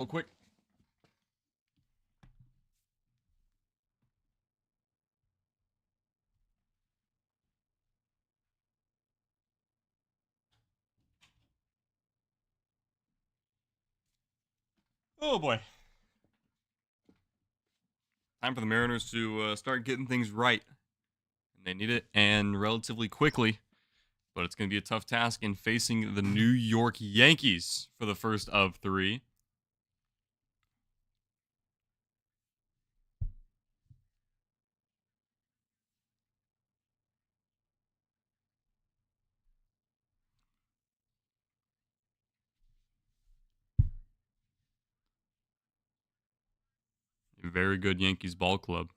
Real quick. Oh boy. Time for the Mariners to start getting things right. And they need it, and relatively quickly. But it's going to be a tough task in facing the New York Yankees for the first of three. A very good Yankees ball club.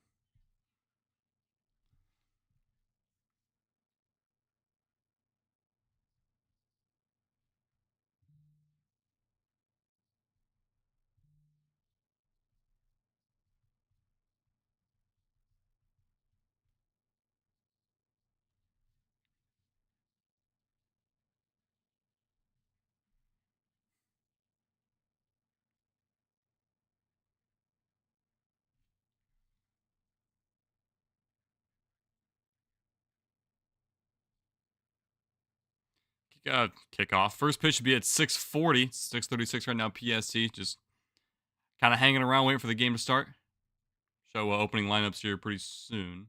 Kickoff. First pitch should be at 6:40. 6:36 right now, PST. Just kind of hanging around, waiting for the game to start. Show opening lineups here pretty soon.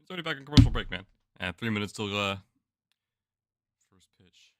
It's already back in commercial break, man. And 3 minutes till first pitch.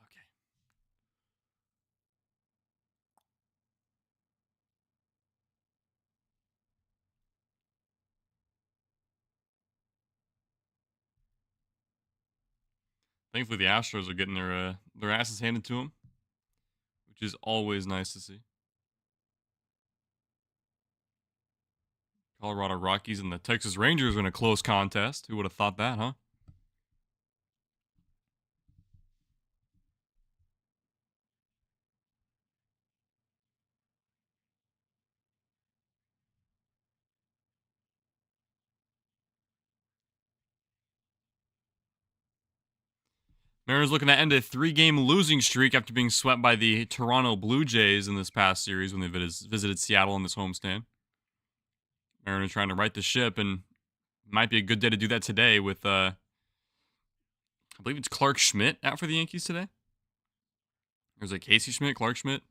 Okay. Thankfully, the Astros are getting their asses handed to them, which is always nice to see. Colorado Rockies and the Texas Rangers are in a close contest. Who would have thought that, huh? Mariners looking to end a 3-game losing streak after being swept by the Toronto Blue Jays in this past series when they visited Seattle in this homestand. Mariners trying to right the ship, and might be a good day to do that today with, I believe it's Clark Schmidt out for the Yankees today. Or is it Casey Schmidt, Clark Schmidt?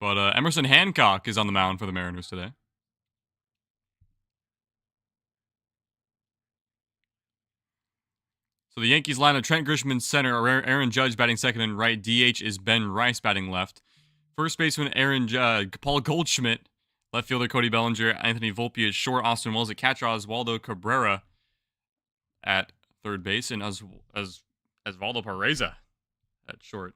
But Emerson Hancock is on the mound for the Mariners today. So the Yankees line of Trent Grisham in center, Aaron Judge batting second, and right. DH is Ben Rice batting left. First baseman Paul Goldschmidt. Left fielder Cody Bellinger. Anthony Volpe at short. Austin Wells at catcher. Oswaldo Cabrera at third base. And Osvaldo Pereza at short.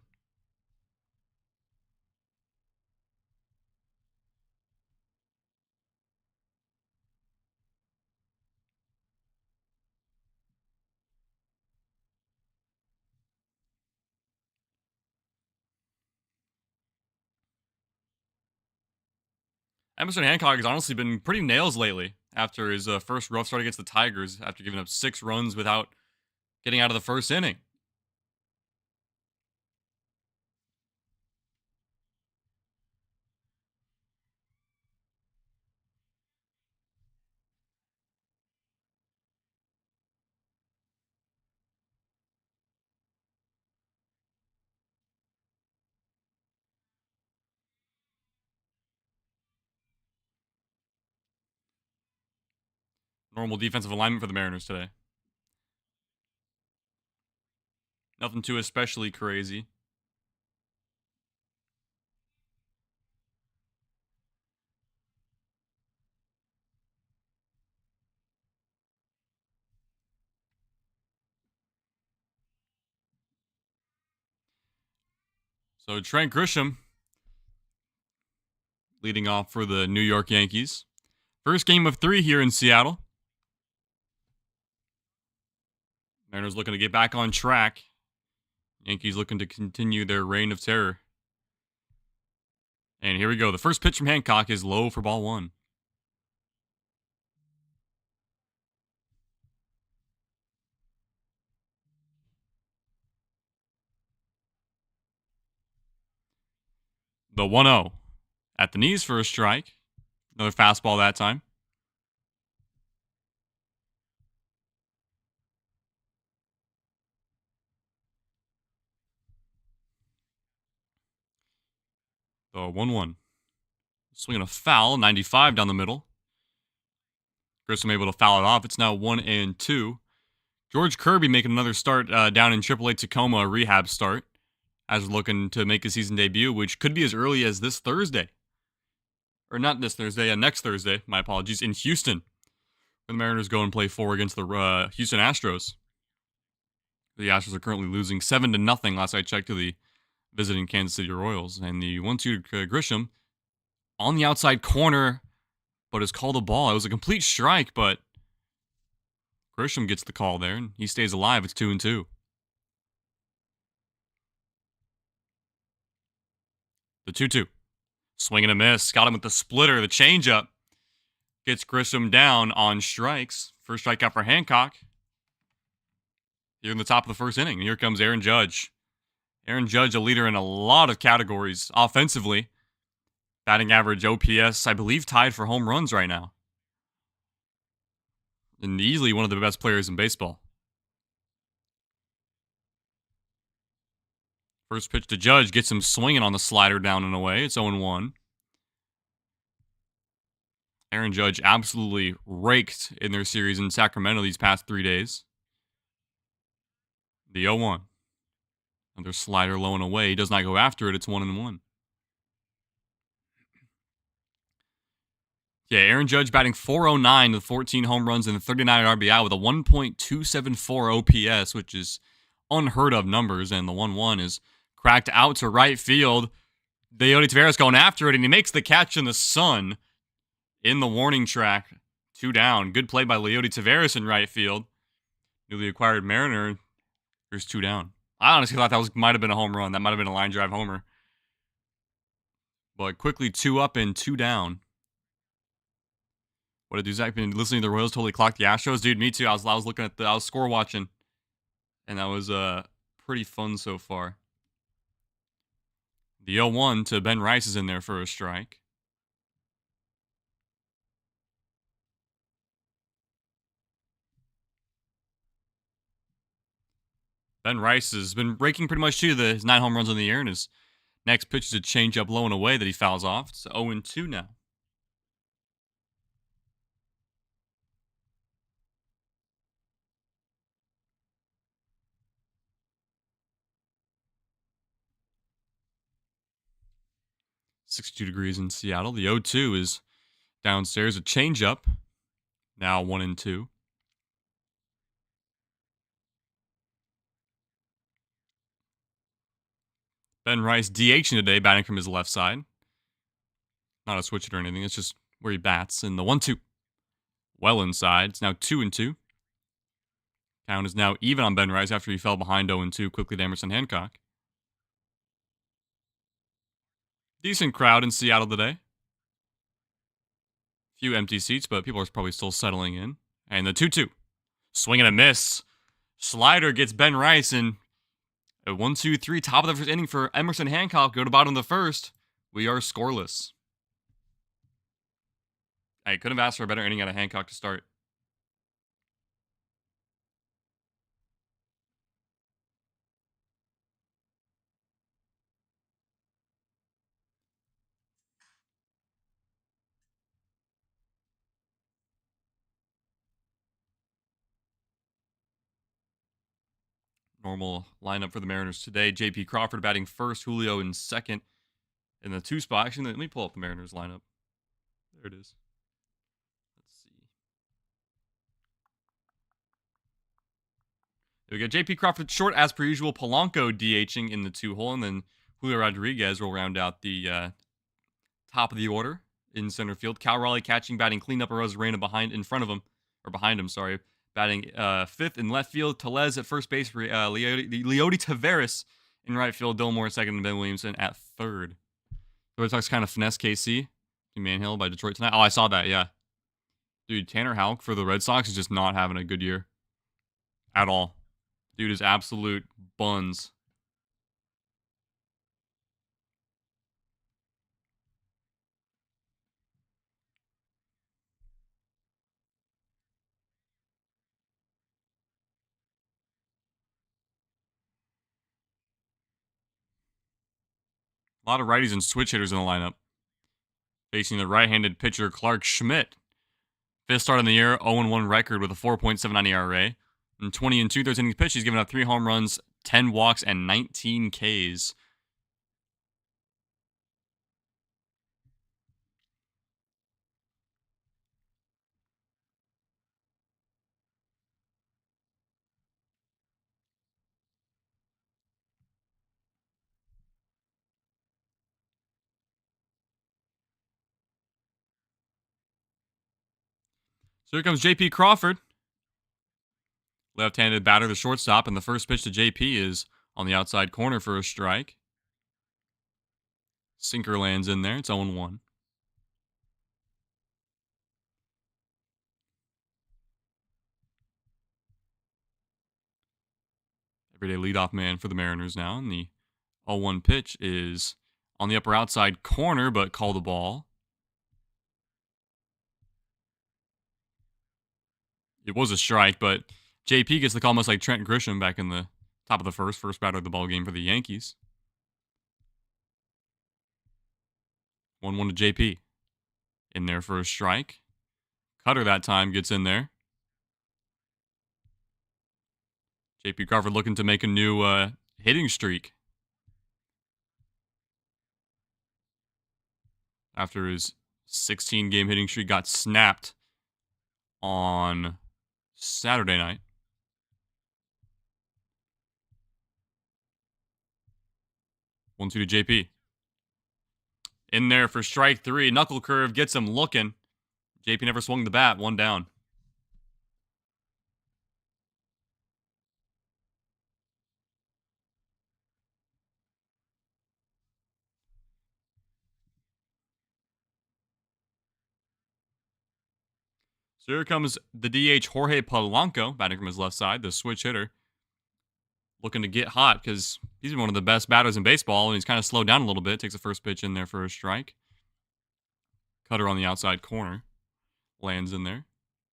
Emerson Hancock has honestly been pretty nails lately after his first rough start against the Tigers after giving up 6 runs without getting out of the first inning. Normal defensive alignment for the Mariners today. Nothing too especially crazy. So Trent Grisham leading off for the New York Yankees. First game of 3 here in Seattle. Mariners looking to get back on track. Yankees looking to continue their reign of terror. And here we go. The first pitch from Hancock is low for ball 1. The 1-0. At the knees for a strike. Another fastball that time. The 1-1. Swinging a foul, 95 down the middle. Grisham able to foul it off. It's now 1-2. George Kirby making another start down in AAA Tacoma, a rehab start, as looking to make a season debut, which could be as early as this Thursday. Or not this Thursday, next Thursday, my apologies, in Houston. The Mariners go and play 4 against the Houston Astros. The Astros are currently losing 7-0 last I checked to the visiting Kansas City Royals. And the 1-2 to Grisham on the outside corner, but is called a ball. It was a complete strike, but Grisham gets the call there, and he stays alive. It's 2-2. The 2-2. Swing and a miss. Got him with the splitter, the changeup. Gets Grisham down on strikes. First strikeout for Hancock. Here in the top of the first inning. And here comes Aaron Judge. Aaron Judge, a leader in a lot of categories offensively. Batting average, OPS, I believe tied for home runs right now. And easily one of the best players in baseball. First pitch to Judge gets him swinging on the slider down and away. It's 0-1. Aaron Judge absolutely raked in their series in Sacramento these past 3 days. The 0-1. Another slider low and away. He does not go after it. It's 1-1. Yeah, Aaron Judge batting .409 with 14 home runs and 39 RBI with a 1.274 OPS, which is unheard of numbers. And the 1-1 is cracked out to right field. Leody Taveras going after it, and he makes the catch in the sun in the warning track. 2 down. Good play by Leody Taveras in right field. Newly acquired Mariner. There's 2 down. I honestly thought that might have been a home run. That might have been a line drive homer. But quickly 2 up and 2 down. What did Zach been listening to the Royals totally clock the Astros? Dude, me too. I was looking at I was score watching. And that was pretty fun so far. The 0-1 to Ben Rice is in there for a strike. Ben Rice has been breaking pretty much his 9 home runs in the year, and his next pitch is a changeup low and away that he fouls off. It's 0-2 now. .62 degrees in Seattle. The 0-2 is downstairs. A changeup. Now 1-2. Ben Rice DHing today, batting from his left side. Not a switch hit or anything. It's just where he bats. And the 1-2. Well inside. It's now 2-2. Count is now even on Ben Rice after he fell behind 0-2 quickly to Emerson Hancock. Decent crowd in Seattle today. Few empty seats, but people are probably still settling in. And the 2-2. Swing and a miss. Slider gets Ben Rice, and a 1-2-3, top of the first inning for Emerson Hancock. Go to bottom of the first. We are scoreless. I couldn't have asked for a better inning out of Hancock to start. Normal lineup for the Mariners today. J.P. Crawford batting first, Julio in second in the 2 spot. Actually, let me pull up the Mariners lineup. There it is. Let's see. There we go. J.P. Crawford short as per usual. Polanco DHing in the 2 hole, and then Julio Rodriguez will round out the top of the order in center field. Cal Raleigh catching, batting cleanup. Arozarena behind him. Sorry. Batting 5th in left field. Tellez at first base for Leody Taveras in right field. Dillmore second, and Ben Williamson at third. The Red Sox kind of finesse KC. Manhill by Detroit tonight. Oh, I saw that, yeah. Dude, Tanner Houck for the Red Sox is just not having a good year. At all. Dude is absolute buns. A lot of righties and switch hitters in the lineup. Facing the right-handed pitcher Clark Schmidt. 5th start in the year, 0-1 record with a 4.79 ERA. In 20 and 2/3 innings pitched, he's given up 3 home runs, 10 walks, and 19 Ks. So here comes J.P. Crawford. Left-handed batter, the shortstop, and the first pitch to J.P. is on the outside corner for a strike. Sinker lands in there. It's 0-1. Everyday leadoff man for the Mariners now. And the 0-1 pitch is on the upper outside corner, but call the ball. It was a strike, but JP gets the call almost like Trent Grisham back in the top of the first batter of the ball game for the Yankees. 1-1 to JP. In there for a strike. Cutter that time gets in there. JP Crawford looking to make a new hitting streak. After his 16-game hitting streak got snapped on Saturday night. One two to JP. In there for strike 3. Knuckle curve gets him looking. JP never swung the bat. 1 down. So here comes the DH Jorge Polanco, batting from his left side, the switch hitter. looking to get hot because he's one of the best batters in baseball, and he's kind of slowed down a little bit. Takes the first pitch in there for a strike. Cutter on the outside corner. Lands in there.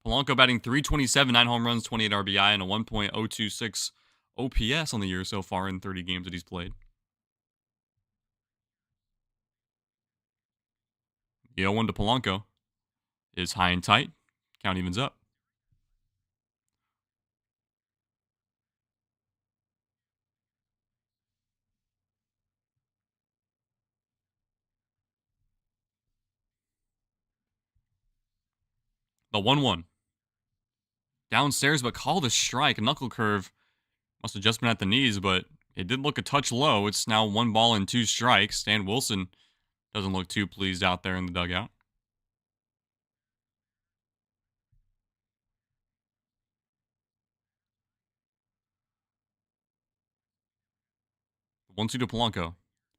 Polanco batting .327, 9 home runs, 28 RBI, and a 1.026 OPS on the year so far in 30 games that he's played. The 0-1 to Polanco is high and tight. Count evens up. The 1-1. Downstairs, but called a strike. A knuckle curve. Must have just been at the knees, but it did look a touch low. It's now 1 ball and 2 strikes. Stan Wilson doesn't look too pleased out there in the dugout. The 1-2 to Polanco.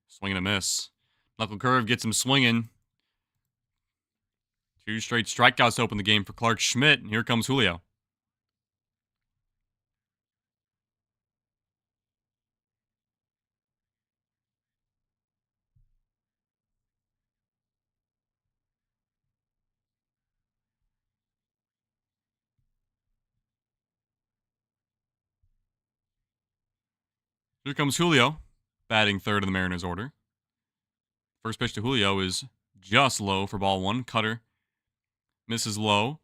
Swing and a miss. Knuckle curve gets him swinging. 2 straight strikeouts to open the game for Clark Schmidt, and here comes Julio. Here comes Julio, batting third in the Mariners order. First pitch to Julio is just low for ball 1. Cutter misses low.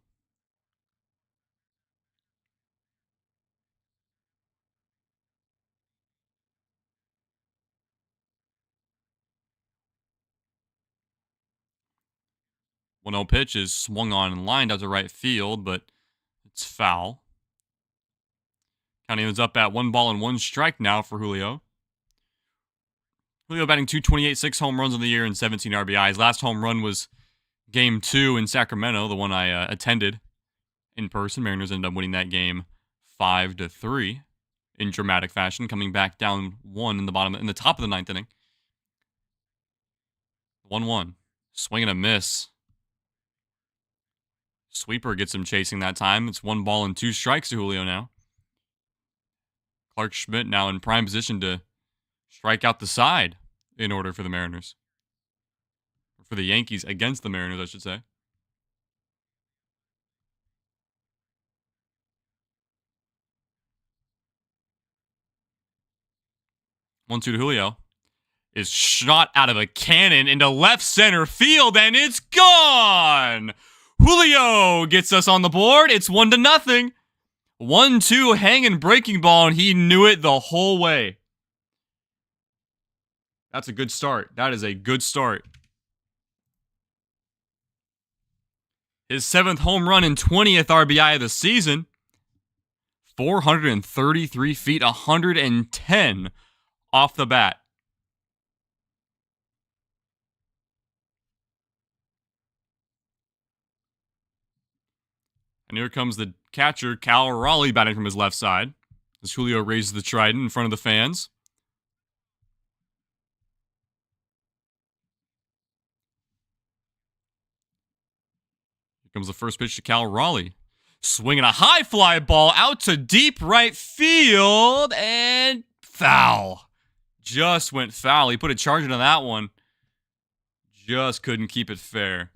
One 0 pitch is swung on and lined out to right field, but it's foul. Counting is up at 1 ball and 1 strike now for Julio. Julio batting .228, 6 home runs on the year and 17 RBIs. Last home run was Game 2 in Sacramento, the one I attended in person. Mariners ended up winning that game 5-3 in dramatic fashion, coming back down 1 in the top of the 9th inning. 1-1. Swing and a miss. Sweeper gets him chasing that time. It's 1 ball and 2 strikes to Julio now. Clark Schmidt now in prime position to strike out the side in order for the Mariners. For the Yankees against the Mariners, I should say. One two to Julio is shot out of a cannon into left center field, and it's gone. Julio gets us on the board. It's 1-0. 1-2 hanging breaking ball, and he knew it the whole way. That's a good start. That is a good start. His 7th home run and 20th RBI of the season. 433 feet, 110 off the bat. And here comes the catcher, Cal Raleigh, batting from his left side, as Julio raises the Trident in front of the fans. Here comes the first pitch to Cal Raleigh. Swinging a high fly ball out to deep right field, and foul. Just went foul. He put a charge into that one. Just couldn't keep it fair.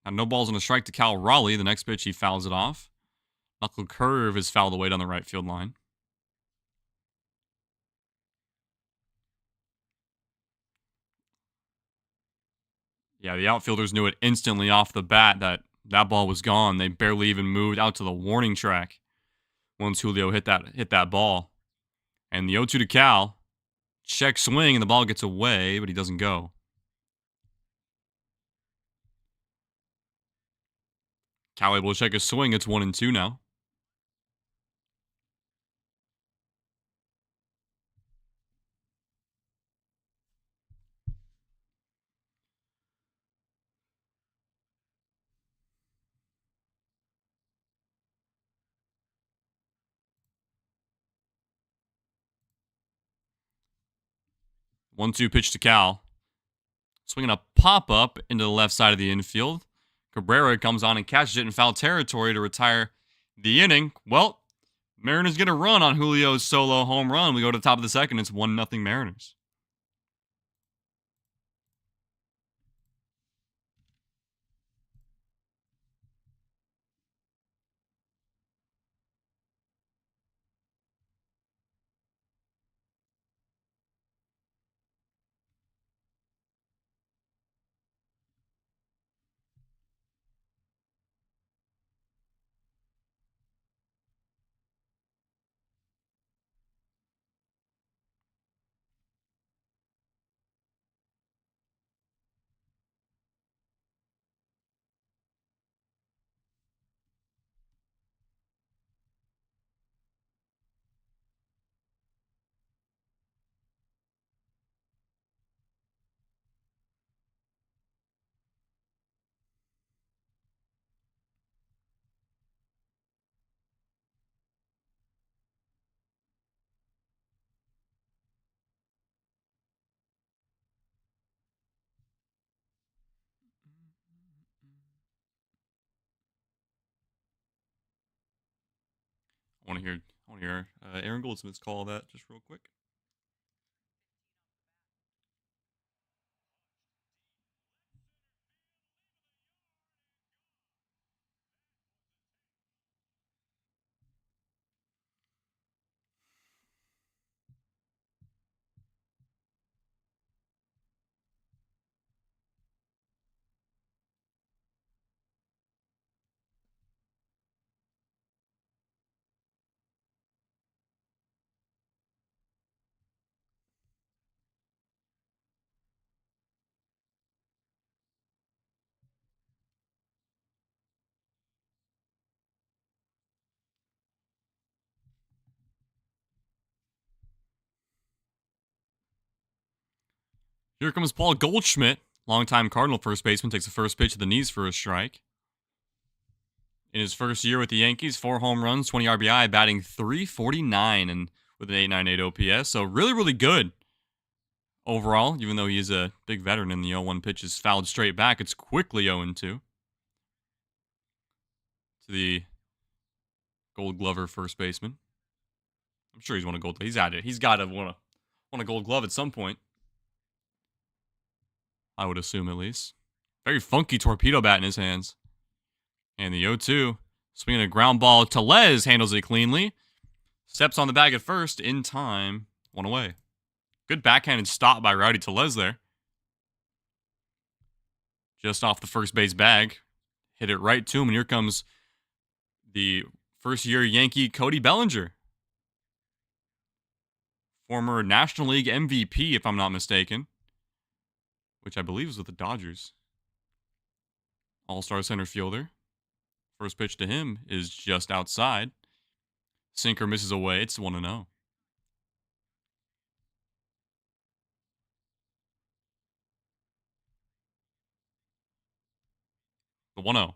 Now, no balls on a strike to Cal Raleigh. The next pitch, he fouls it off. Knuckle curve is fouled away down the right field line. Yeah, the outfielders knew it instantly off the bat that ball was gone. They barely even moved out to the warning track once Julio hit that ball. And the 0-2 to Cal. Check swing, and the ball gets away, but he doesn't go. Cal able to check his swing. It's 1-2 now. 1-2 pitch to Cal. Swinging a pop-up into the left side of the infield. Cabrera comes on and catches it in foul territory to retire the inning. Well, Mariners get a run on Julio's solo home run. We go to the top of the second. It's 1-0 Mariners. I want to hear Aaron Goldsmith's call that just real quick. Here comes Paul Goldschmidt, longtime Cardinal first baseman, takes the first pitch of the knees for a strike. In his first year with the Yankees, 4 home runs, 20 RBI, batting .349 and with an .898 OPS. So really, really good overall, even though he is a big veteran and the 0-1 pitch is fouled straight back. It's quickly 0-2 to the Gold Glover first baseman. I'm sure he's won a gold. He's at it. He's got to won a gold glove at some point. I would assume, at least. Very funky torpedo bat in his hands. And the 0-2, swinging a ground ball. Tellez handles it cleanly. Steps on the bag at first, in time. 1 away. Good backhanded stop by Rowdy Tellez there. Just off the first base bag. Hit it right to him, and here comes the first-year Yankee Cody Bellinger. Former National League MVP, if I'm not mistaken. Which I believe is with the Dodgers. All-star center fielder. First pitch to him is just outside. Sinker misses away. It's 1-0. The 1-0.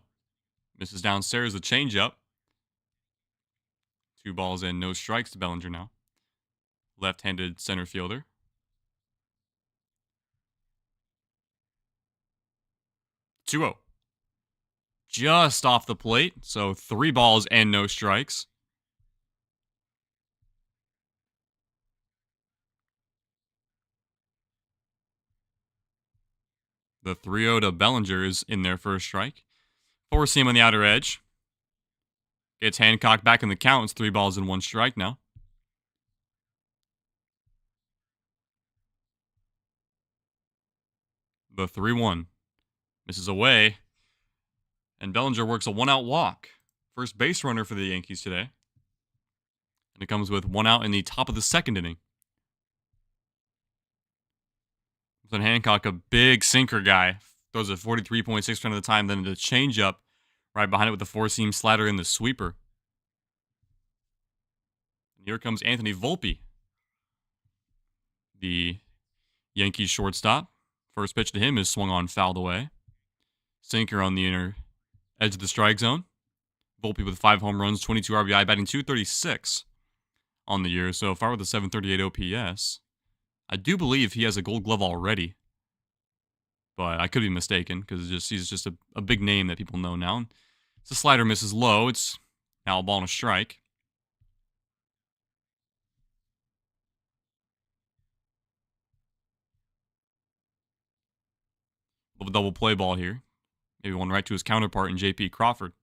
Misses downstairs, the changeup. 2 balls and no strikes to Bellinger now. Left-handed center fielder. 2-0. Just off the plate, so 3 balls and no strikes. The 3-0 to Bellinger is in their first strike. Force him on the outer edge. Gets Hancock back in the count. It's 3 balls and 1 strike now. The 3-1. Misses away. And Bellinger works a 1-out walk. First base runner for the Yankees today. And it comes with 1 out in the top of the second inning. Then Hancock, a big sinker guy, throws it 43.6% of the time, then the changeup right behind it with the 4-seam slider and the sweeper. And here comes Anthony Volpe, the Yankees shortstop. First pitch to him is swung on, fouled away. Sinker on the inner edge of the strike zone. Volpe with 5 home runs, 22 RBI, batting .236 on the year so far with a .738 OPS. I do believe he has a Gold Glove already, but I could be mistaken because he's just a big name that people know now. The slider misses low. It's now a ball and a strike. Little double play ball here. Maybe one right to his counterpart in J.P. Crawford.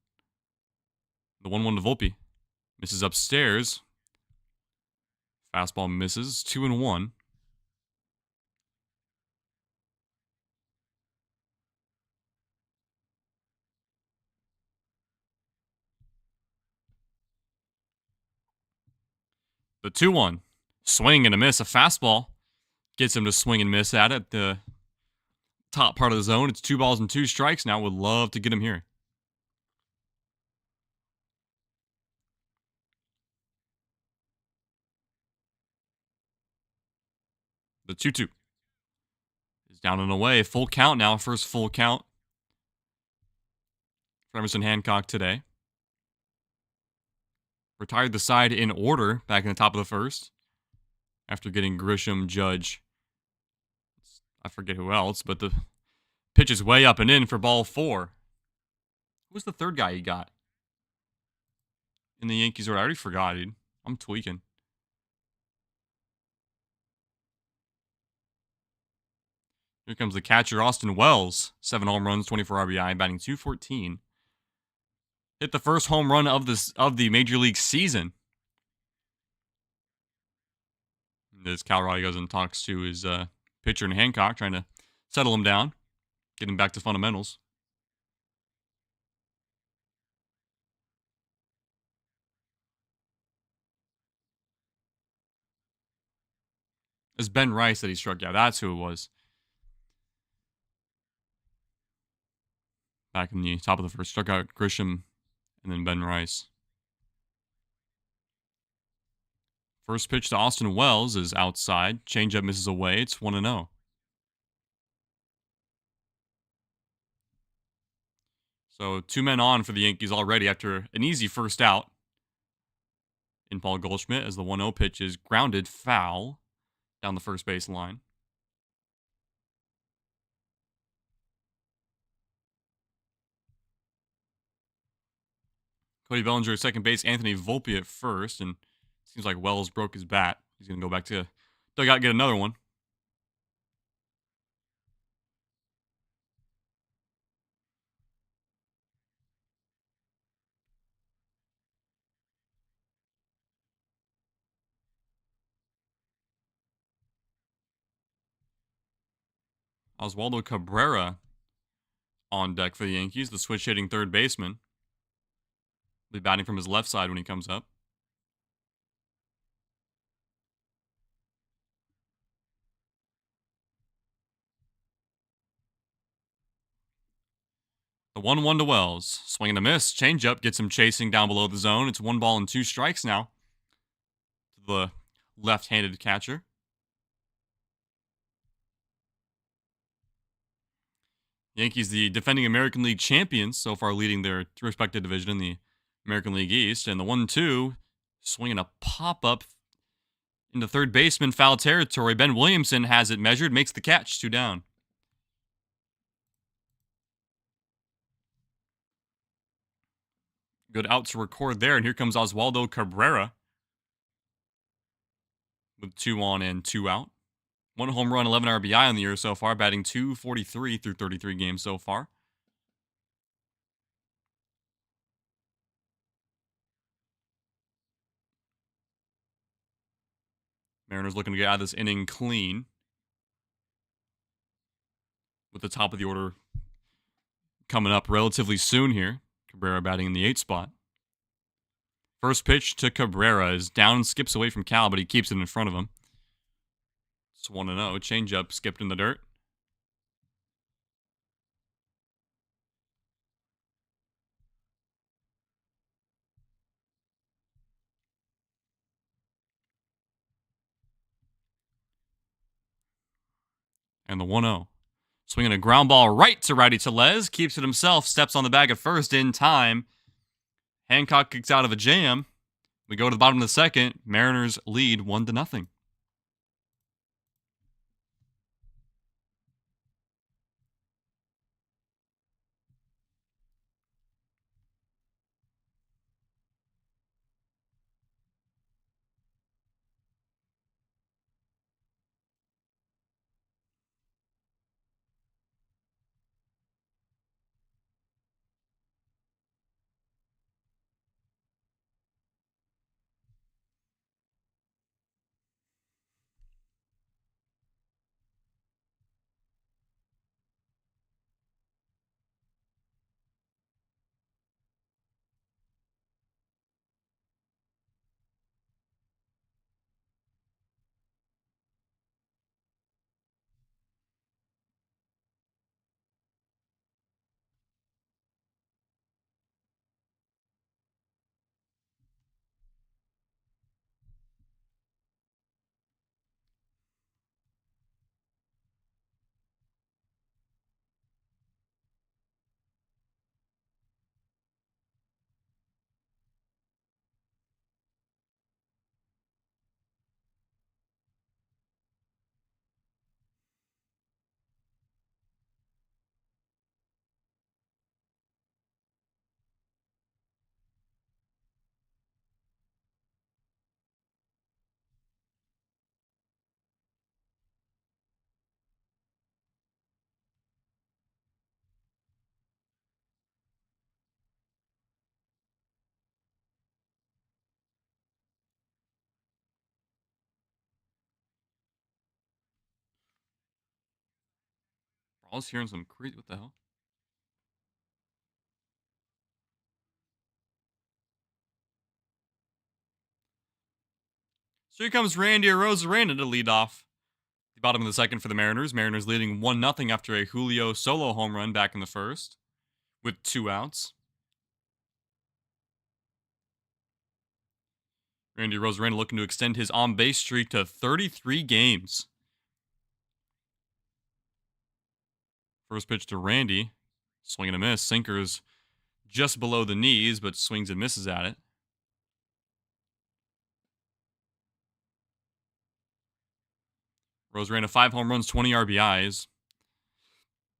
The 1-1 to Volpe. Misses upstairs. Fastball misses. 2-1. The 2-1. Swing and a miss. A fastball. Gets him to swing and miss at it. The top part of the zone. It's 2 balls and 2 strikes now. Would love to get him here. The 2-2 is down and away. Full count now. First full count for Emerson Hancock today. Retired the side in order back in the top of the first after getting Grisham, Judge, I forget who else, but the pitch is way up and in for ball 4. Who was the third guy he got in the Yankees order? I already forgot, dude. I'm tweaking. Here comes the catcher, Austin Wells. 7 home runs, 24 RBI, batting .214. Hit the first home run of the Major League season. As Cal Raleigh goes and talks to his pitcher in Hancock, trying to settle him down, get him back to fundamentals. It's Ben Rice that he struck out. That's who it was. Back in the top of the first, struck out Grisham and then Ben Rice. First pitch to Austin Wells is outside. Changeup misses away. It's 1-0. So 2 men on for the Yankees already after an easy first out in Paul Goldschmidt as the 1-0 pitch is grounded foul down the first base line. Cody Bellinger at second base, Anthony Volpe at first, and it seems like Wells broke his bat. He's going to go back to dugout and get another one. Oswaldo Cabrera on deck for the Yankees, the switch hitting third baseman. Will be batting from his left side when he comes up. The 1-1 to Wells. Swing and a miss. Changeup gets him chasing down below the zone. It's 1 ball and 2 strikes now to the left-handed catcher. Yankees, the defending American League champions, so far leading their respective division in the American League East. And the 1-2, swinging a pop-up into third baseman, foul territory. Ben Williamson has it measured, makes the catch, 2 down. Good out to record there, and here comes Oswaldo Cabrera with 2 on and 2 out. 1 home run, 11 RBI on the year so far, batting .243 through 33 games so far. Mariners looking to get out of this inning clean with the top of the order coming up relatively soon here. Cabrera batting in the 8th spot. First pitch to Cabrera is down and skips away from Cal, but he keeps it in front of him. It's 1-0. Changeup skipped in the dirt. And the 1-0. Swinging a ground ball right to righty Tellez. Keeps it himself. Steps on the bag at first in time. Hancock kicks out of a jam. We go to the bottom of the second. Mariners lead 1-0. I was hearing some crazy. What the hell? So here comes Randy Arozarena to lead off the bottom of the second for the Mariners. Mariners leading 1-0 after a Julio solo home run back in the first with 2 outs. Randy Arozarena looking to extend his on-base streak to 33 games. First pitch to Randy. Swing and a miss. Sinker's just below the knees, but swings and misses at it. Arozarena 5 home runs, 20 RBIs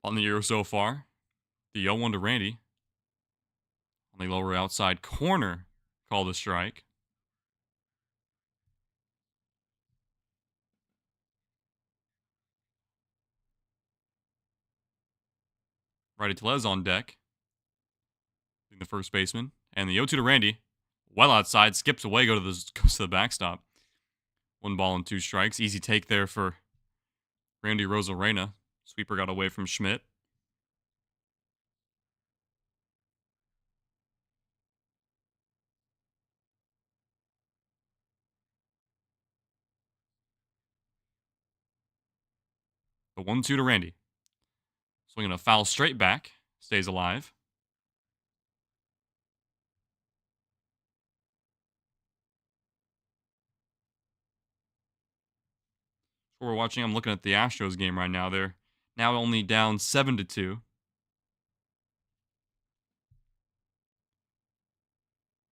on the year so far. The 0-1 to Randy. On the lower outside corner, called a strike. Righty Tellez on deck. The first baseman. And the 0-2 to Randy. Well outside, skips away, goes to the backstop. 1 ball and 2 strikes. Easy take there for Randy Arozarena. Sweeper got away from Schmidt. The 1-2 to Randy. Swinging a foul straight back. Stays alive. We're watching. I'm looking at the Astros game right now. They're now only down 7-2.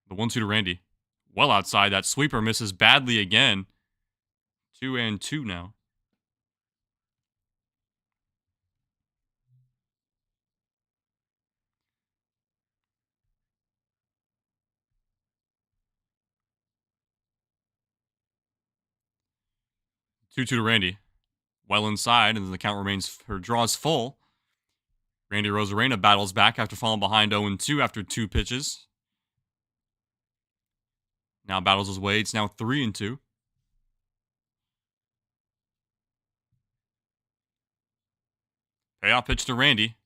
The 1-2 to Randy. Well outside. That sweeper misses badly again. 2-2 now. Two to Randy. Well inside, and the count remains or draws full. Randy Arozarena battles back after falling behind 0-2 after 2 pitches. Now battles his way. It's now 3-2. Payoff pitch to Randy.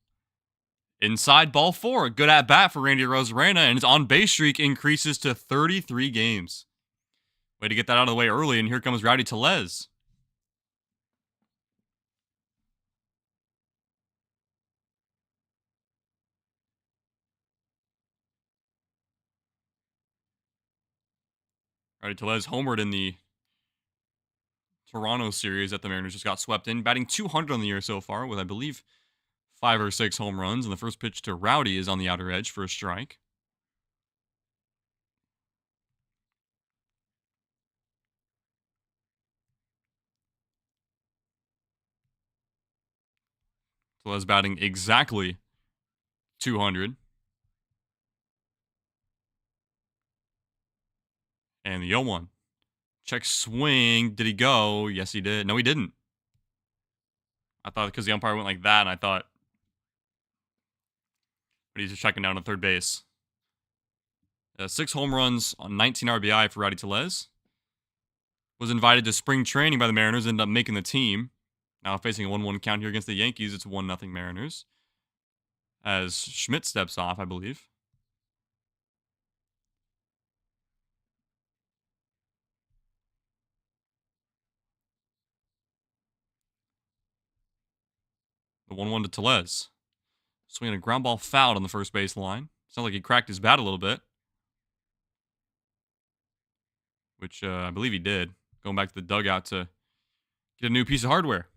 Inside ball 4. Good at bat for Randy Arozarena, and his on base streak increases to 33 games. Way to get that out of the way early, and here comes Rowdy Tellez. Rowdy Tellez homered in the Toronto series that the Mariners just got swept in, batting .200 on the year so far with, I believe, 5 or 6 home runs. And the first pitch to Rowdy is on the outer edge for a strike. Tellez batting exactly .200. And the 0-1. Check swing. Did he go? Yes, he did. No, he didn't. I thought because the umpire went like that, and I thought, but he's just checking down on third base. 6 home runs on 19 RBI for Rowdy Tellez. Was invited to spring training by the Mariners, ended up making the team. Now facing a 1-1 count here against the Yankees, it's 1-0 Mariners. As Schmidt steps off, I believe. The 1-1 to Tellez. Swinging a ground ball fouled on the first base line. Sounds like he cracked his bat a little bit. Which I believe he did. Going back to the dugout to get a new piece of hardware.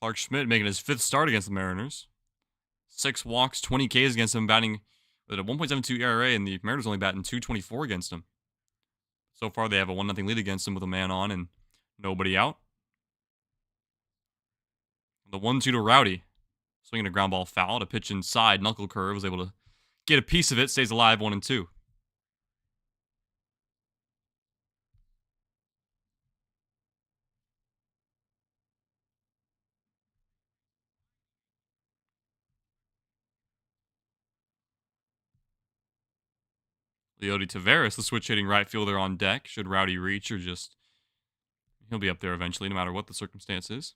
Clark Schmidt making his 5th start against the Mariners. 6 walks, 20 Ks against him, batting with a 1.72 ERA, and the Mariners only batting .224 against him. So far, they have a 1-0 lead against him with a man on and nobody out. The 1-2 to Rowdy. Swinging a ground ball foul. A pitch inside. Knuckle curve. Was able to get a piece of it. Stays alive. 1-2. Leody Taveras, the switch hitting right fielder, on deck. Should Rowdy reach, or just he'll be up there eventually, no matter what the circumstance is.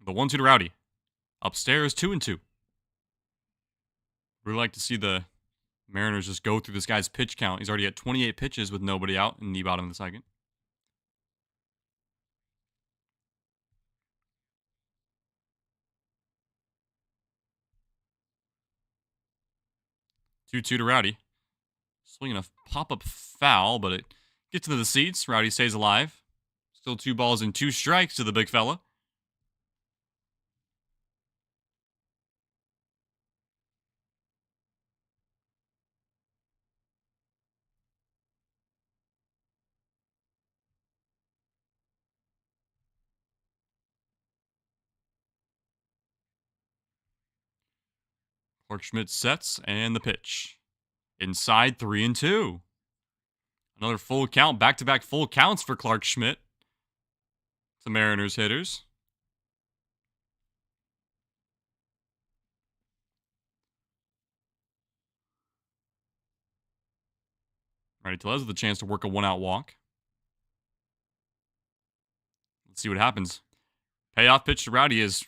The 1-2 to Rowdy. Upstairs, 2-2. Really like to see the Mariners just go through this guy's pitch count. He's already at 28 pitches with nobody out in the bottom of the second. Two to Rowdy. Swinging a pop-up foul, but it gets into the seats. Rowdy stays alive. Still 2 balls and 2 strikes to the big fella. Clark Schmidt sets, and the pitch. Inside, 3-2. Another full count, back-to-back full counts for Clark Schmidt. The Mariners hitters. Rowdy Tellez with a chance to work a 1-out walk. Let's see what happens. Payoff pitch to Rowdy is,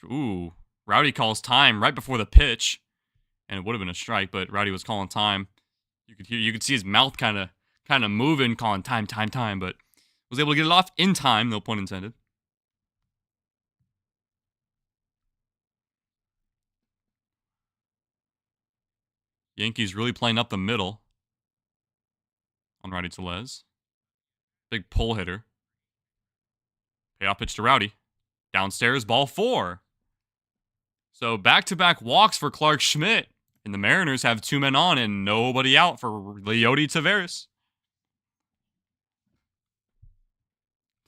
Rowdy calls time right before the pitch. And it would have been a strike, but Rowdy was calling time. You could see his mouth kind of moving, calling time, but was able to get it off in time, no pun intended. Yankees really playing up the middle on Rowdy Tellez. Big pull hitter. Payoff pitch to Rowdy. Downstairs, ball 4. So back-to-back walks for Clark Schmidt. And the Mariners have 2 men on and nobody out for Leody Taveras.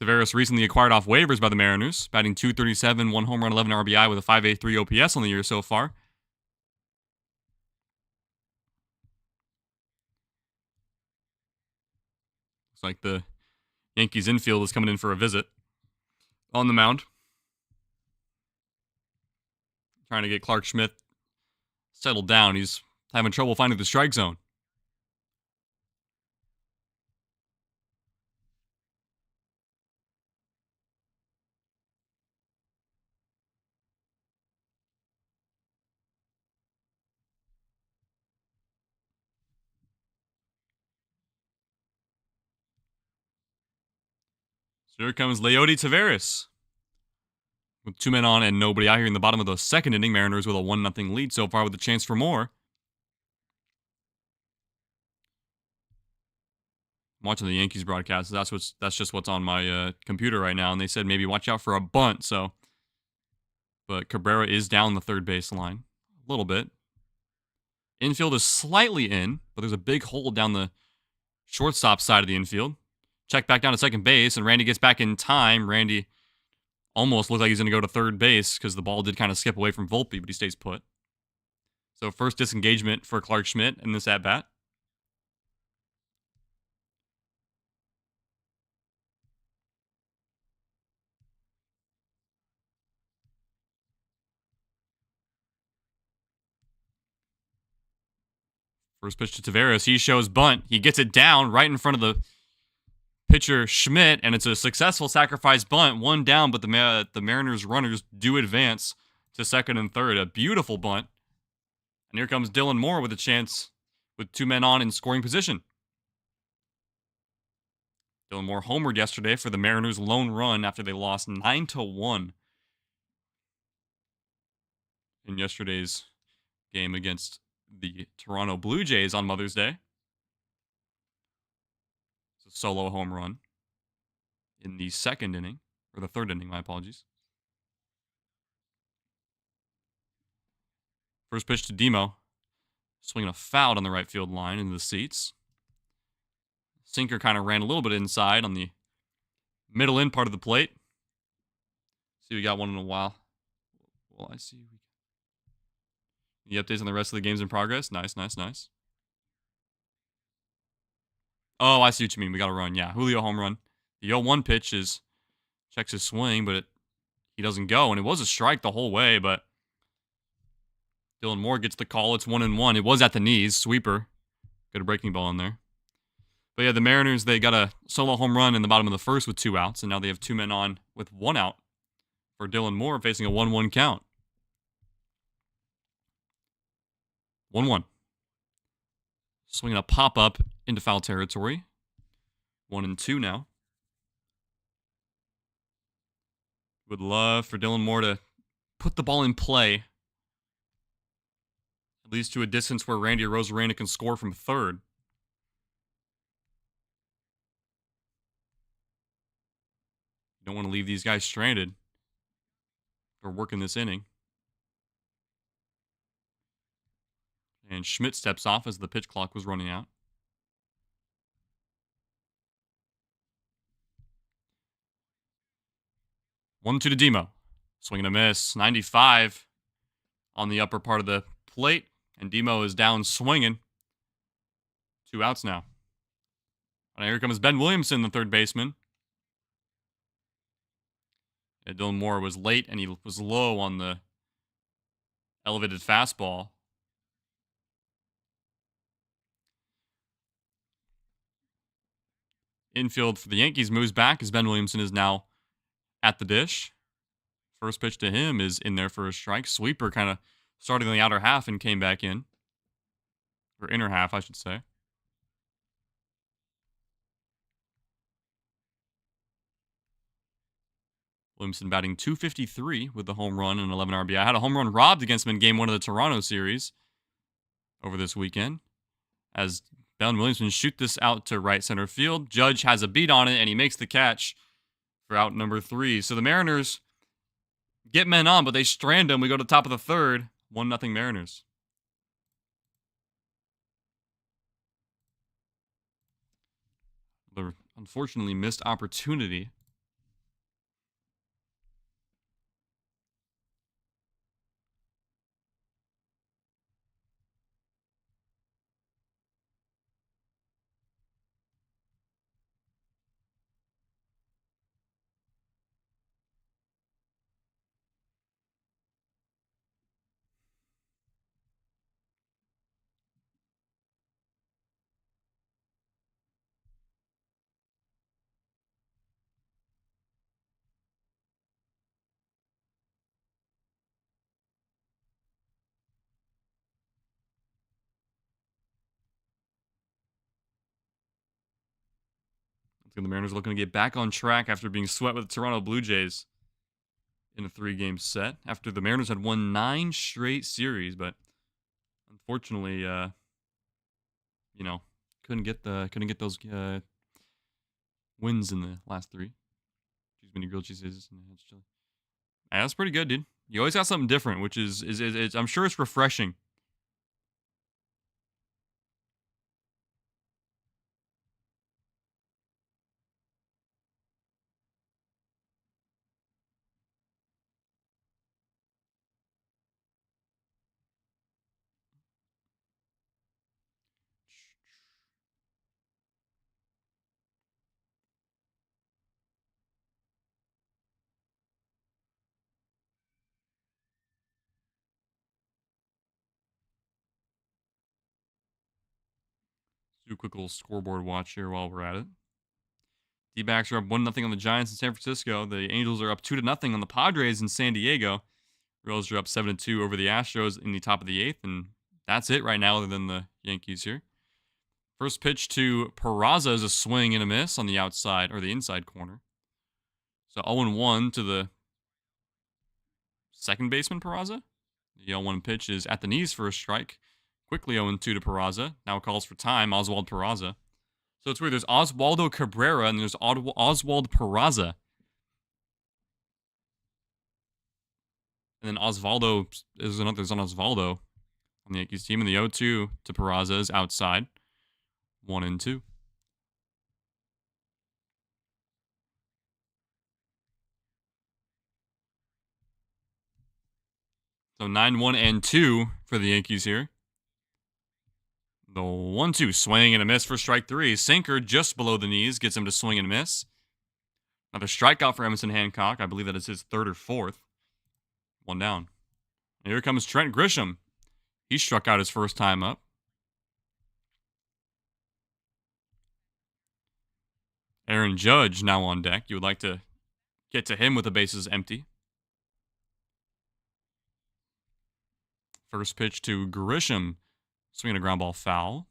Taveras recently acquired off waivers by the Mariners, batting .237, 1 home run, 11 RBI with a .583 OPS on the year so far. Looks like the Yankees infield is coming in for a visit on the mound. Trying to get Clark Schmidt settled down. He's having trouble finding the strike zone. So here comes Leody Taveras. With 2 men on and nobody out here in the bottom of the second inning, Mariners with a 1-0 lead so far with a chance for more. I'm watching the Yankees broadcast. That's just what's on my computer right now, and they said maybe watch out for a bunt. So, but Cabrera is down the third base line a little bit. Infield is slightly in, but there's a big hole down the shortstop side of the infield. Check back down to second base, and Randy gets back in time. Randy almost looked like he's going to go to third base because the ball did kind of skip away from Volpe, but he stays put. So first disengagement for Clark Schmidt in this at-bat. First pitch to Taveras. He shows bunt. He gets it down right in front of the pitcher Schmidt, and it's a successful sacrifice bunt. 1 down, but the Mariners runners do advance to second and third. A beautiful bunt. And here comes Dylan Moore with a chance with 2 men on in scoring position. Dylan Moore homered yesterday for the Mariners' lone run after they lost 9-1 in yesterday's game against the Toronto Blue Jays on Mother's Day. It's a solo home run in the second inning, or the third inning, my apologies. First pitch to Demo. Swinging a foul on the right field line into the seats. Sinker kind of ran a little bit inside on the middle end part of the plate. See, we got one in a while. Well, I see. The updates on the rest of the games in progress. Nice. Oh, I see what you mean. We got a run. Yeah, Julio home run. The 0-1 pitch checks his swing, but he doesn't go. And it was a strike the whole way, but Dylan Moore gets the call. It's 1-1. It was at the knees. Sweeper. Got a breaking ball in there. But yeah, the Mariners, they got a solo home run in the bottom of the first with 2 outs, and now they have 2 men on with 1 out for Dylan Moore facing a 1-1 count. 1-1. Swinging a pop-up into foul territory. 1-2 now. Would love for Dylan Moore to put the ball in play, at least to a distance where Randy Arozarena can score from third. You don't want to leave these guys stranded for working this inning. And Schmidt steps off as the pitch clock was running out. 1-2 to Demo. Swing and a miss. 95 on the upper part of the plate. And Demo is down swinging. 2 outs now. And here comes Ben Williamson, the third baseman. And Dylan Moore was late and he was low on the elevated fastball. Infield for the Yankees moves back as Ben Williamson is now at the dish. First pitch to him is in there for a strike. Sweeper kind of started in the outer half and came back in. Or inner half, I should say. Williamson batting .253 with the home run and 11 RBI. Had a home run robbed against him in Game 1 of the Toronto series over this weekend. As Ben Williamson shoot this out to right center field. Judge has a beat on it, and he makes the catch for out number 3. So the Mariners get men on, but they strand them. We go to the top of the third. 1-0 Mariners. The unfortunately missed opportunity. The Mariners are looking to get back on track after being swept with the Toronto Blue Jays in a 3-game set. After the Mariners had won 9 straight series, but unfortunately, couldn't get those wins in the last 3. Choose many grilled cheeses and chili. Yeah, that's pretty good, dude. You always got something different, which is I'm sure it's refreshing. Do a quick little scoreboard watch here while we're at it. D-backs are up 1-0 on the Giants in San Francisco. The Angels are up 2-0 on the Padres in San Diego. Royals are up 7-2 over the Astros in the top of the 8th, and that's it right now other than the Yankees here. First pitch to Peraza is a swing and a miss on the outside, or the inside corner. So 0-1 to the second baseman, Peraza. The 0-1 pitch is at the knees for a strike. Quickly 0-2 to Peraza. Now calls for time, Oswald Peraza. So it's weird. There's Oswaldo Cabrera and there's Oswald Peraza. And then Osvaldo, there's an Osvaldo on the Yankees team. And the 0-2 to Peraza is outside. 1-2. So 9-1-2 for the Yankees here. The 1-2 swing and a miss for strike 3. Sinker just below the knees gets him to swing and miss. Another strikeout for Emerson Hancock. I believe that is his 3rd or 4th. 1 down. And here comes Trent Grisham. He struck out his first time up. Aaron Judge now on deck. You would like to get to him with the bases empty. First pitch to Grisham. Swinging a ground ball foul.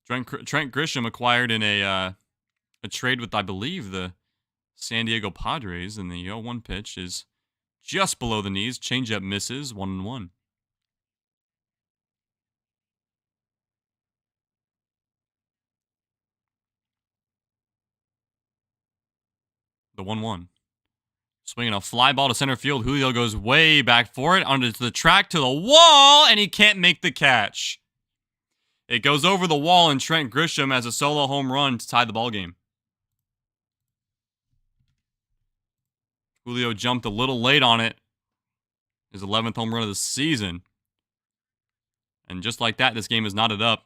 Trent Grisham acquired in a trade with, I believe, the San Diego Padres, and the 0-1 pitch is just below the knees. Changeup misses, 1-1. The 1-1. Swinging a fly ball to center field. Julio goes way back for it, onto the track, to the wall, and he can't make the catch. It goes over the wall, and Trent Grisham has a solo home run to tie the ball game. Julio jumped a little late on it. His 11th home run of the season. And just like that, this game is knotted up.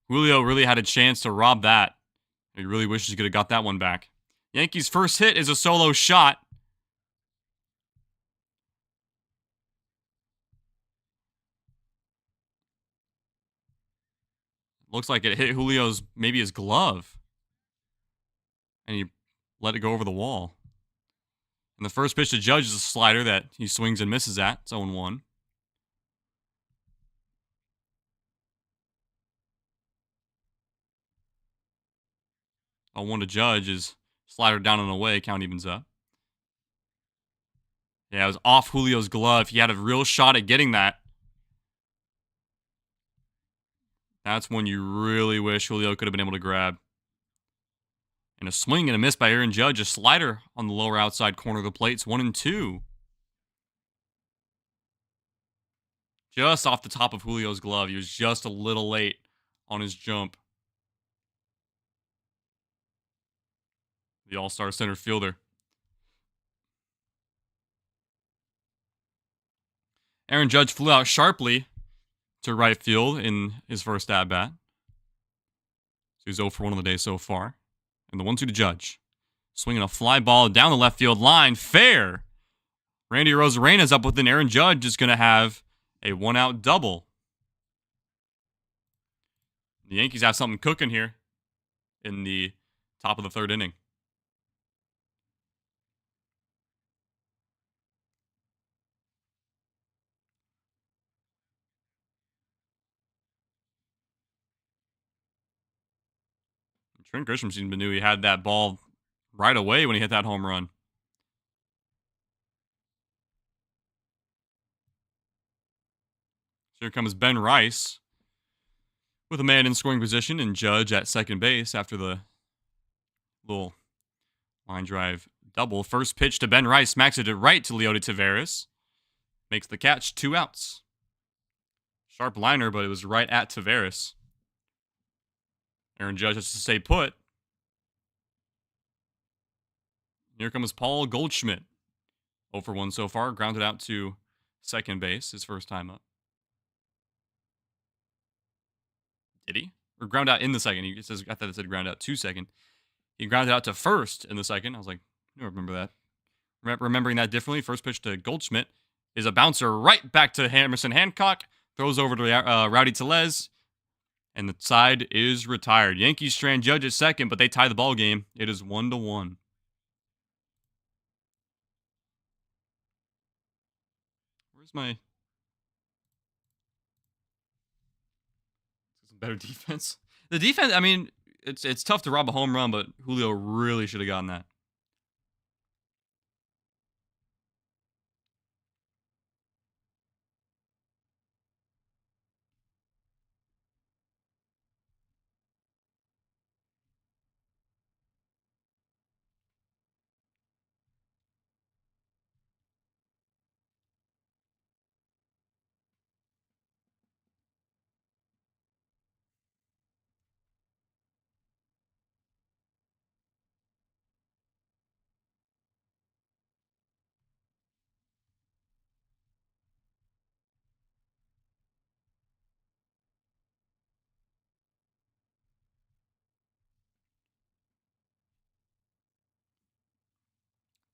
Julio really had a chance to rob that. He really wishes he could have got that one back. Yankees' first hit is a solo shot. Looks like it hit Julio's, maybe his glove. And he let it go over the wall. And the first pitch to Judge is a slider that he swings and misses at. It's 0-1. A 1 to Judge is slider down and away. Count evens up. Yeah, it was off Julio's glove. He had a real shot at getting that. That's when you really wish Julio could have been able to grab. And a swing and a miss by Aaron Judge. A slider on the lower outside corner of the plate. It's 1-2. Just off the top of Julio's glove. He was just a little late on his jump. The all-star center fielder. Aaron Judge flew out sharply to right field in his first at-bat. So he's 0 for 1 on the day so far. And the 1-2 to Judge. Swinging a fly ball down the left field line. Fair. Randy Rosarena's up with an Aaron Judge is going to have a one-out double. The Yankees have something cooking here in the top of the third inning. Trent Grisham seemed to knew he had that ball right away when he hit that home run. So here comes Ben Rice with a man in scoring position and Judge at second base after the little line drive double. First pitch to Ben Rice, smacks it to right to Leody Taveras. Makes the catch, 2 outs. Sharp liner, but it was right at Taveras. Aaron Judge has to stay put. Here comes Paul Goldschmidt. 0 for 1 so far. Grounded out to second base, his first time up. Did he? Or ground out in the second. He says, I thought it said ground out to second. He grounded out to first in the second. I was like, I don't remember that. Remembering that differently, first pitch to Goldschmidt is a bouncer right back to Emerson Hancock. Throws over to Rowdy Tellez. And the side is retired. Yankees strand Judge at second, but they tie the ball game. It is 1-1. Where's my... Some better defense. The defense, I mean, it's tough to rob a home run, but Julio really should have gotten that.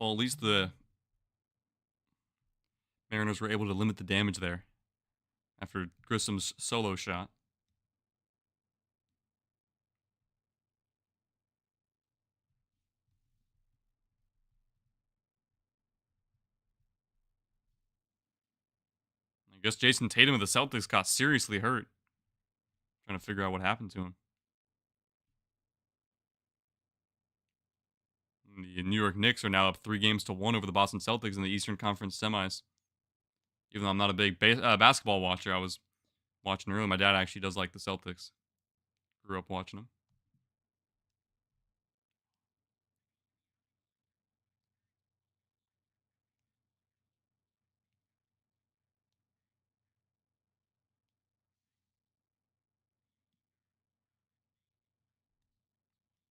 Well, at least the Mariners were able to limit the damage there after Grissom's solo shot. I guess Jason Tatum of the Celtics got seriously hurt. Trying to figure out what happened to him. The New York Knicks are now up 3-1 over the Boston Celtics in the Eastern Conference semis. Even though I'm not a big basketball watcher, I was watching earlier. My dad actually does like the Celtics. Grew up watching them.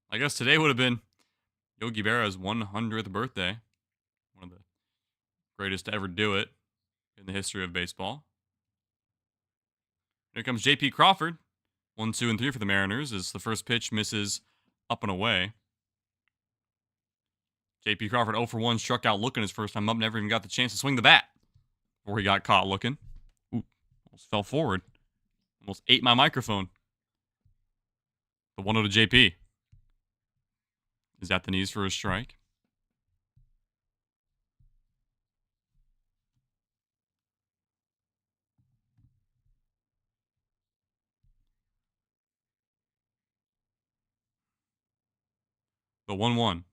I guess today would have been Yogi Berra's 100th birthday. One of the greatest to ever do it in the history of baseball. Here comes J.P. Crawford. 1, 2, and 3 for the Mariners as the first pitch misses up and away. J.P. Crawford 0 for 1, struck out looking his first time up, never even got the chance to swing the bat before he got caught looking. Ooh, almost fell forward. Almost ate my microphone. The 1-0 to J.P. is at the knees for a strike. The 1-1.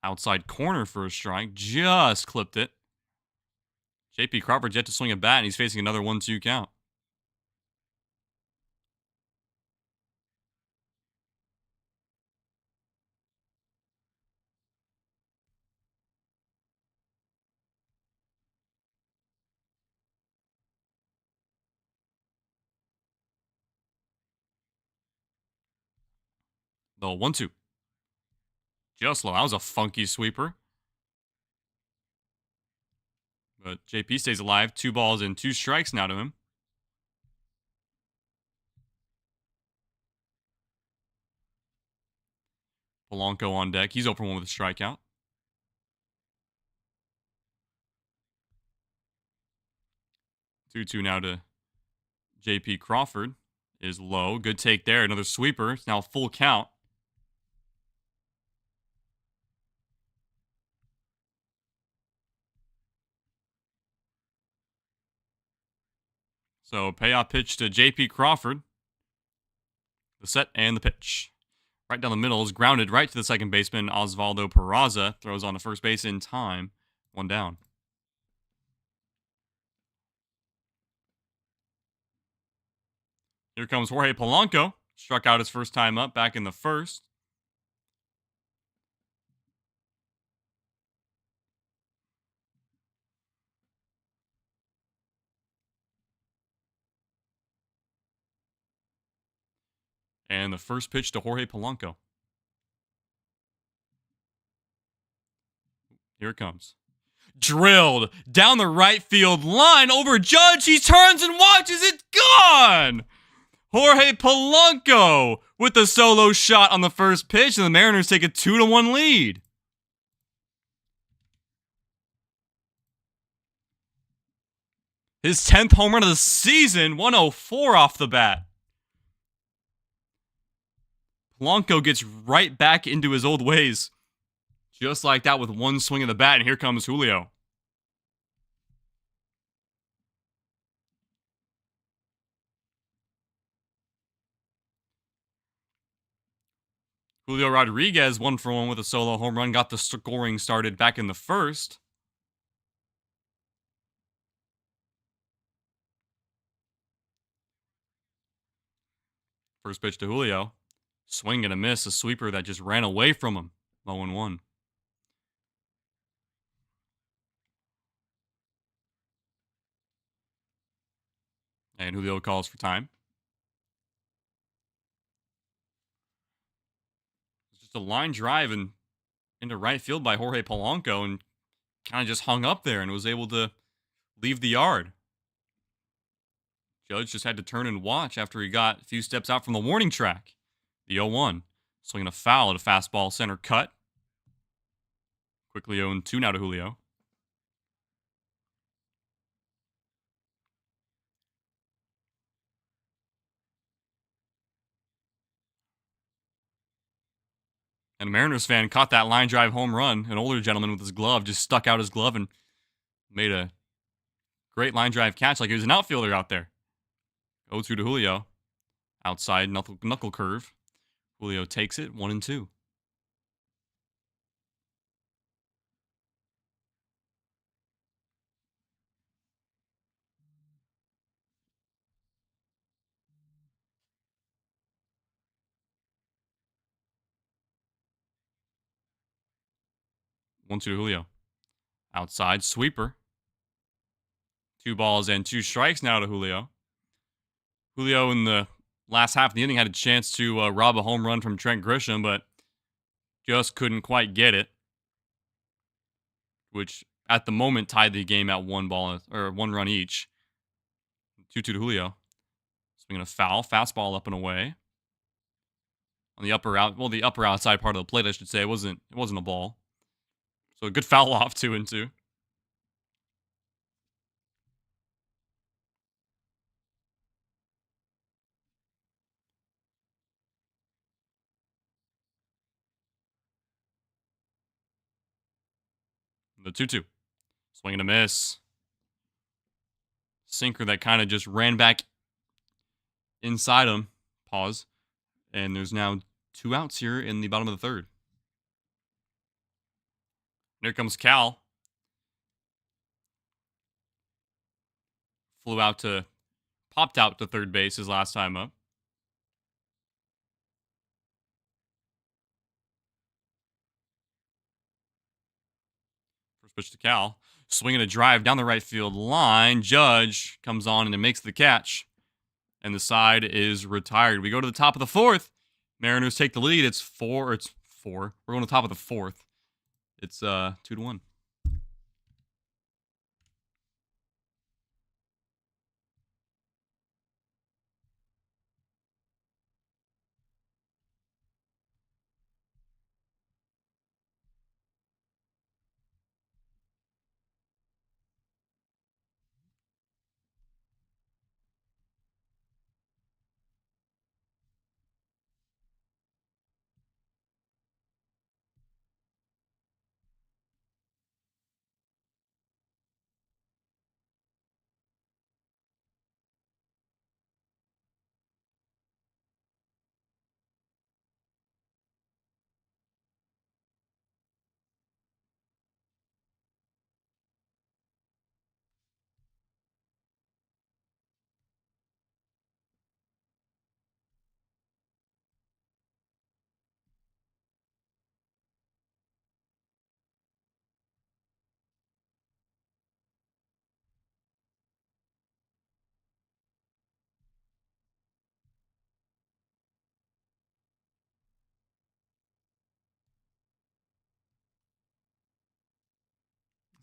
Outside corner for a strike. Just clipped it. J.P. Crawford's yet to swing a bat, and he's facing another 1-2 count. The 1-2. Just low. That was a funky sweeper. But JP stays alive. 2 balls and 2 strikes now to him. Polanco on deck. He's 0 for 1 with a strikeout. Two now to JP Crawford. Is low. Good take there. Another sweeper. It's now a full count. So payoff pitch to J.P. Crawford. The set and the pitch. Right down the middle is grounded right to the second baseman. Osvaldo Peraza throws on the first base in time. 1 down. Here comes Jorge Polanco. Struck out his first time up back in the first. And the first pitch to Jorge Polanco. Here it comes. Drilled down the right field line over Judge. He turns and watches it. Gone! Jorge Polanco with the solo shot on the first pitch, and the Mariners take a 2-1 lead. His 10th home run of the season, 104 off the bat. Polanco gets right back into his old ways. Just like that with one swing of the bat, and here comes Julio. Julio Rodriguez 1 for 1 with a solo home run. Got the scoring started back in the first. First pitch to Julio. Swing and a miss. A sweeper that just ran away from him. 0-1. And Julio calls for time. It's just a line drive and into right field by Jorge Polanco, and kind of just hung up there and was able to leave the yard. Judge just had to turn and watch after he got a few steps out from the warning track. The 0-1. Swinging a foul at a fastball center cut. Quickly 0-2 now to Julio. And a Mariners fan caught that line drive home run. An older gentleman with his glove just stuck out his glove and made a great line drive catch like he was an outfielder out there. 0-2 to Julio. Outside knuckle curve. Julio takes it, 1-2. One, 2 to Julio. Outside sweeper. 2 balls and 2 strikes now to Julio. Julio in the last half of the inning had a chance to rob a home run from Trent Grisham, but just couldn't quite get it, which at the moment tied the game at 1 run each. 2-2 to Julio. Swinging a foul, fastball up and away. On the upper outside part of the plate, I should say. It wasn't a ball. So a good foul off, 2-2. The 2-2. Swing and a miss. Sinker that kind of just ran back inside him. Pause. And there's now 2 outs here in the bottom of the 3rd. Here comes Cal. Popped out to third base his last time up. First pitch to Cal. Swinging a drive down the right field line. Judge comes on and makes the catch. And the side is retired. We go to the top of the 4th. Mariners take the lead. It's 4. We're going to the top of the 4th. It's 2-1.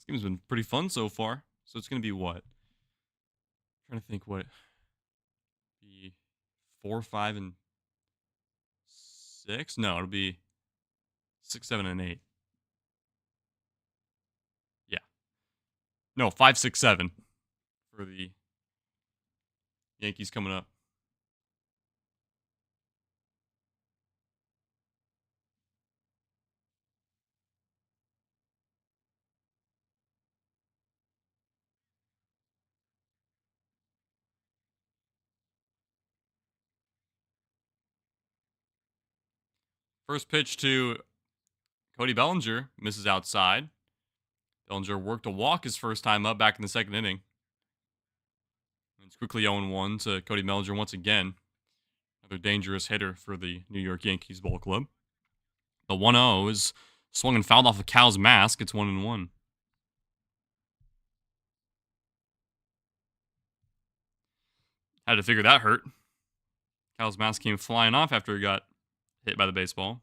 This game's been pretty fun so far. So it's going to be what? I'm trying to think what. Be 4, 5, and 6? No, it'll be 6, 7, and 8. Yeah. No, 5, 6, 7 for the Yankees coming up. First pitch to Cody Bellinger, misses outside. Bellinger worked a walk his first time up back in the 2nd inning. It's quickly 0-1 to Cody Bellinger once again. Another dangerous hitter for the New York Yankees ball club. The 1-0 is swung and fouled off of Cal's mask. It's 1-1. Had to figure that hurt. Cal's mask came flying off after he got hit by the baseball.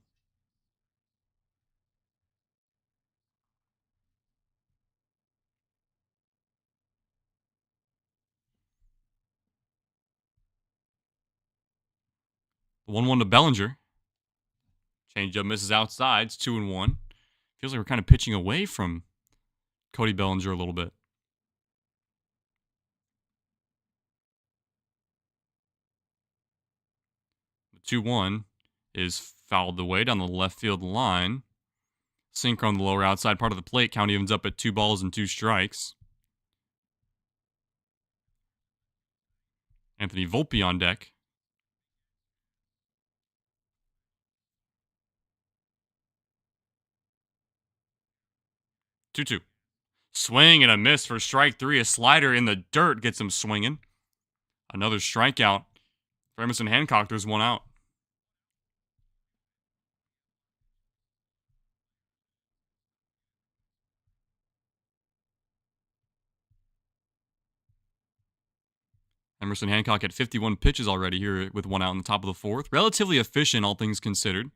The 1-1 to Bellinger. Changeup misses outside. It's 2-1. Feels like we're kind of pitching away from Cody Bellinger a little bit. The 2-1 is fouled away down the left field line. Sinker on the lower outside part of the plate. Count evens up at 2 balls and 2 strikes. Anthony Volpe on deck. 2-2. Swing and a miss for strike 3. A slider in the dirt gets him swinging. Another strikeout for Emerson Hancock. There's 1 out. Emerson Hancock had 51 pitches already here with 1 out in the top of the 4th. Relatively efficient, all things considered.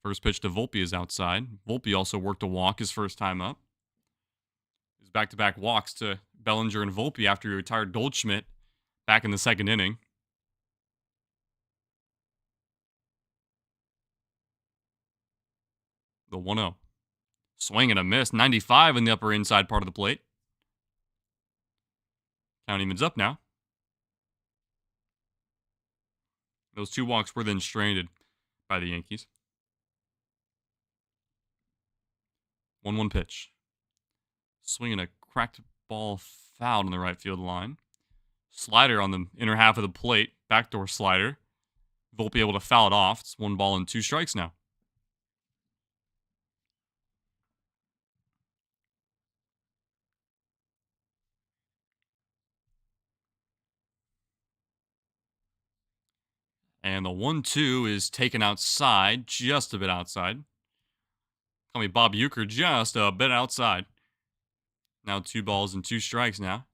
First pitch to Volpe is outside. Volpe also worked a walk his first time up. His back-to-back walks to Bellinger and Volpe after he retired Goldschmidt back in the 2nd inning. The 1-0. Swing and a miss. 95 in the upper inside part of the plate. Count evens up now. Those 2 walks were then stranded by the Yankees. 1-1 pitch. Swinging a cracked ball fouled on the right field line. Slider on the inner half of the plate. Backdoor slider. Volpe able to foul it off. It's 1 ball and 2 strikes now. And the 1-2 is taken outside, just a bit outside. Call me Bob Uecker, just a bit outside. Now 2 balls and 2 strikes now.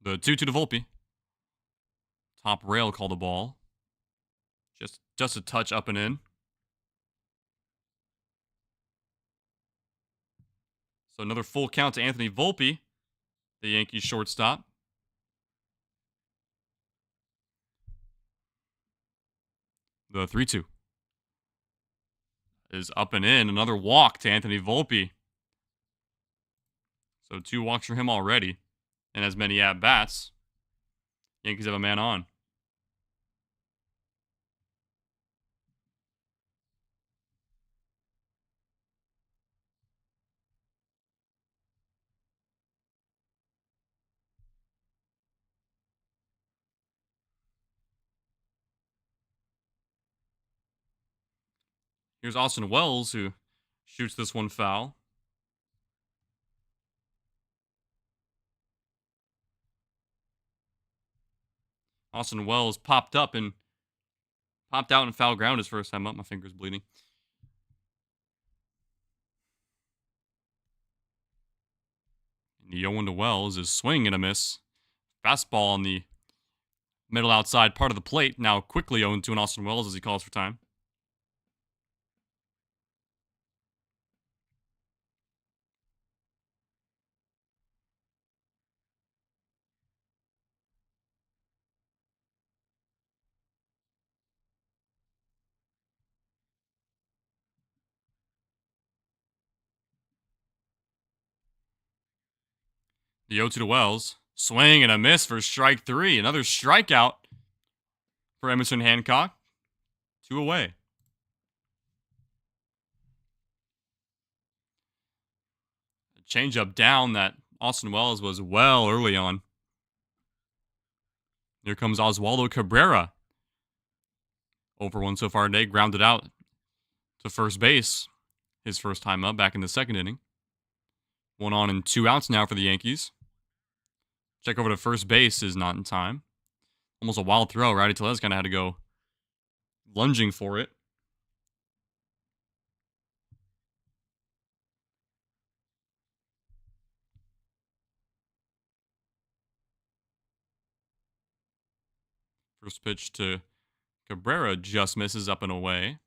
The 2-2 to Volpe. Top rail called the ball. Just a touch up and in. So another full count to Anthony Volpe, the Yankees shortstop. The 3-2 is up and in. Another walk to Anthony Volpe. So 2 walks for him already. And as many at-bats. Yankees have a man on. Here's Austin Wells, who shoots this one foul. Austin Wells popped out and foul ground his first time up. My finger's bleeding. And the 0-1 to Wells is swing and a miss. Fastball on the middle outside part of the plate. Now quickly 0-2 to Austin Wells as he calls for time. The 0-2 to Wells. Swing and a miss for strike 3. Another strikeout for Emerson Hancock. 2 away. A changeup down that Austin Wells was well early on. Here comes Oswaldo Cabrera. 0-1 so far today. Grounded out to first base. His first time up back in the 2nd inning. 1 on and 2 outs now for the Yankees. Check over to first base is not in time. Almost a wild throw. Rowdy Tellez kind of had to go lunging for it. First pitch to Cabrera just misses up and away.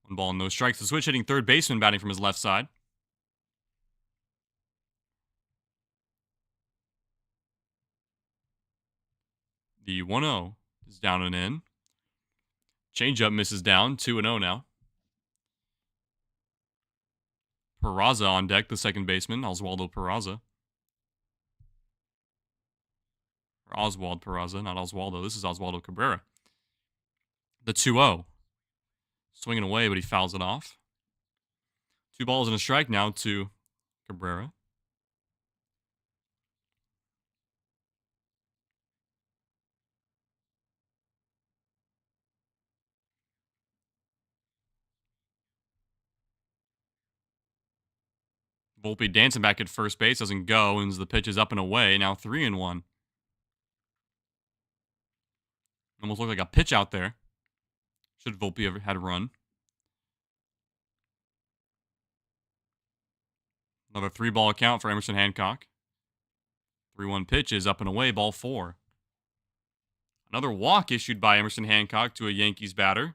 1 ball and no strikes. The switch hitting third baseman batting from his left side. The 1-0 is down and in. Changeup misses down, 2-0 now. Peraza on deck, the second baseman, Oswaldo Peraza. Or Oswald Peraza, not Oswaldo. This is Oswaldo Cabrera. The 2-0. Swinging away, but he fouls it off. 2 balls and a strike now to Cabrera. Volpe dancing back at first base, doesn't go, and the pitch is up and away. Now 3-1. Almost looked like a pitch out there. Should Volpe ever had a run. Another 3-ball count for Emerson Hancock. 3-1 pitch is up and away, ball 4. Another walk issued by Emerson Hancock to a Yankees batter.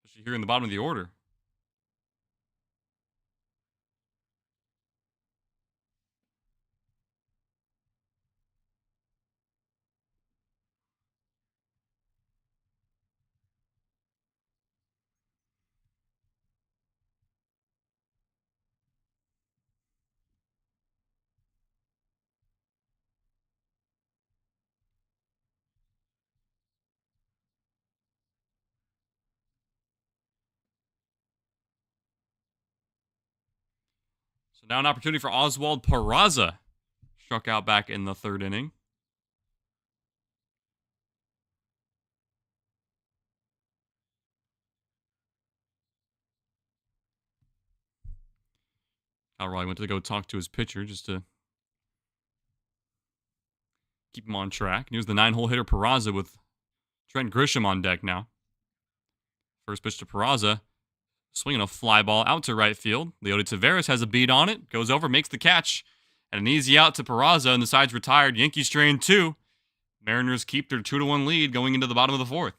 Especially here in the bottom of the order. So now an opportunity for Oswald Peraza. Struck out back in the 3rd inning. Alroy went to go talk to his pitcher just to keep him on track. And here's the 9-hole hitter Peraza with Trent Grisham on deck now. First pitch to Peraza. Swinging a fly ball out to right field. Leody Taveras has a beat on it. Goes over, makes the catch. And an easy out to Peraza, and the side's retired. Yankees train 2. Mariners keep their 2-1 lead going into the bottom of the 4th.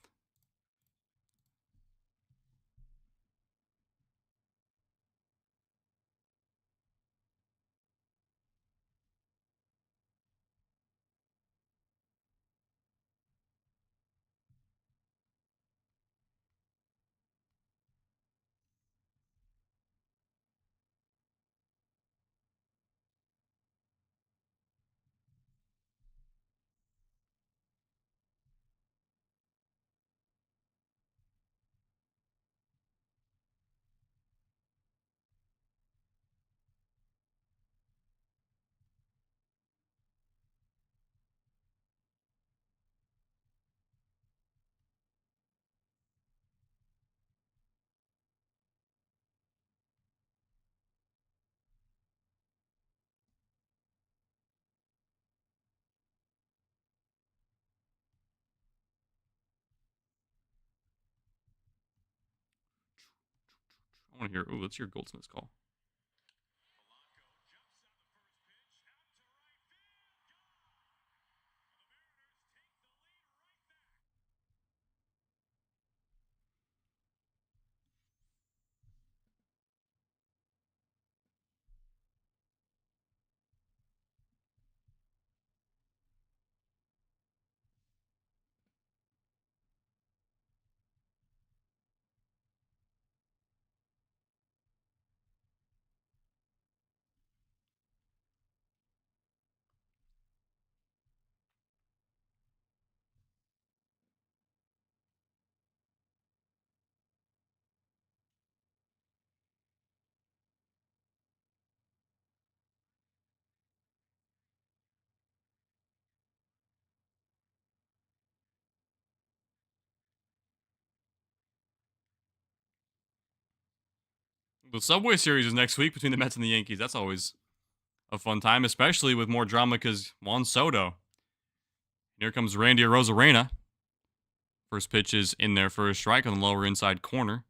I want to hear, let's hear Goldsmith's call. The Subway Series is next week between the Mets and the Yankees. That's always a fun time, especially with more drama because Juan Soto. Here comes Randy Arozarena. First pitch is in there for a strike on the lower inside corner.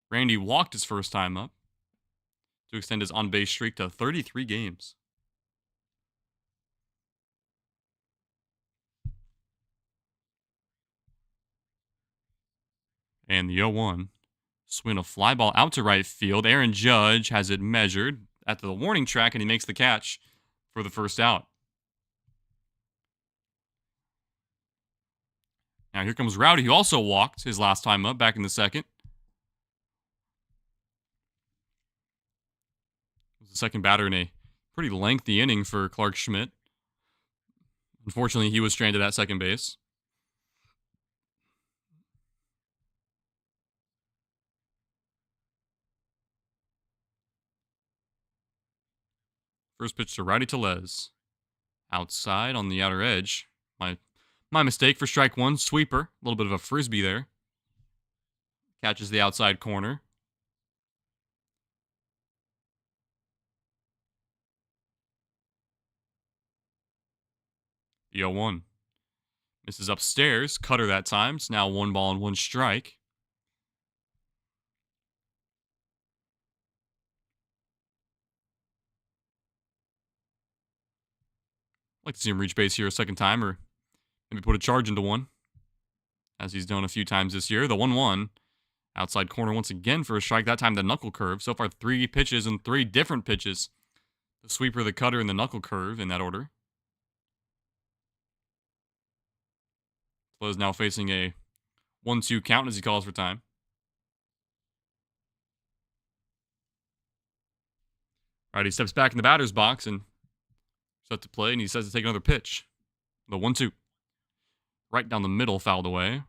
Randy walked his first time up to extend his on-base streak to 33 games. And the 0-1. Swing a fly ball out to right field. Aaron Judge has it measured at the warning track, and he makes the catch for the first out. Now here comes Rowdy, who also walked his last time up back in the second. The second batter in a pretty lengthy inning for Clark Schmidt. Unfortunately, he was stranded at second base. First pitch to Rowdy Tellez. Outside on the outer edge. My mistake for strike one. Sweeper. A little bit of a frisbee there. Catches the outside corner. The 0-1. Misses upstairs. Cutter that time. It's now 1 ball and 1 strike. I'd like to see him reach base here a second time, or maybe put a charge into one, as he's done a few times this year. The 1-1. Outside corner once again for a strike. That time the knuckle curve. So far 3 pitches and 3 different pitches. The sweeper, the cutter, and the knuckle curve in that order. Flo is now facing a 1-2 count as he calls for time. All right, he steps back in the batter's box and set to play, and he says to take another pitch. The 1-2. Right down the middle, fouled away.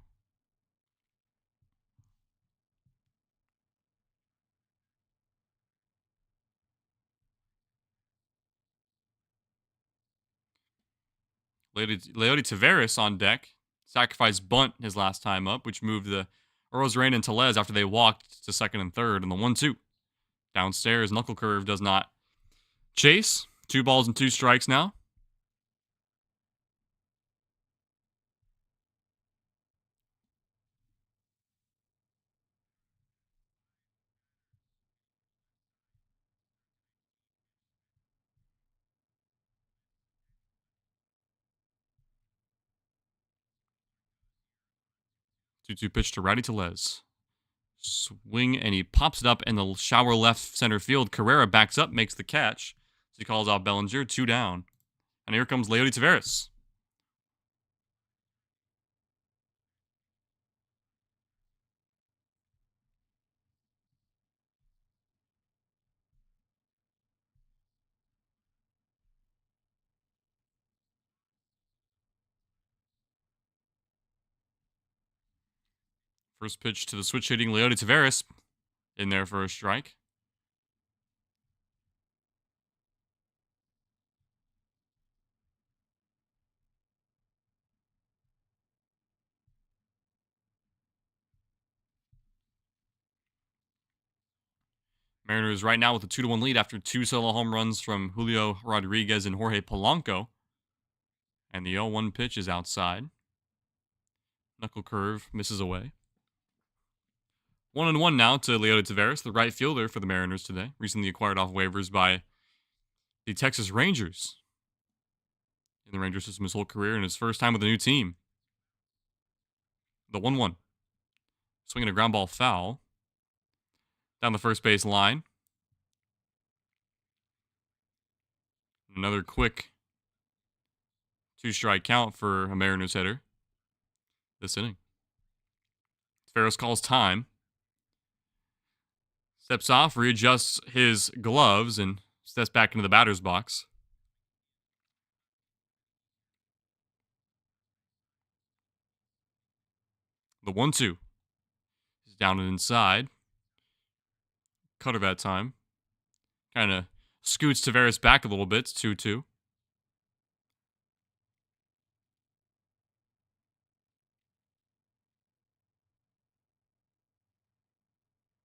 Leody Taveras on deck. Sacrifice bunt his last time up, which moved the Rosarena and Tellez after they walked to second and third. And the 1-2. Downstairs, knuckle curve does not chase. 2 balls and 2 strikes now. Two pitch to Rowdy Tellez. Swing, and he pops it up in the shower left center field. Carrera backs up, makes the catch. So he calls out Bellinger, 2 down. And here comes Leody Taveras. First pitch to the switch hitting Leody Taveras. In there for a strike. Mariners right now with a 2-1 lead after 2 solo home runs from Julio Rodriguez and Jorge Polanco. And the 0-1 pitch is outside. Knuckle curve misses away. 1-1 now to Leody Taveras, the right fielder for the Mariners today. Recently acquired off waivers by the Texas Rangers. In the Ranger system his whole career and his first time with a new team. The 1-1. Swinging a ground ball foul. Down the first base line. Another quick 2-strike count for a Mariners hitter this inning. Ferris calls time. Steps off, readjusts his gloves, and steps back into the batter's box. The 1-2. He's down and inside. Cutter that time. Kind of scoots Taveras back a little bit. It's 2-2.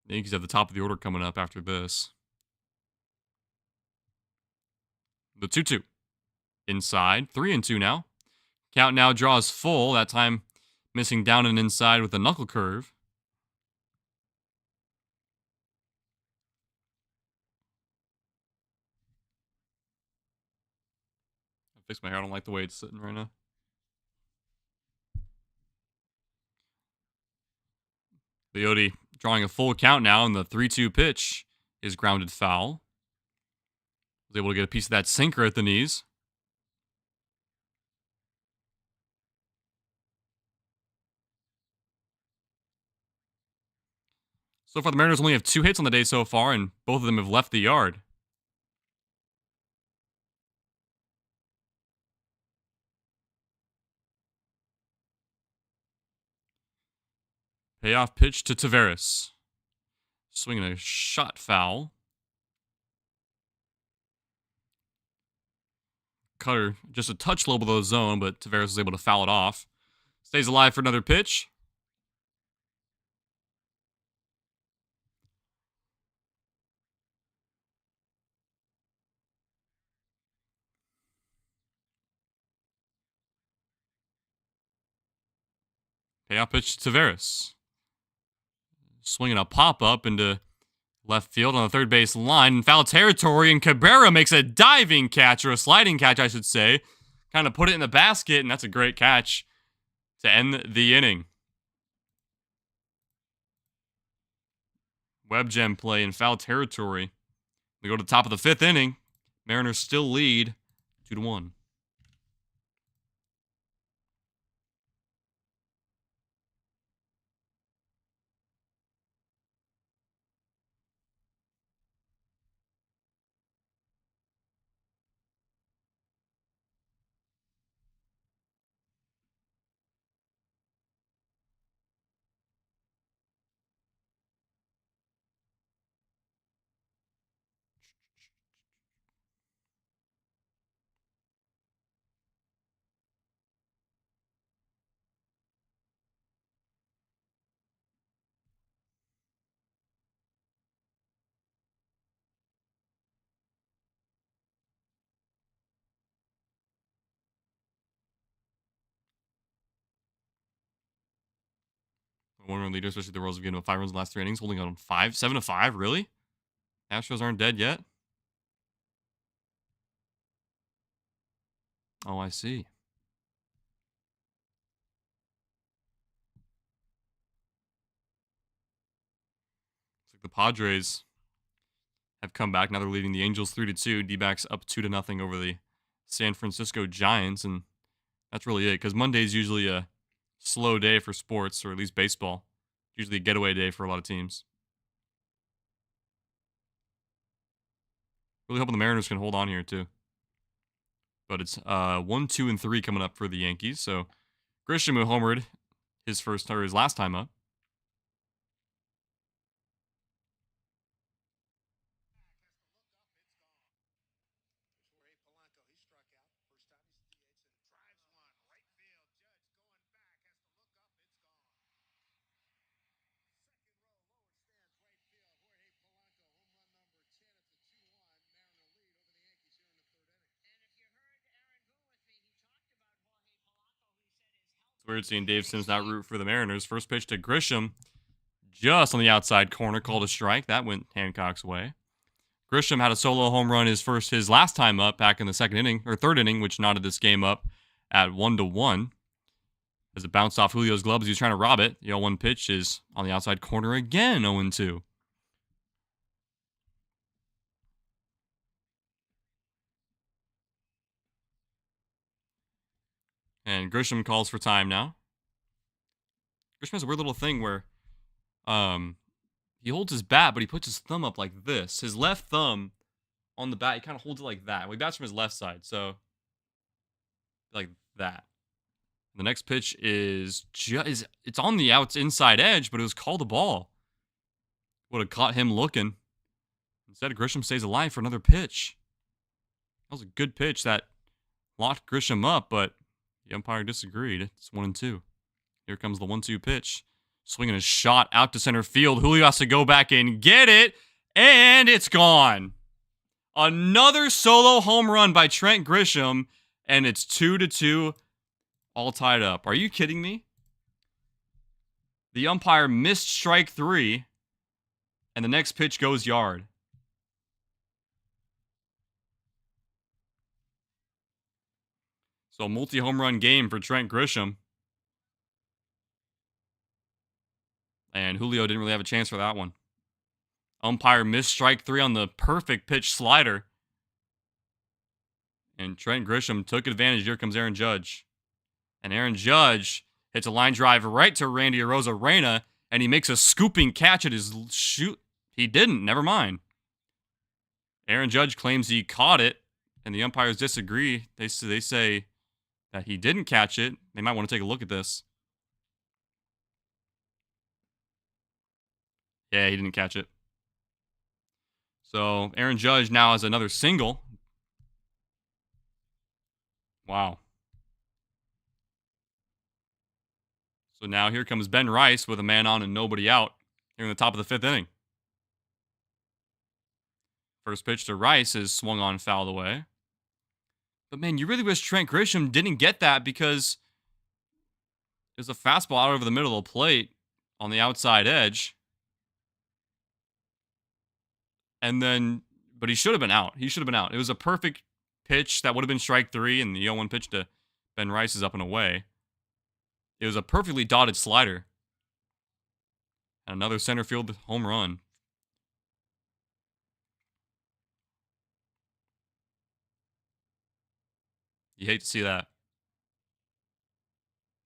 The Yankees have the top of the order coming up after this. The 2-2. Inside. 3-2 now. Count now draws full. That time missing down and inside with a knuckle curve. I fixed my hair. I don't like the way it's sitting right now. Leody drawing a full count now, and the 3-2 pitch is grounded foul. Was able to get a piece of that sinker at the knees. So far, the Mariners only have 2 hits on the day so far, and both of them have left the yard. Payoff pitch to Taveras. Swinging a shot foul. Cutter just a touch low below the zone, but Taveras was able to foul it off. Stays alive for another pitch. Payoff pitch to Taveras. Swinging a pop-up into left field on the third base line in foul territory, and Cabrera makes a diving catch, or a sliding catch, I should say. Kind of put it in the basket, and that's a great catch to end the inning. Web gem play in foul territory. We go to the top of the 5th inning. Mariners still lead 2-1. One-run leader, especially the Royals have given up 5 runs in the last 3 innings, holding on 7-5. Really? Astros aren't dead yet? Oh, I see. Looks like the Padres have come back. Now they're leading the Angels 3-2. D-backs up 2-0 over the San Francisco Giants, and that's really it, because Monday's usually a slow day for sports, or at least baseball. Usually a getaway day for a lot of teams. Really hoping the Mariners can hold on here, too. But it's 1, 2, and 3 coming up for the Yankees. So Grisham, who homered his last time up. It's weird seeing Dave Sims not root for the Mariners. First pitch to Grisham, just on the outside corner, called a strike. That went Hancock's way. Grisham had a solo home run his last time up back in the 3rd inning, which knotted this game up at 1-1. As it bounced off Julio's glove as he was trying to rob it. The 0-1 pitch is on the outside corner again, 0-2. And Grisham calls for time now. Grisham has a weird little thing where he holds his bat, but he puts his thumb up like this. His left thumb on the bat, he kind of holds it like that. Well, he bats from his left side, so like that. The next pitch is it's on the inside edge, but it was called a ball. Would have caught him looking. Instead, Grisham stays alive for another pitch. That was a good pitch that locked Grisham up, but the umpire disagreed. It's 1-2. Here comes the 1-2 pitch. Swinging a shot out to center field. Julio has to go back and get it, and it's gone. Another solo home run by Trent Grisham, and it's 2-2, all tied up. Are you kidding me? The umpire missed strike 3, and the next pitch goes yard. So a multi-home run game for Trent Grisham. And Julio didn't really have a chance for that one. Umpire missed strike 3 on the perfect pitch slider. And Trent Grisham took advantage. Here comes Aaron Judge. And Aaron Judge hits a line drive right to Randy Arozarena. and he makes a scooping catch at his shoot. He didn't. Never mind. Aaron Judge claims he caught it, and the umpires disagree. They say that he didn't catch it. They might want to take a look at this. Yeah, he didn't catch it. So Aaron Judge now has another single. Wow. So now here comes Ben Rice with a man on and nobody out here in the top of the 5th inning. First pitch to Rice is swung on, fouled away. But man, you really wish Trent Grisham didn't get that, because it was a fastball out over the middle of the plate on the outside edge. And then, but he should have been out. He should have been out. It was a perfect pitch that would have been strike 3, and the 0-1 pitch to Ben Rice is up and away. It was a perfectly dotted slider. Another center field home run. You hate to see that.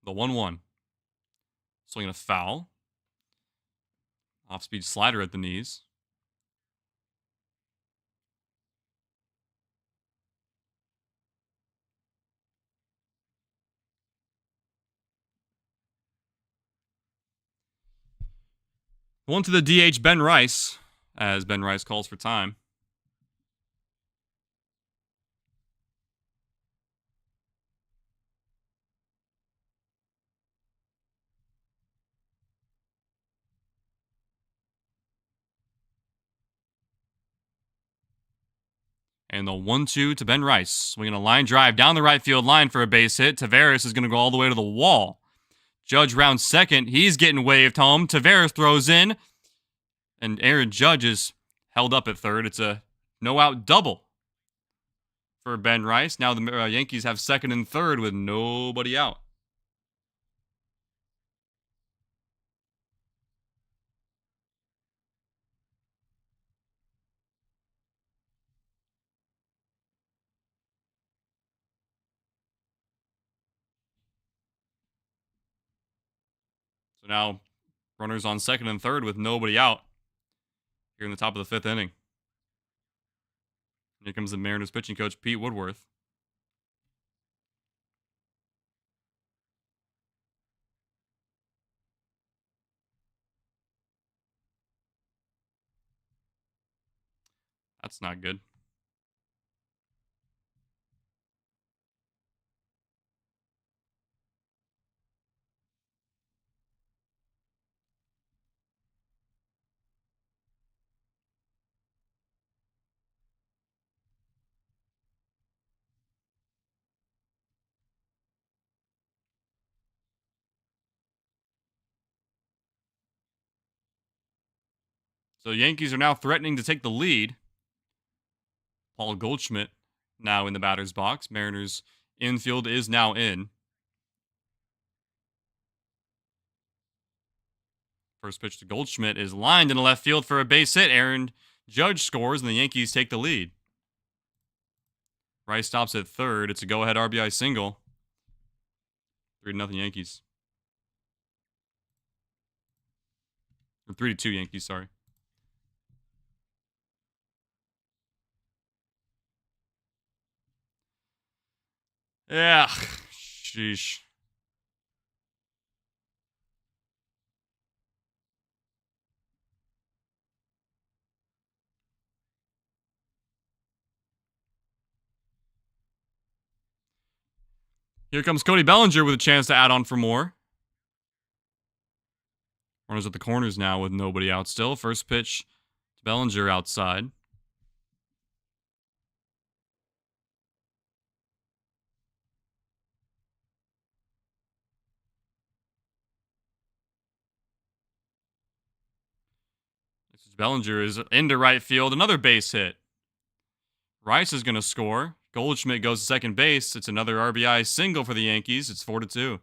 The 1-1. Swinging a foul. Off-speed slider at the knees. One to the DH, Ben Rice, as Ben Rice calls for time. And the 1-2 to Ben Rice. Swinging a line drive down the right field line for a base hit. Taveras is going to go all the way to the wall. Judge rounds second. He's getting waved home. Taveras throws in. And Aaron Judge is held up at third. It's a no-out double for Ben Rice. Now the Yankees have second and third with nobody out. So now runners on second and third with nobody out here in the top of the 5th inning. Here comes the Mariners pitching coach, Pete Woodworth. That's not good. So the Yankees are now threatening to take the lead. Paul Goldschmidt now in the batter's box. Mariners infield is now in. First pitch to Goldschmidt is lined in left field for a base hit. Aaron Judge scores, and the Yankees take the lead. Rice stops at third. It's a go-ahead RBI single. 3-0 Yankees. Or 3-2 Yankees, sorry. Yeah. Sheesh. Here comes Cody Bellinger with a chance to add on for more. Runners at the corners now with nobody out still. First pitch to Bellinger outside. Bellinger is into right field. Another base hit. Rice is going to score. Goldschmidt goes to second base. It's another RBI single for the Yankees. It's 4-2.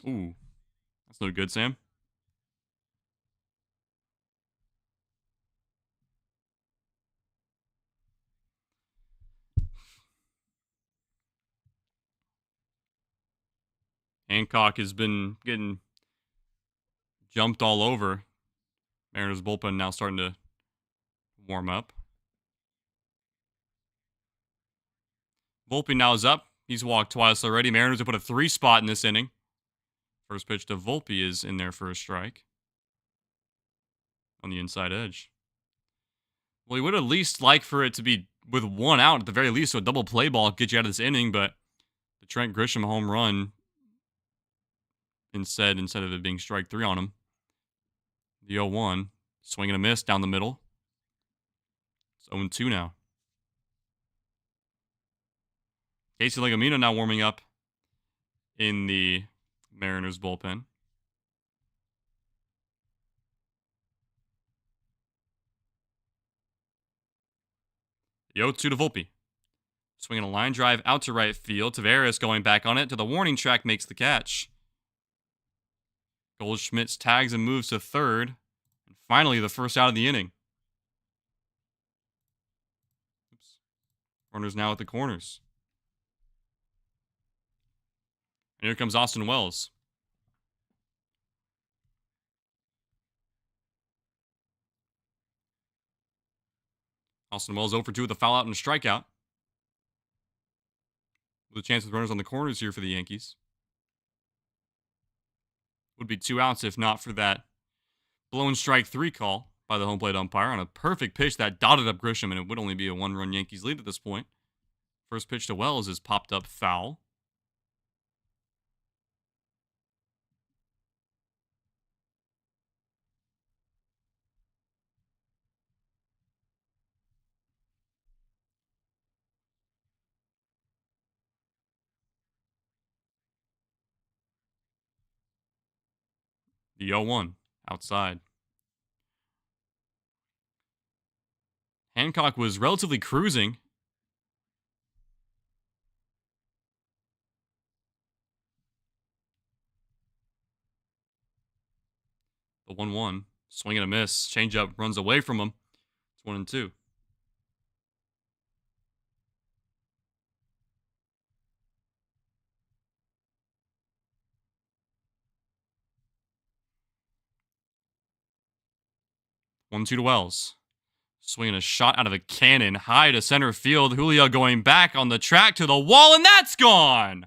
Ooh. That's no good, Sam. Hancock has been getting jumped all over. Mariners bullpen now starting to warm up. Volpe now is up. He's walked twice already. Mariners have put a 3 spot in this inning. First pitch to Volpe is in there for a strike on the inside edge. Well, you would at least like for it to be with 1 out at the very least, so a double play ball get you out of this inning, but the Trent Grisham home run instead of it being strike 3 on him. The 0-1, swing and a miss down the middle. It's 0-2 now. Casey Legumino now warming up in the Mariners bullpen. The 0-2 to Volpe. Swinging a line drive out to right field. Taveras going back on it to the warning track, makes the catch. Goldschmidt tags and moves to third. And finally, the first out of the inning. Oops. Runners now at the corners. And here comes Austin Wells. Austin Wells 0 for 2 with a foul out and a strikeout. With a chance with runners on the corners here for the Yankees. Would be 2 outs if not for that blown strike 3 call by the home plate umpire on a perfect pitch that dotted up Grisham, and it would only be a 1-run Yankees lead at this point. First pitch to Wells is popped up foul. The 0-1 outside. Hancock was relatively cruising. The 1-1. Swing and a miss. Changeup runs away from him. It's 1-2. One two to Wells. Swinging a shot out of a cannon high to center field. Julio going back on the track to the wall, and that's gone!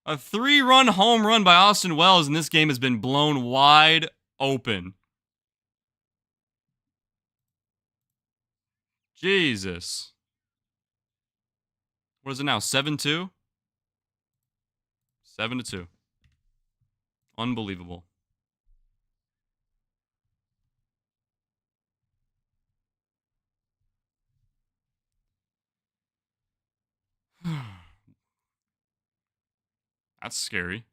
A 3-run home run by Austin Wells, and this game has been blown wide open. Jesus. What is it now? 7-2? 7-2. Unbelievable. That's scary.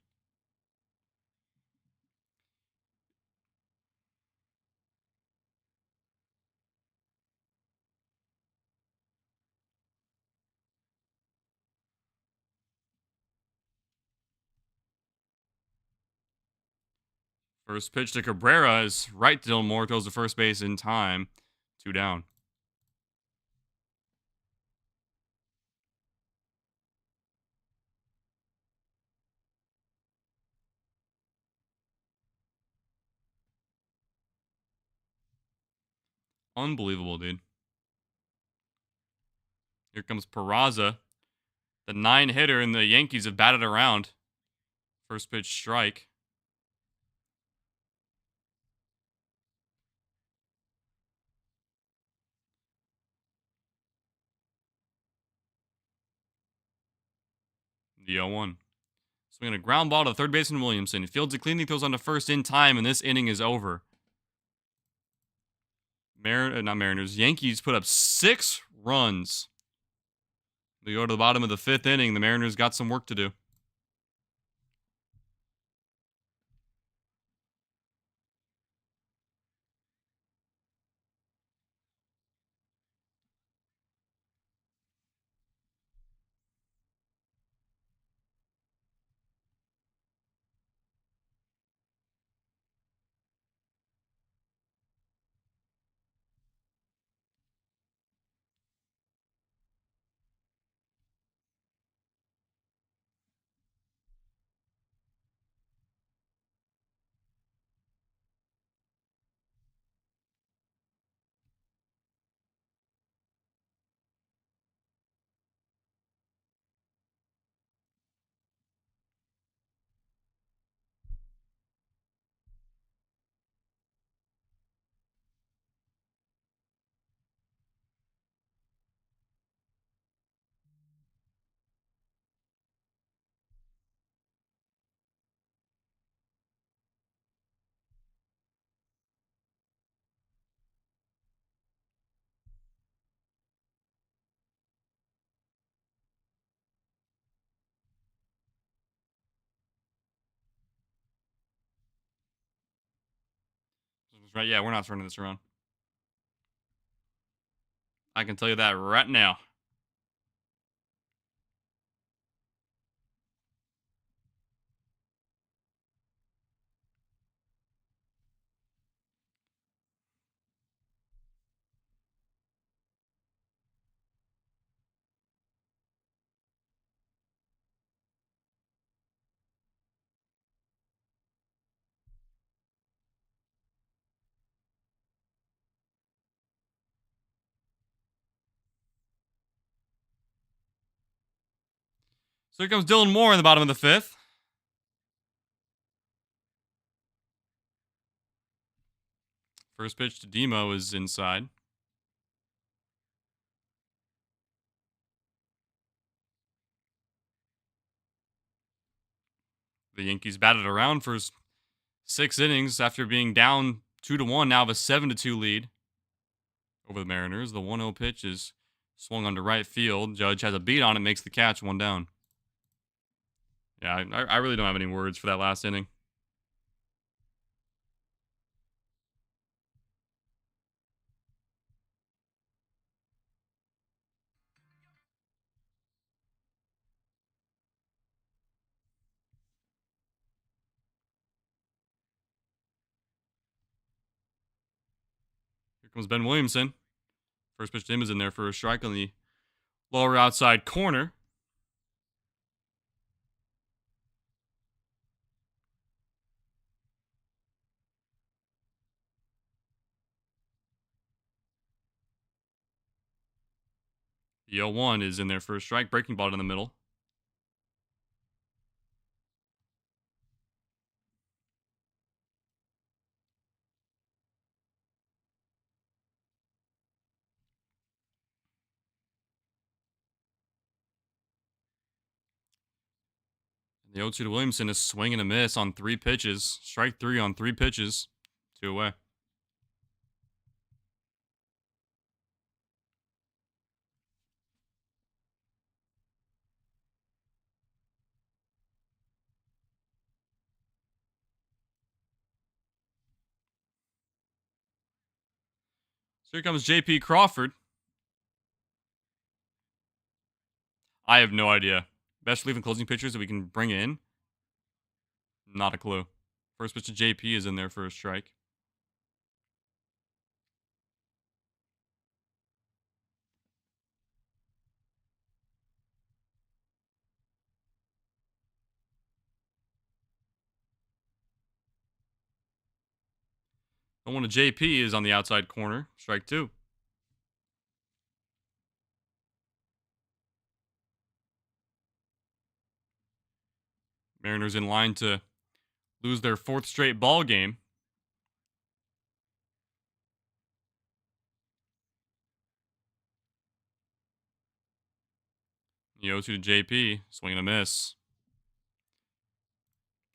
First pitch to Cabrera is right to Dillmore. Goes to first base in time. 2 down. Unbelievable, dude. Here comes Peraza. The 9-hitter, and the Yankees have batted around. First pitch strike. The 0-1. Swinging a ground ball to third baseman Williamson. He fields it cleanly, throws on to first in time, and this inning is over. Not Mariners. Yankees put up 6 runs. They go to the bottom of the 5th inning. The Mariners got some work to do. Right? Yeah, we're not turning this around. I can tell you that right now. So here comes Dylan Moore in the bottom of the 5th. First pitch to Demo is inside. The Yankees batted around for 6 innings after being down 2-1. Now have a 7-2 lead over the Mariners. The 1-0 pitch is swung onto right field. Judge has a beat on it, makes the catch, 1 down. Yeah, I really don't have any words for that last inning. Here comes Ben Williamson. First pitch to him is in there for a strike on the lower outside corner. The 0-1 is in there for a strike. Breaking ball in the middle. The 0-2 to Williamson is swing and a miss on 3 pitches. Strike 3 on 3 pitches. 2 away. So here comes J.P. Crawford. I have no idea. Best relief and closing pitchers that we can bring in? Not a clue. First pitch to JP is in there for a strike. The 1 to JP is on the outside corner. Strike 2. Mariners in line to lose their 4th straight ball game. The 0-2 to JP. Swing and a miss.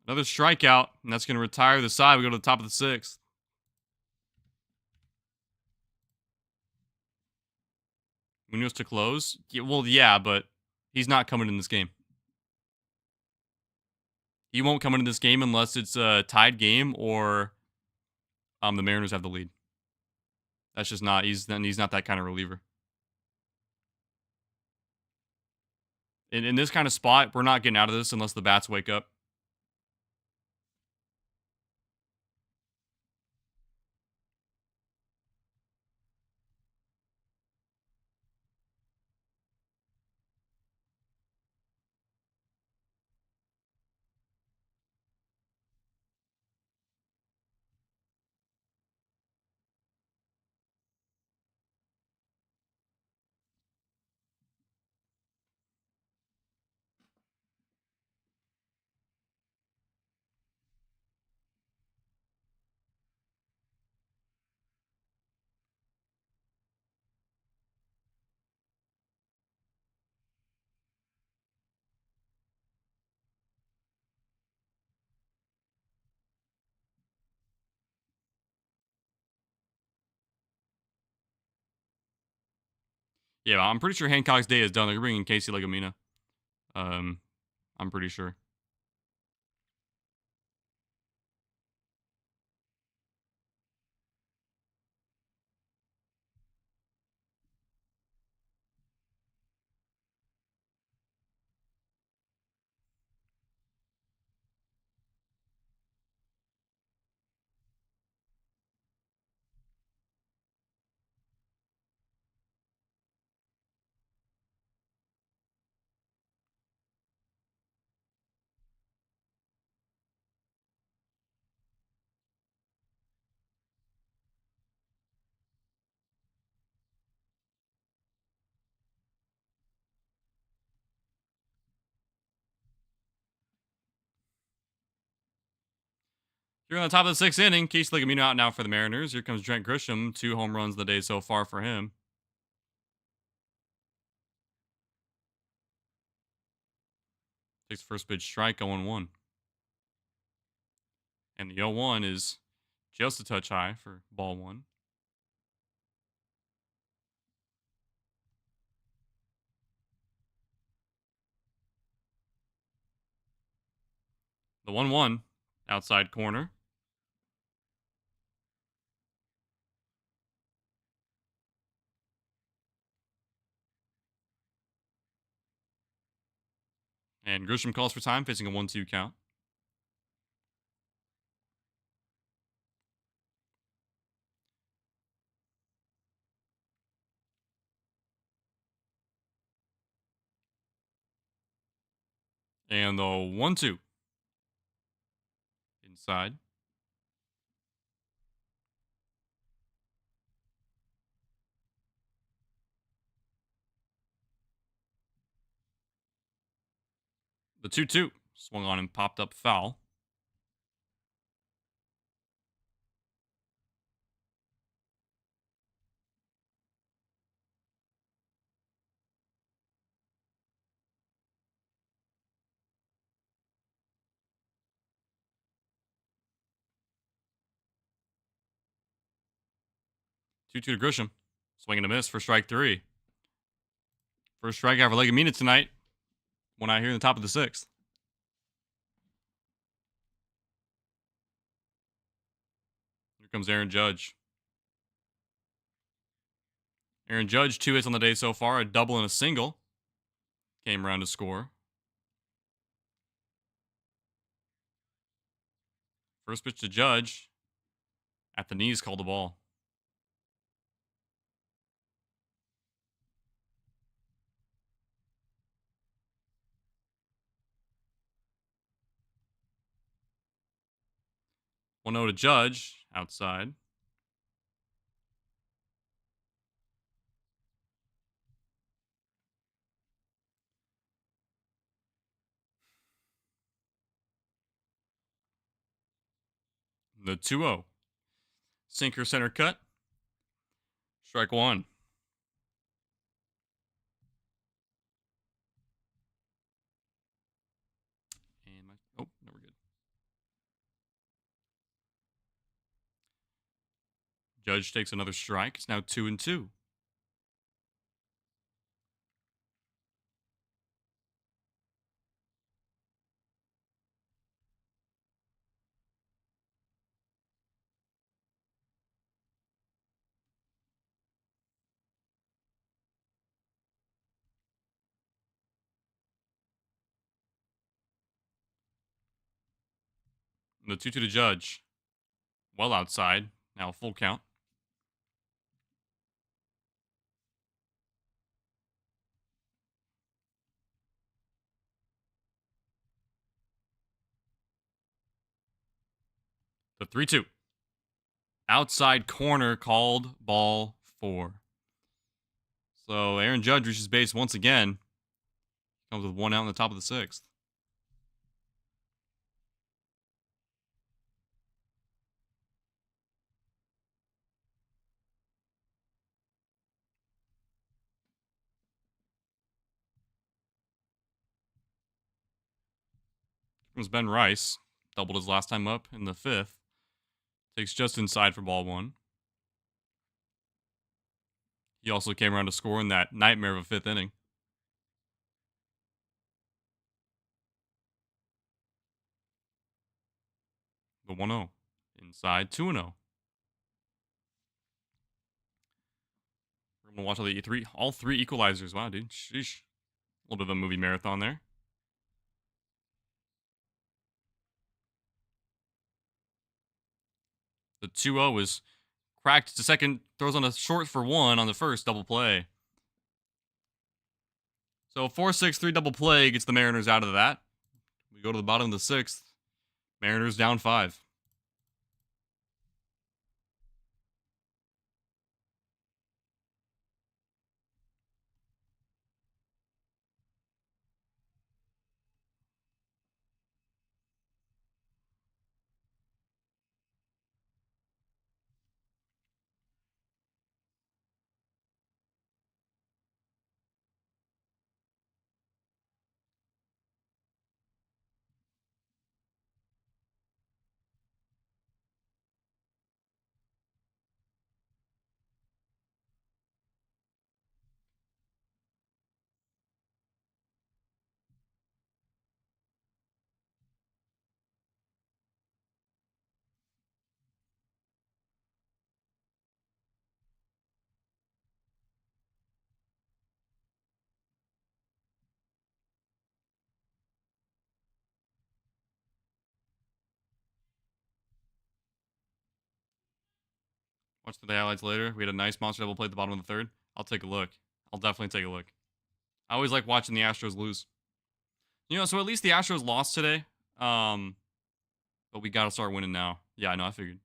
Another strikeout, and that's going to retire the side. We go to the top of the 6th. Munoz to close. Yeah, but he's not coming in this game. He won't come into this game unless it's a tied game or the Mariners have the lead. That's just not. He's not that kind of reliever. In this kind of spot, we're not getting out of this unless the bats wake up. Yeah, I'm pretty sure Hancock's day is done. They're bringing Casey Legumina. I'm pretty sure. Here on the top of the sixth inning, Case Ligamino out now for the Mariners. Here comes Trent Grisham. 2 home runs the day so far for him. Takes first pitch strike, 0-1. And the 0-1 is just a touch high for ball one. The 1-1 outside corner. And Grisham calls for time, facing a 1-2 count. And the 1-2 inside. The 2-2 swung on and popped up foul. Two to Grisham. Swing and a miss for strike 3. First strikeout for Legamina tonight. One out here in the top of the 6th. Here comes Aaron Judge. Aaron Judge, 2 hits on the day so far, a double and a single. Came around to score. First pitch to Judge. At the knees, called the ball. One 0 to Judge, outside. The 2-0. Sinker center cut. Strike 1. Oh, no, we're good. Judge takes another strike. It's now 2-2. The 2-2 to Judge. Well outside. Now full count. The 3-2. Outside corner called ball 4. So Aaron Judge reaches base once again. Comes with 1 out in the top of the 6th. Comes Ben Rice. Doubled his last time up in the 5th. Takes just inside for ball 1. He also came around to score in that nightmare of a 5th inning. The 1-0. Inside, 2-0. We're going to watch all three equalizers. Wow, dude. Sheesh. A little bit of a movie marathon there. The 2-0 is cracked to second. Throws on a short for 1 on the first double play. So 4-6-3 double play gets the Mariners out of that. We go to the bottom of the 6th. Mariners down 5. Watch the highlights later. We had a nice monster double play at the bottom of the third. I'll take a look. I'll definitely take a look. I always like watching the Astros lose. You know, so at least the Astros lost today. But we got to start winning now. Yeah, I know. I figured.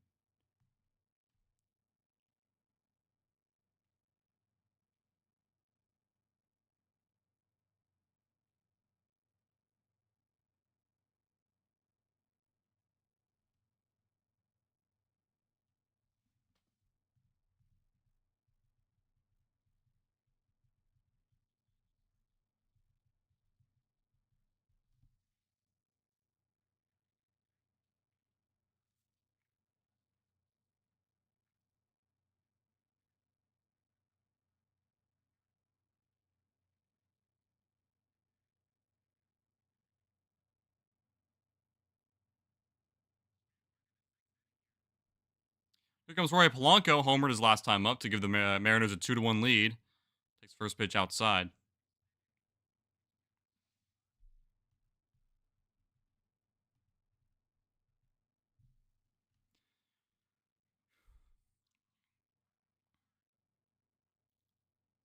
Here comes Roy Polanco, homered his last time up to give the Mariners a 2-1 lead. Takes first pitch outside.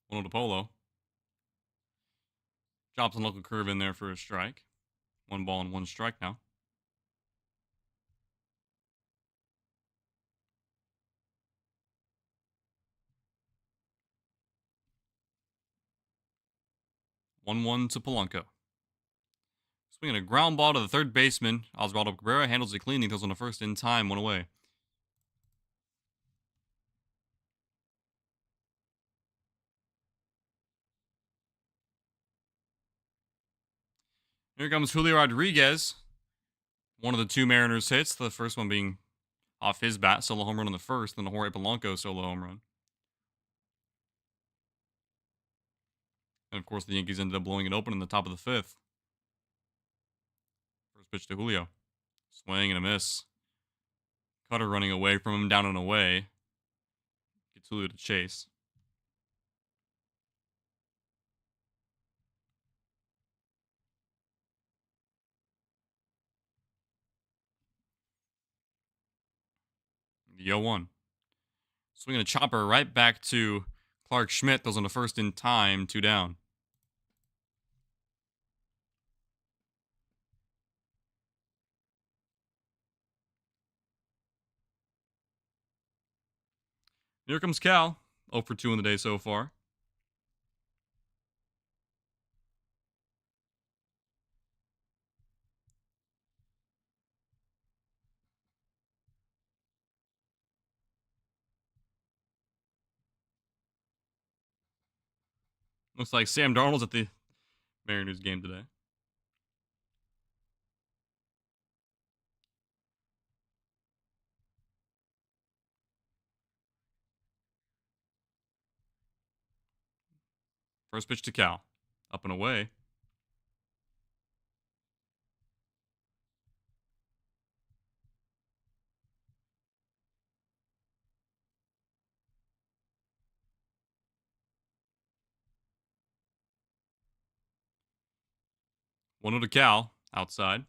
One to Polo. Drops a local curve in there for a strike. 1 ball and 1 strike now. One to Polanco. Swinging a ground ball to the third baseman. Osvaldo Cabrera handles it cleanly. Throws on the first in time. 1 away. Here comes Julio Rodriguez. One of the 2 Mariners hits. The first one being off his bat. Solo home run on the first. Then the Jorge Polanco solo home run. And of course, the Yankees ended up blowing it open in the top of the 5th. First pitch to Julio. Swing and a miss. Cutter running away from him, down and away. Gets Julio to chase. The 0-1. Swinging a chopper right back to Clark Schmidt. Those on the first in time, 2 down. Here comes Cal. 0 for 2 in the day so far. Looks like Sam Darnold's at the Mariners game today. First pitch to Cal. Up and away. One to Cal. Outside.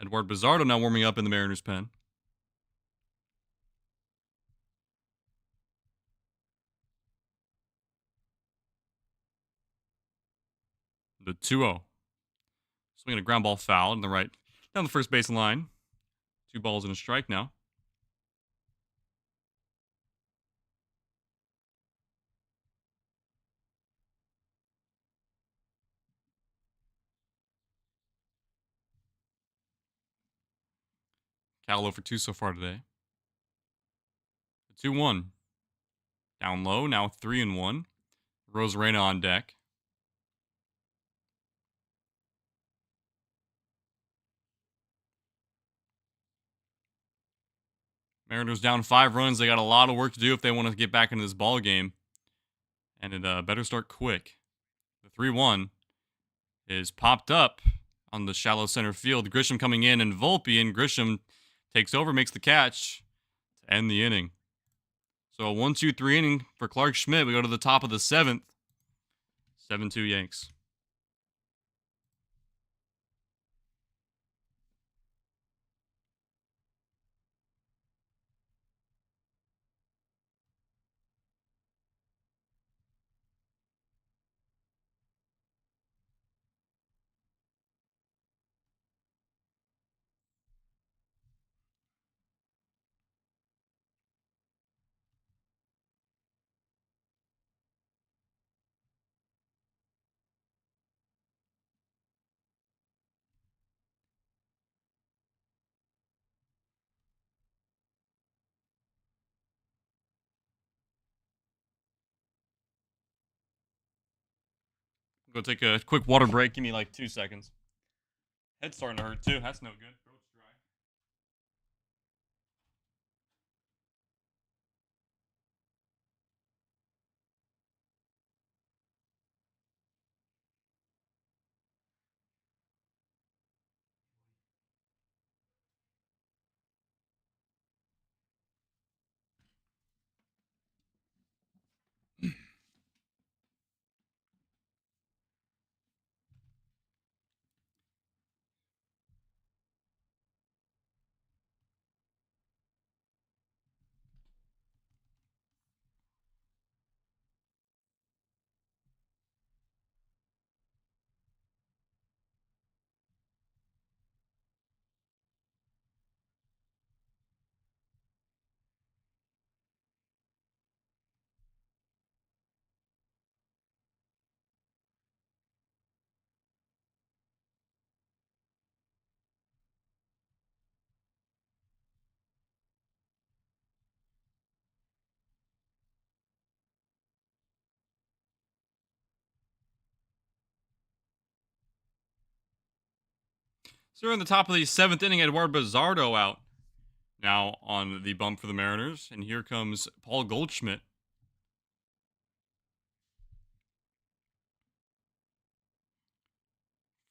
Edward Bizardo now warming up in the Mariners pen. The 2-0. Swinging a ground ball foul in the right. Down the first base line. 2 balls and a strike now. Cal 0 for 2 so far today. The 2-1. Down low, now 3-1. Rosarena on deck. Mariners down 5 runs. They got a lot of work to do if they want to get back into this ball game. And it better start quick. The 3-1 is popped up on the shallow center field. Grisham coming in and Volpe, and Grisham takes over, makes the catch to end the inning. So a 1-2-3 inning for Clark Schmidt. We go to the top of the 7th. 7-2 Yanks. Go take a quick water break. Give me like 2 seconds. Head's starting to hurt too. That's no good. Throat's dry. So we're in the top of the 7th inning. Eduardo Bazardo out now on the bump for the Mariners. And here comes Paul Goldschmidt.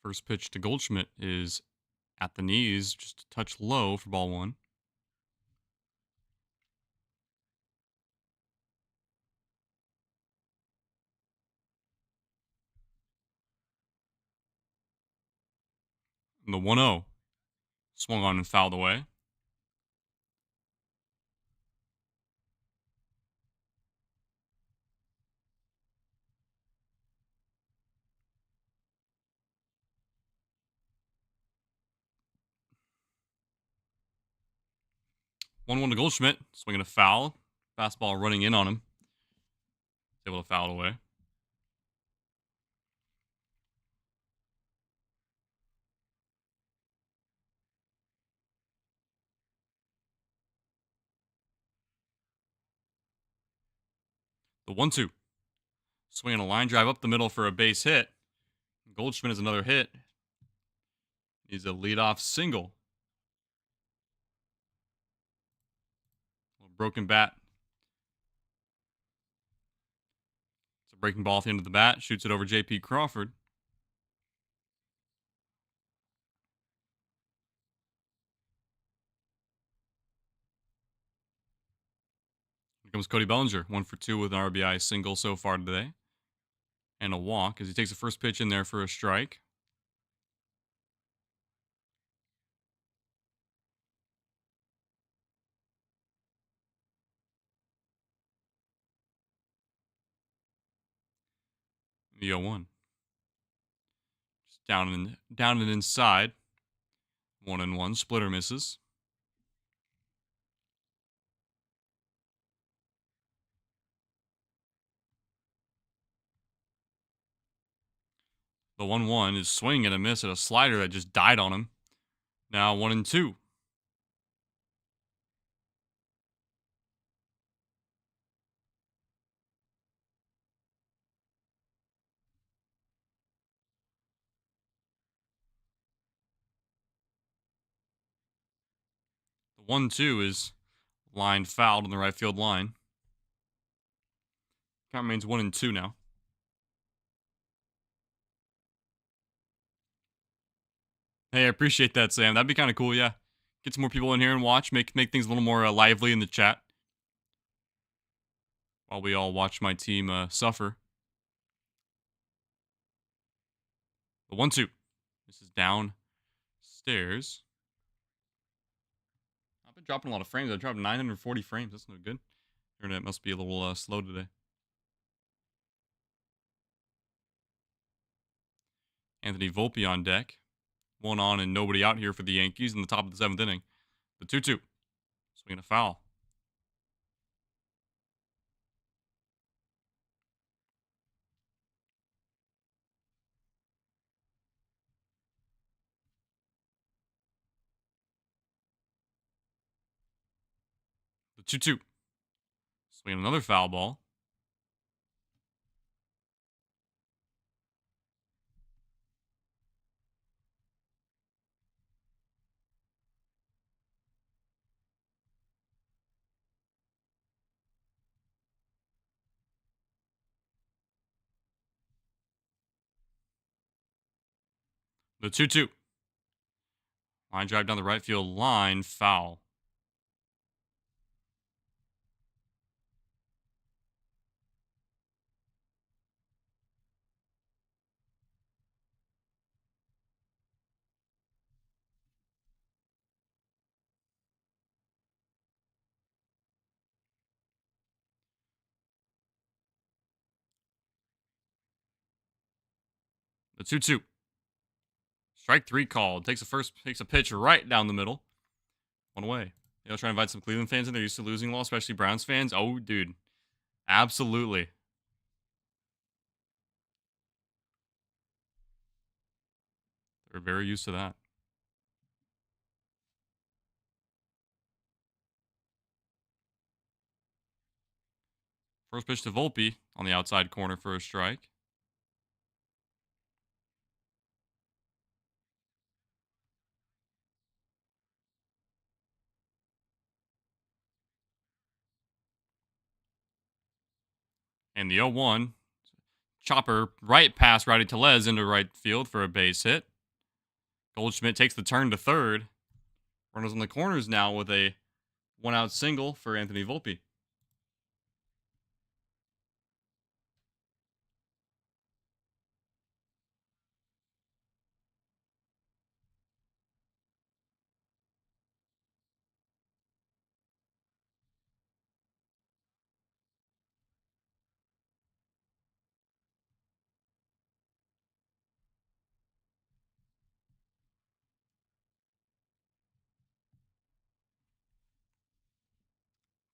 First pitch to Goldschmidt is at the knees, just a touch low for ball 1. And the 1-0 swung on and fouled away. One to Goldschmidt, swinging a foul. Fastball running in on him. Able to foul it away. The 1-2. Swinging a line drive up the middle for a base hit. Goldschmidt is another hit. He's a leadoff single. Broken bat. It's a breaking ball at the end of the bat. Shoots it over J.P. Crawford. Here comes Cody Bellinger. 1 for 2 with an RBI single so far today. And a walk as he takes the first pitch in there for a strike. The 0-1. Just down and inside. 1-1. Splitter misses. The 1-1 is swinging and a miss at a slider that just died on him. Now 1-2. The 1-2 is lined fouled on the right field line. Count remains 1-2 now. Hey, I appreciate that, Sam. That'd be kind of cool, yeah. Get some more people in here and watch. Make things a little more lively in the chat. While we all watch my team suffer. The 1-2. This is downstairs. I've been dropping a lot of frames. I dropped 940 frames. That's no good. Internet must be a little slow today. Anthony Volpe on deck. 1 on and nobody out here for the Yankees in the top of the 7th inning. The 2-2. Swinging a foul. The 2-2. Swinging another foul ball. The 2-2. Line drive down the right field line. Foul. The 2-2. Strike 3 called. Takes a pitch right down the middle. One away. Trying to invite some Cleveland fans in. They're used to losing a lot, especially Browns fans. Oh, dude. Absolutely. They're very used to that. First pitch to Volpe on the outside corner for a strike. And the 0-1. Chopper right past Rowdy Tellez into right field for a base hit. Goldschmidt takes the turn to third. Runners on the corners now with a one-out single for Anthony Volpe.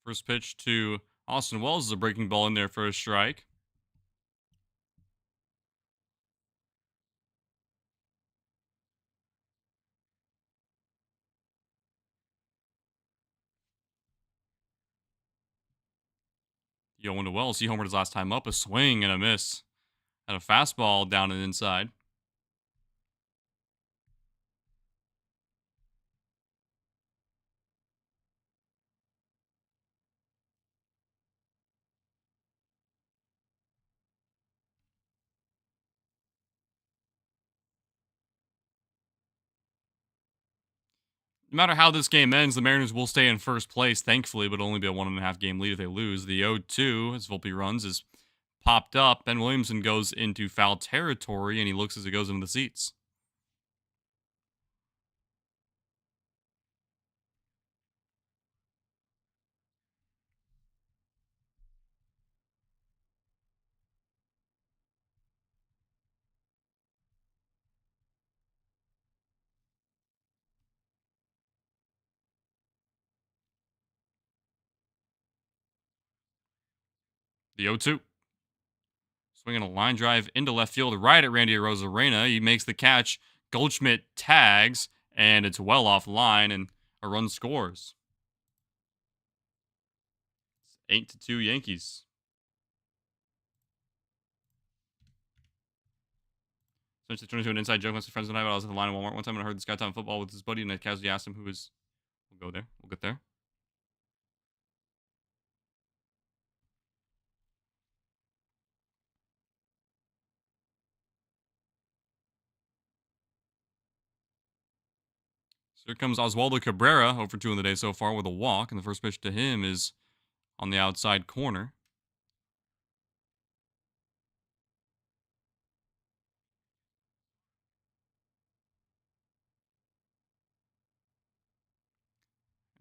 First pitch to Austin Wells is a breaking ball in there for a strike. The 0-1 to Wells. He homered his last time up. A swing and a miss. And a fastball down and inside. No matter how this game ends, the Mariners will stay in first place, thankfully, but only be a 1.5 game lead if they lose. The 0-2, as Volpe runs, is popped up. Ben Williamson goes into foul territory, and he looks as he goes into the seats. The 0-2. Swinging a line drive into left field right at Randy Arozarena. He makes the catch. Goldschmidt tags, and it's well off line, and a run scores. It's 8-2 Yankees. Essentially turned into an inside joke with some friends tonight, but I was at the line of Walmart one time and I heard this guy talking football with his buddy, and I casually asked him who his... We'll go there. We'll get there. So here comes Oswaldo Cabrera, over 2 in the day so far with a walk, and the first pitch to him is on the outside corner.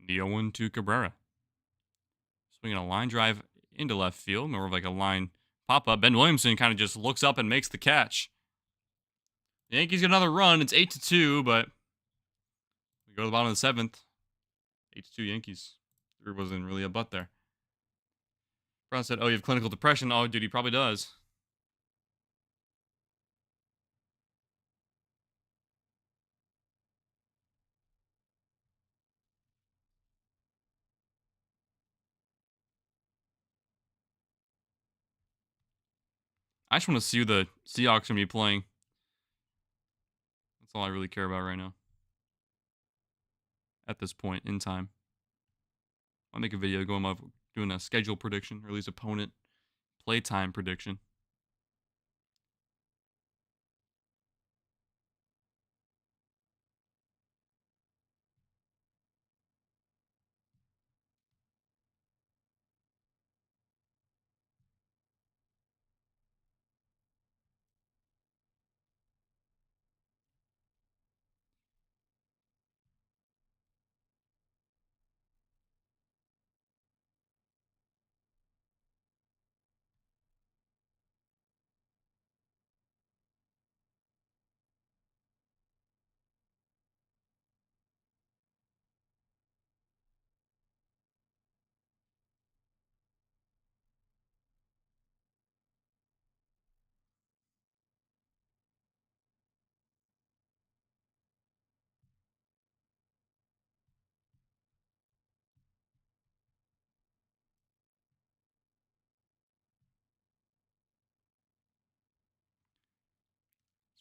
The 0-1 to Cabrera. Swinging a line drive into left field, more of like a line pop-up. Ben Williamson kind of just looks up and makes the catch. The Yankees get another run. It's 8-2, but we go to the bottom of the 7th. 8-2 Yankees. There wasn't really a but there. Brown said, oh, you have clinical depression. Oh, dude, he probably does. I just want to see who the Seahawks are going to be playing. That's all I really care about right now. At this point in time. I'll make a video going up, doing a schedule prediction, or at least opponent playtime prediction.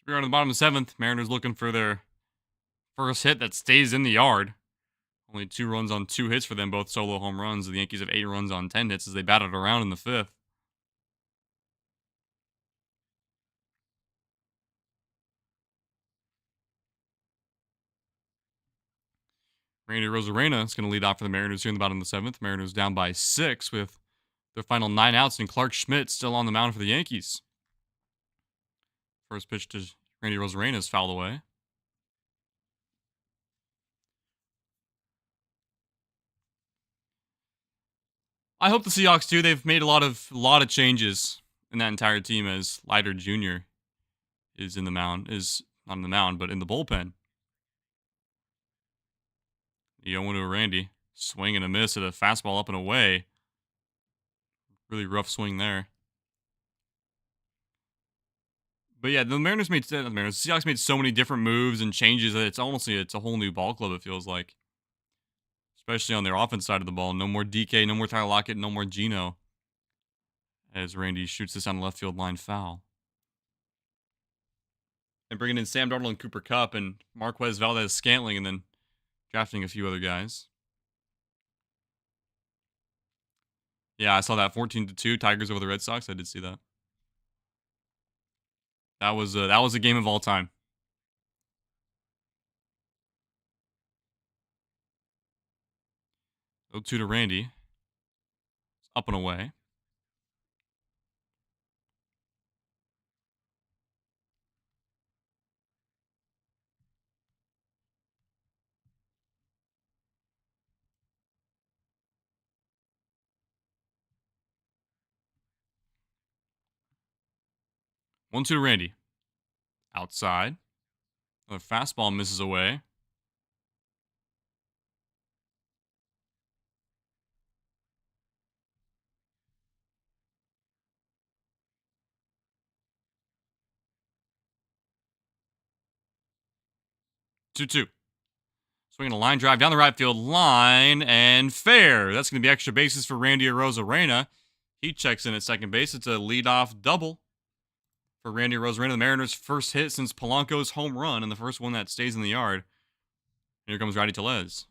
We're on the bottom of the seventh. Mariners looking for their first hit that stays in the yard. Only 2 runs on 2 hits for them, both solo home runs. The Yankees have 8 runs on 10 hits as they batted around in the fifth. Randy Rosarena is going to lead off for the Mariners here in the bottom of the seventh. Mariners down by 6 with their final 9 outs, and Clark Schmidt still on the mound for the Yankees. First pitch to Randy Rosarena is fouled away. I hope the Seahawks too. They've made a lot of changes in that entire team as Leiter Jr. is in the mound, is not in the mound, but in the bullpen. The 0-1 to Randy. Swing and a miss at a fastball up and away. Really rough swing there. But yeah, the Seahawks made so many different moves and changes that it's a whole new ball club, it feels like. Especially on their offense side of the ball. No more DK, no more Tyler Lockett, no more Geno. As Randy shoots this on the left field line foul. And bringing in Sam Darnold and Cooper Kupp and Marquez Valdez-Scantling, and then drafting a few other guys. Yeah, I saw that 14-2 Tigers over the Red Sox. I did see that. That was a game of all time. 0-2 to Randy. Up and away. One two to Randy. Outside. Another fastball misses away. 2-2. Swinging a line drive down the right field line and fair. That's going to be extra bases for Randy Arozarena. He checks in at second base. It's a leadoff double for Randy Arozarena. The Mariners' first hit since Polanco's home run and the first one that stays in the yard. Here comes Rowdy Tellez.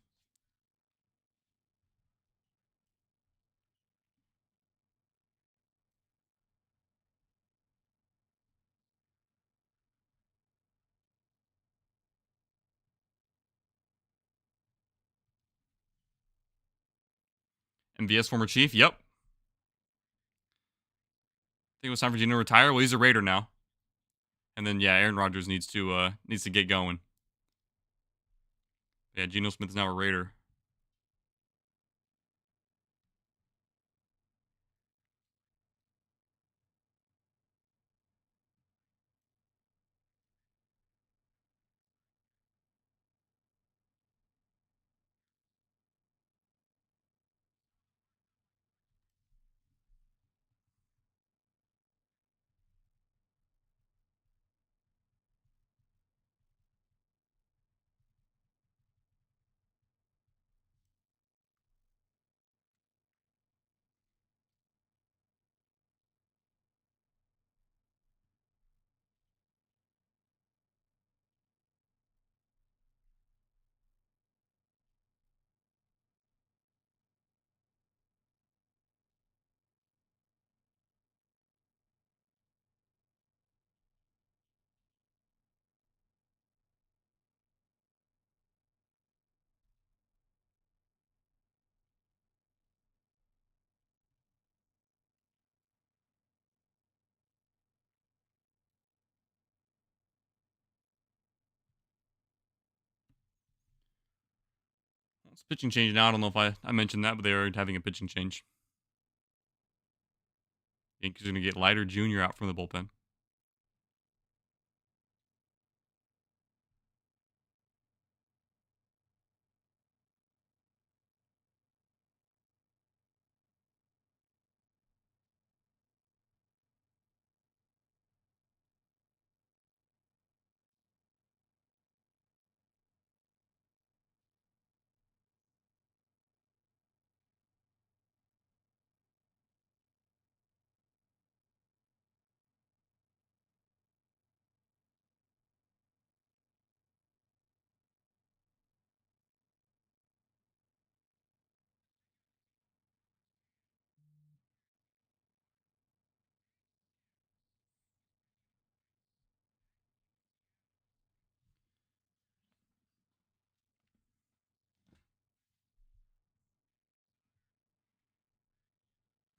MVS former Chief. Yep. I think it was time for Geno to retire. Well, he's a Raider now. And then, yeah, Aaron Rodgers needs to get going. Yeah, Geno Smith is now a Raider. It's pitching change now. I don't know if I mentioned that, but they are having a pitching change. Yankees are going to get Leiter Jr. out from the bullpen.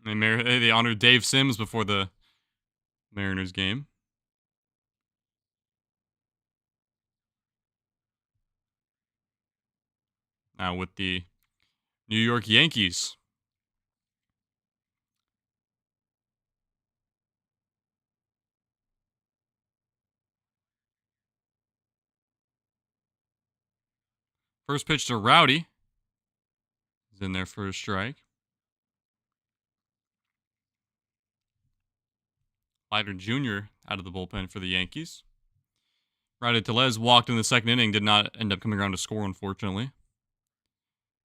They honored Dave Sims before the Mariners game. Now with the New York Yankees. First pitch to Rowdy. He's in there for a strike. Leiter Jr. out of the bullpen for the Yankees. Rowdy Tellez walked in the second inning, did not end up coming around to score, unfortunately.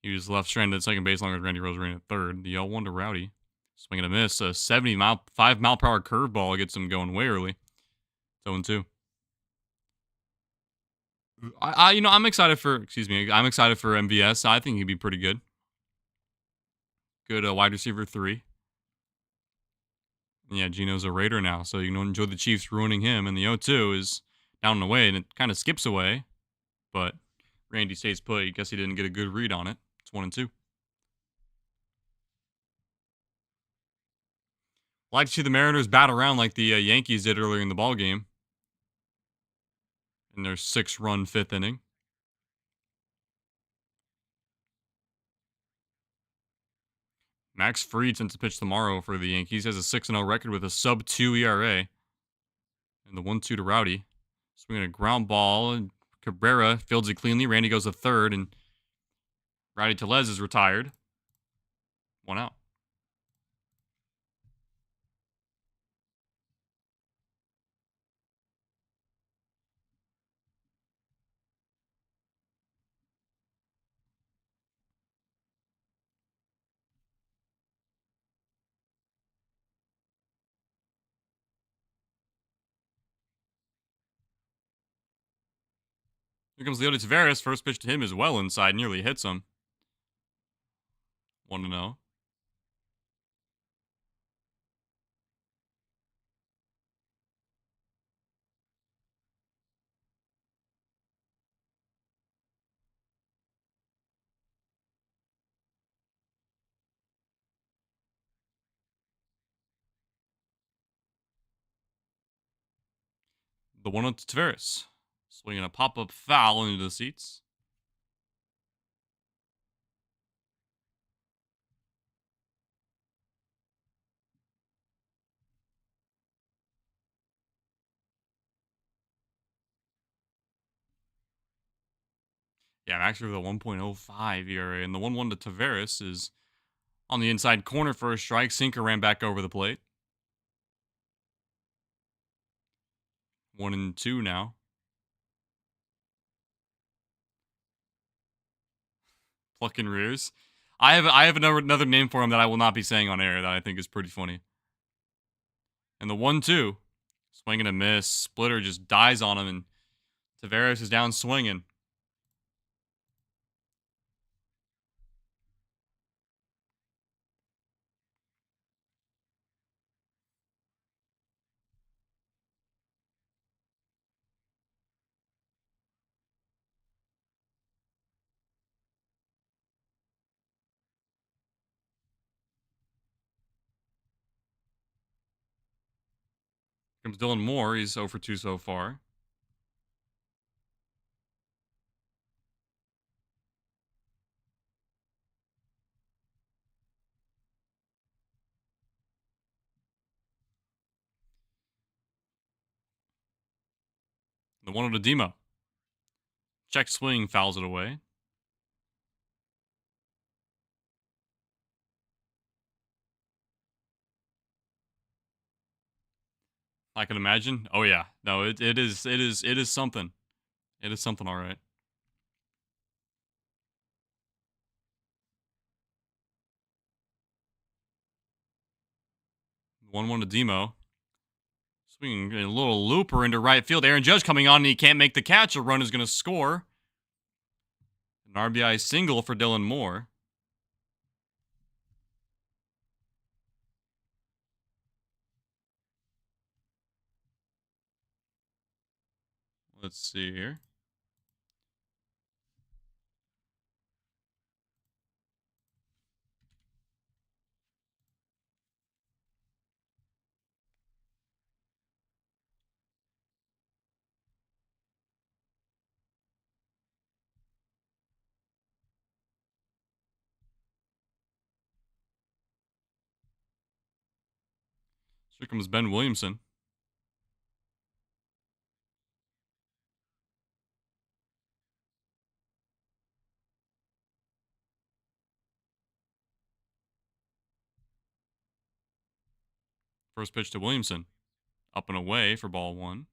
He was left stranded at second base along with Randy Rosarina at third. The 0-1 to Rowdy. Swing and a miss. A 5 mile per hour curveball gets him going way early. 0-2. I'm excited for MVS. I think he'd be pretty good. Good wide receiver 3. And yeah, Gino's a Raider now, so you can enjoy the Chiefs ruining him. And the 0-2 is down and away, and it kind of skips away. But Randy stays put. I guess he didn't get a good read on it. It's 1-2. Like to see the Mariners bat around like the Yankees did earlier in the ball game in their 6-run 5th inning. Max Fried sent to pitch tomorrow for the Yankees. Has a 6-0 record with a sub-2 ERA. And the 1-2 to Rowdy. Swinging a ground ball. And Cabrera fields it cleanly. Randy goes to third. And Rowdy Tellez is retired. 1 out. Here comes Leody Taveras. First pitch to him is well inside. Nearly hits him. 1-0. The 1-0 to Taveras. Swinging a pop-up foul into the seats. Yeah, I'm actually with a 1.05 ERA. And the 1-1 to Taveras is on the inside corner for a strike. Sinker ran back over the plate. 1-2 now. Plucking rears. I have another name for him that I will not be saying on air that I think is pretty funny. And the 1-2. Swing and a miss. Splitter just dies on him, and Taveras is down swinging. Comes Dylan Moore. He's 0 for 2 so far. The 1-0 to Demo. Check swing, fouls it away. I can imagine. Oh yeah, no, it is something. It is something, all right. 1-1 to Demo. Swinging a little looper into right field. Aaron Judge coming on, and he can't make the catch. A run is going to score. An RBI single for Dylan Moore. Let's see here. Here comes Ben Williamson. First pitch to Williamson. Up and away for ball one.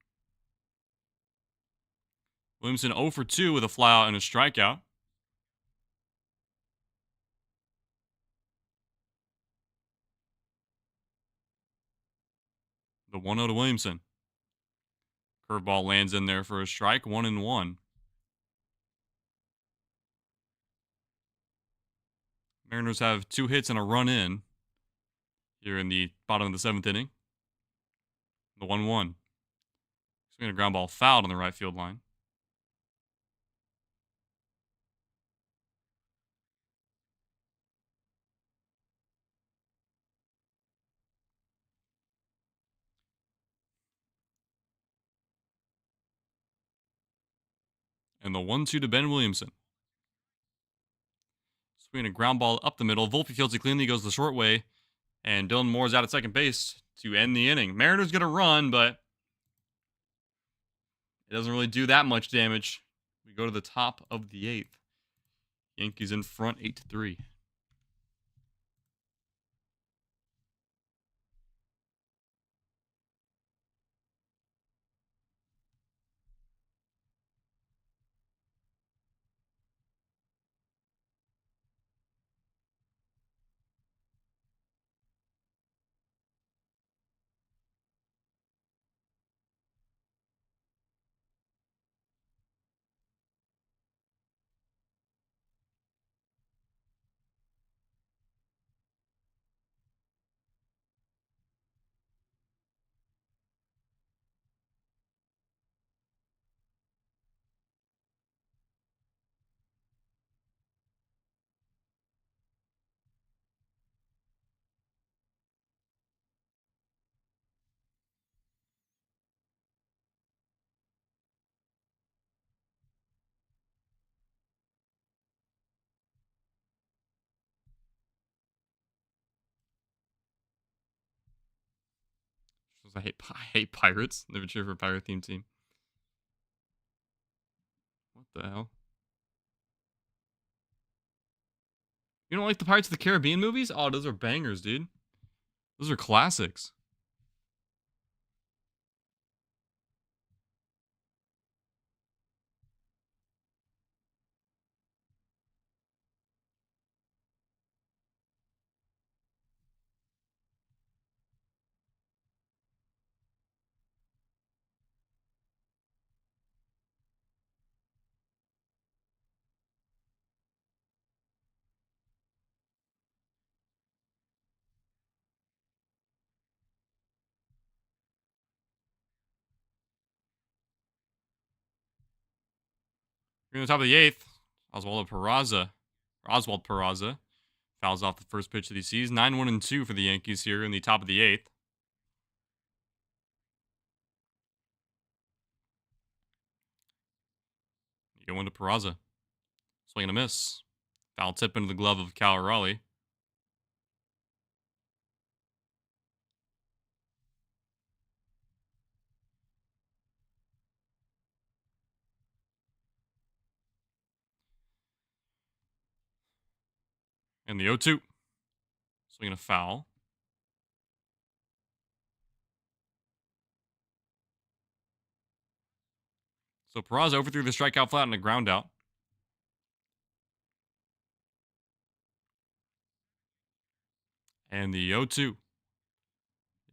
Williamson 0 for 2 with a flyout and a strikeout. The 1-0 to Williamson. Curveball lands in there for a strike, 1-1. Mariners have 2 hits and a run in here in the bottom of the 7th inning. The 1-1. Swinging a ground ball fouled on the right field line. And the 1-2 to Ben Williamson. Swinging a ground ball up the middle. Volpe fields it cleanly, goes the short way. And Dylan Moore's out at second base to end the inning. Mariners going to run, but it doesn't really do that much damage. We go to the top of the 8th. Yankees in front 8-3. I hate Pirates. Never cheer for a Pirate themed team. What the hell? You don't like the Pirates of the Caribbean movies? Oh, those are bangers, dude. Those are classics. We're in the top of the 8th. Oswald Peraza fouls off the first pitch that he sees. 9-1-2 for the Yankees here in the top of the 8th. You go into Peraza. Swing and a miss. Foul tip into the glove of Cal Raleigh. And the 0-2. Swinging a foul. So Peraza overthrew the strikeout flat and a ground out. And the 0-2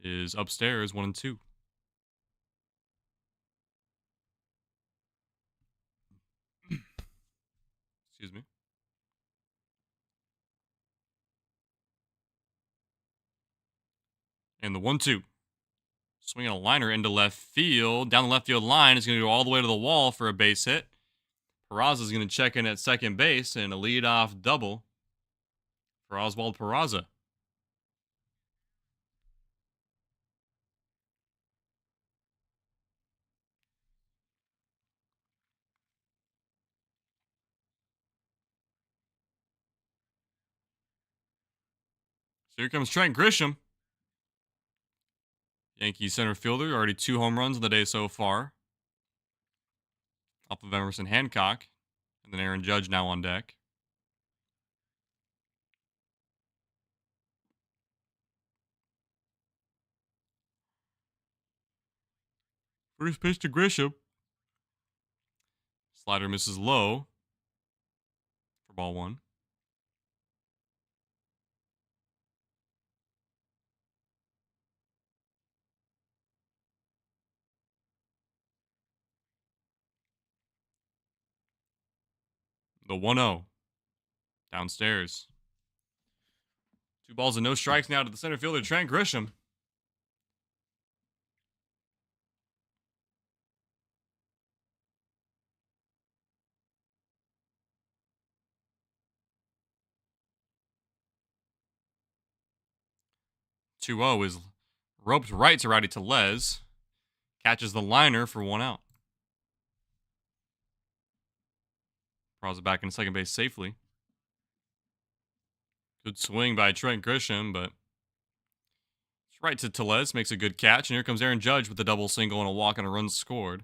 is upstairs, 1-2. Excuse me. And the 1-2. Swinging a liner into left field. Down the left field line. Is going to go all the way to the wall for a base hit. Peraza is going to check in at second base and a leadoff double for Oswald Peraza. So here comes Trent Grisham. Yankees center fielder, already 2 home runs in the day so far, off of Emerson Hancock. And then Aaron Judge now on deck. First pitch to Grisham. Slider misses low for ball 1. The 1-0. Downstairs. 2 balls and no strikes now to the center fielder, Trent Grisham. Two 0 is roped right to righty Tellez. Catches the liner for 1 out. Draws it back into second base safely. Good swing by Trent Grisham, but it's right to Tellez. Makes a good catch. And here comes Aaron Judge with a double single and a walk and a run scored.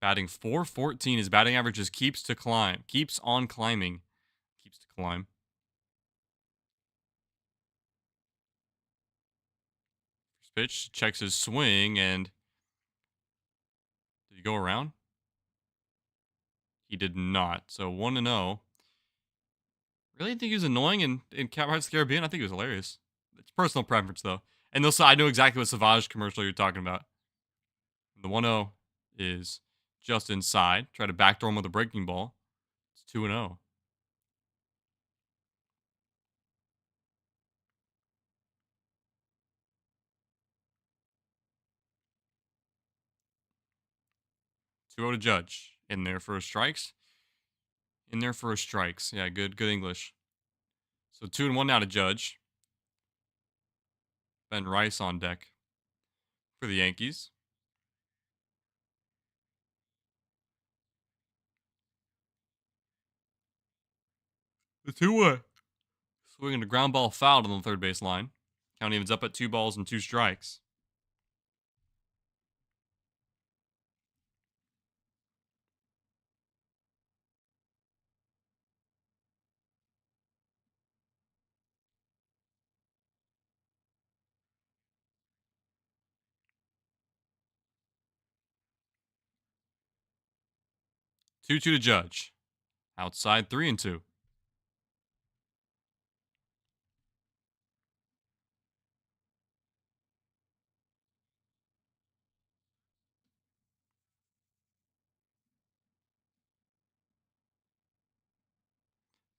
Batting .414. His batting average just keeps on climbing. Keeps to climb. First pitch, checks his swing, and did he go around? He did not. So 1-0. Really think he was annoying in Pirates of the Caribbean? I think he was hilarious. It's personal preference, though. And I know exactly what Savage commercial you're talking about. The 1-0 is just inside. Try to backdoor him with a breaking ball. It's 2-0. To Judge. In there for strikes. Yeah, good English. So 2-1 now to Judge. Ben Rice on deck for the Yankees. The 2-1. Swinging a ground ball fouled on the third base line. Count evens up at 2 balls and 2 strikes. Two to Judge. Outside 3-2.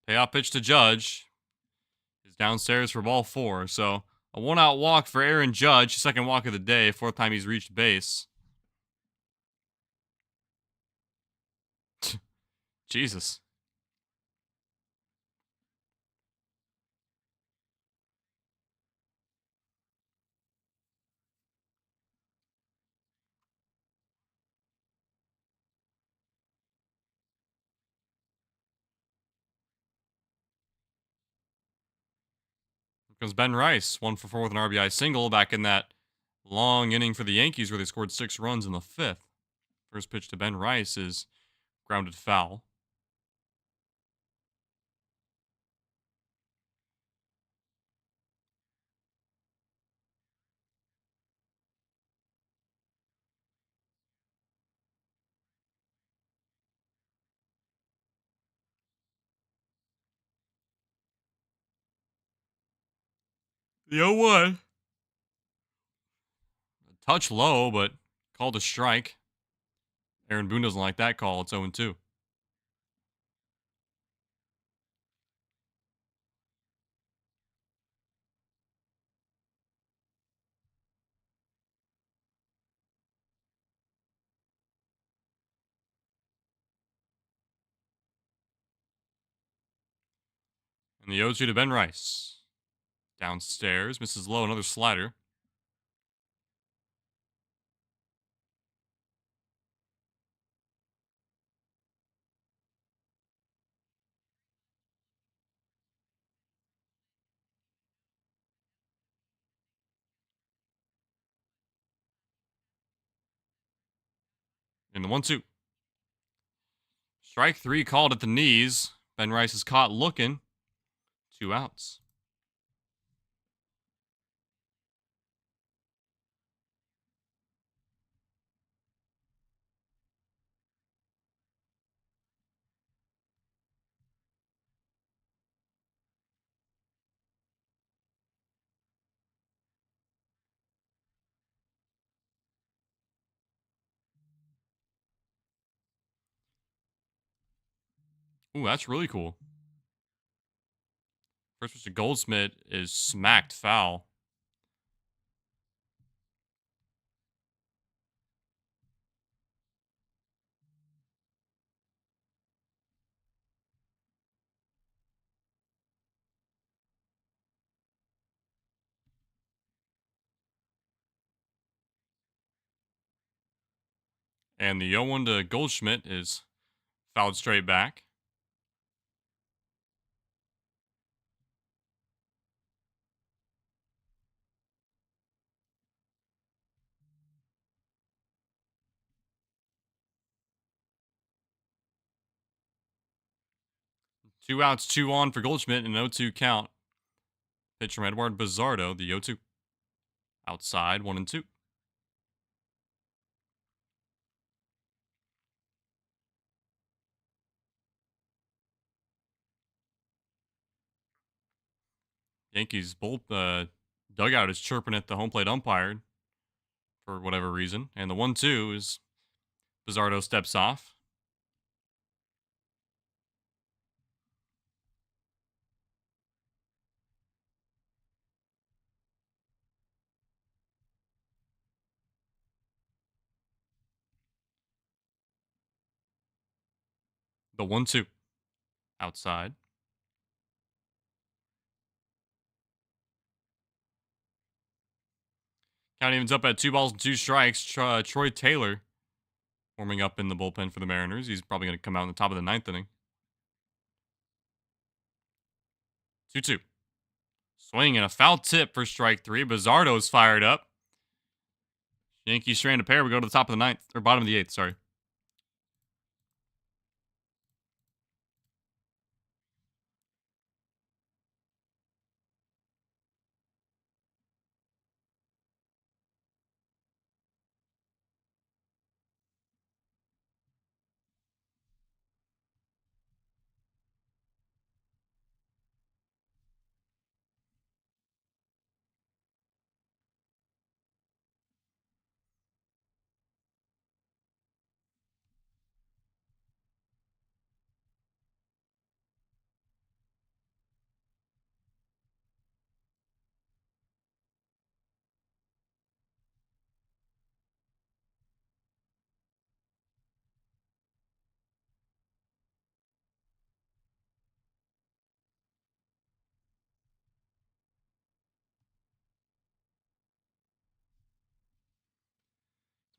Payoff pitch to Judge is downstairs for ball 4. So a 1-out walk for Aaron Judge, second walk of the day, 4th time he's reached base. Jesus. Here comes Ben Rice, 1 for 4 with an RBI single back in that long inning for the Yankees where they scored 6 runs in the 5th. First pitch to Ben Rice is grounded foul. The 0-1. Touch low, but called a strike. Aaron Boone doesn't like that call. It's 0-2. And the 0-2 to Ben Rice. Downstairs, misses low, another slider. In the 1-2. Strike 3 called at the knees. Ben Rice is caught looking. 2 outs. Ooh, that's really cool. First pitch to Goldschmidt is smacked foul. And the 0-1 to Goldschmidt is fouled straight back. Two outs, 2 on for Goldschmidt, and an 0-2 count. Pitch from Edward Bizzardo, the 0-2. Outside, 1-2. Yankees dugout is chirping at the home plate umpire for whatever reason. And the 1-2 is Bizzardo steps off. The 1-2. Outside. Count evens up at 2 balls and 2 strikes. Troy Taylor warming up in the bullpen for the Mariners. He's probably going to come out in the top of the 9th inning. 2-2. Swing and a foul tip for strike 3. Bizzardo's fired up. Yankees strand a pair. We go to the top of the 9th, or bottom of the 8th, sorry.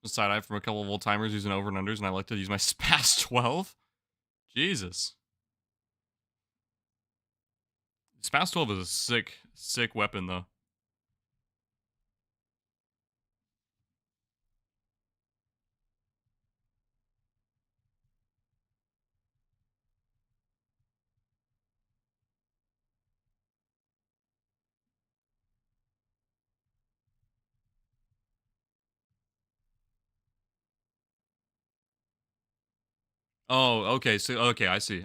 Side eye from a couple of old timers using over and unders, and I like to use my Spaz 12. Jesus. Spaz 12 is a sick weapon, though. Oh, okay. So, okay, I see.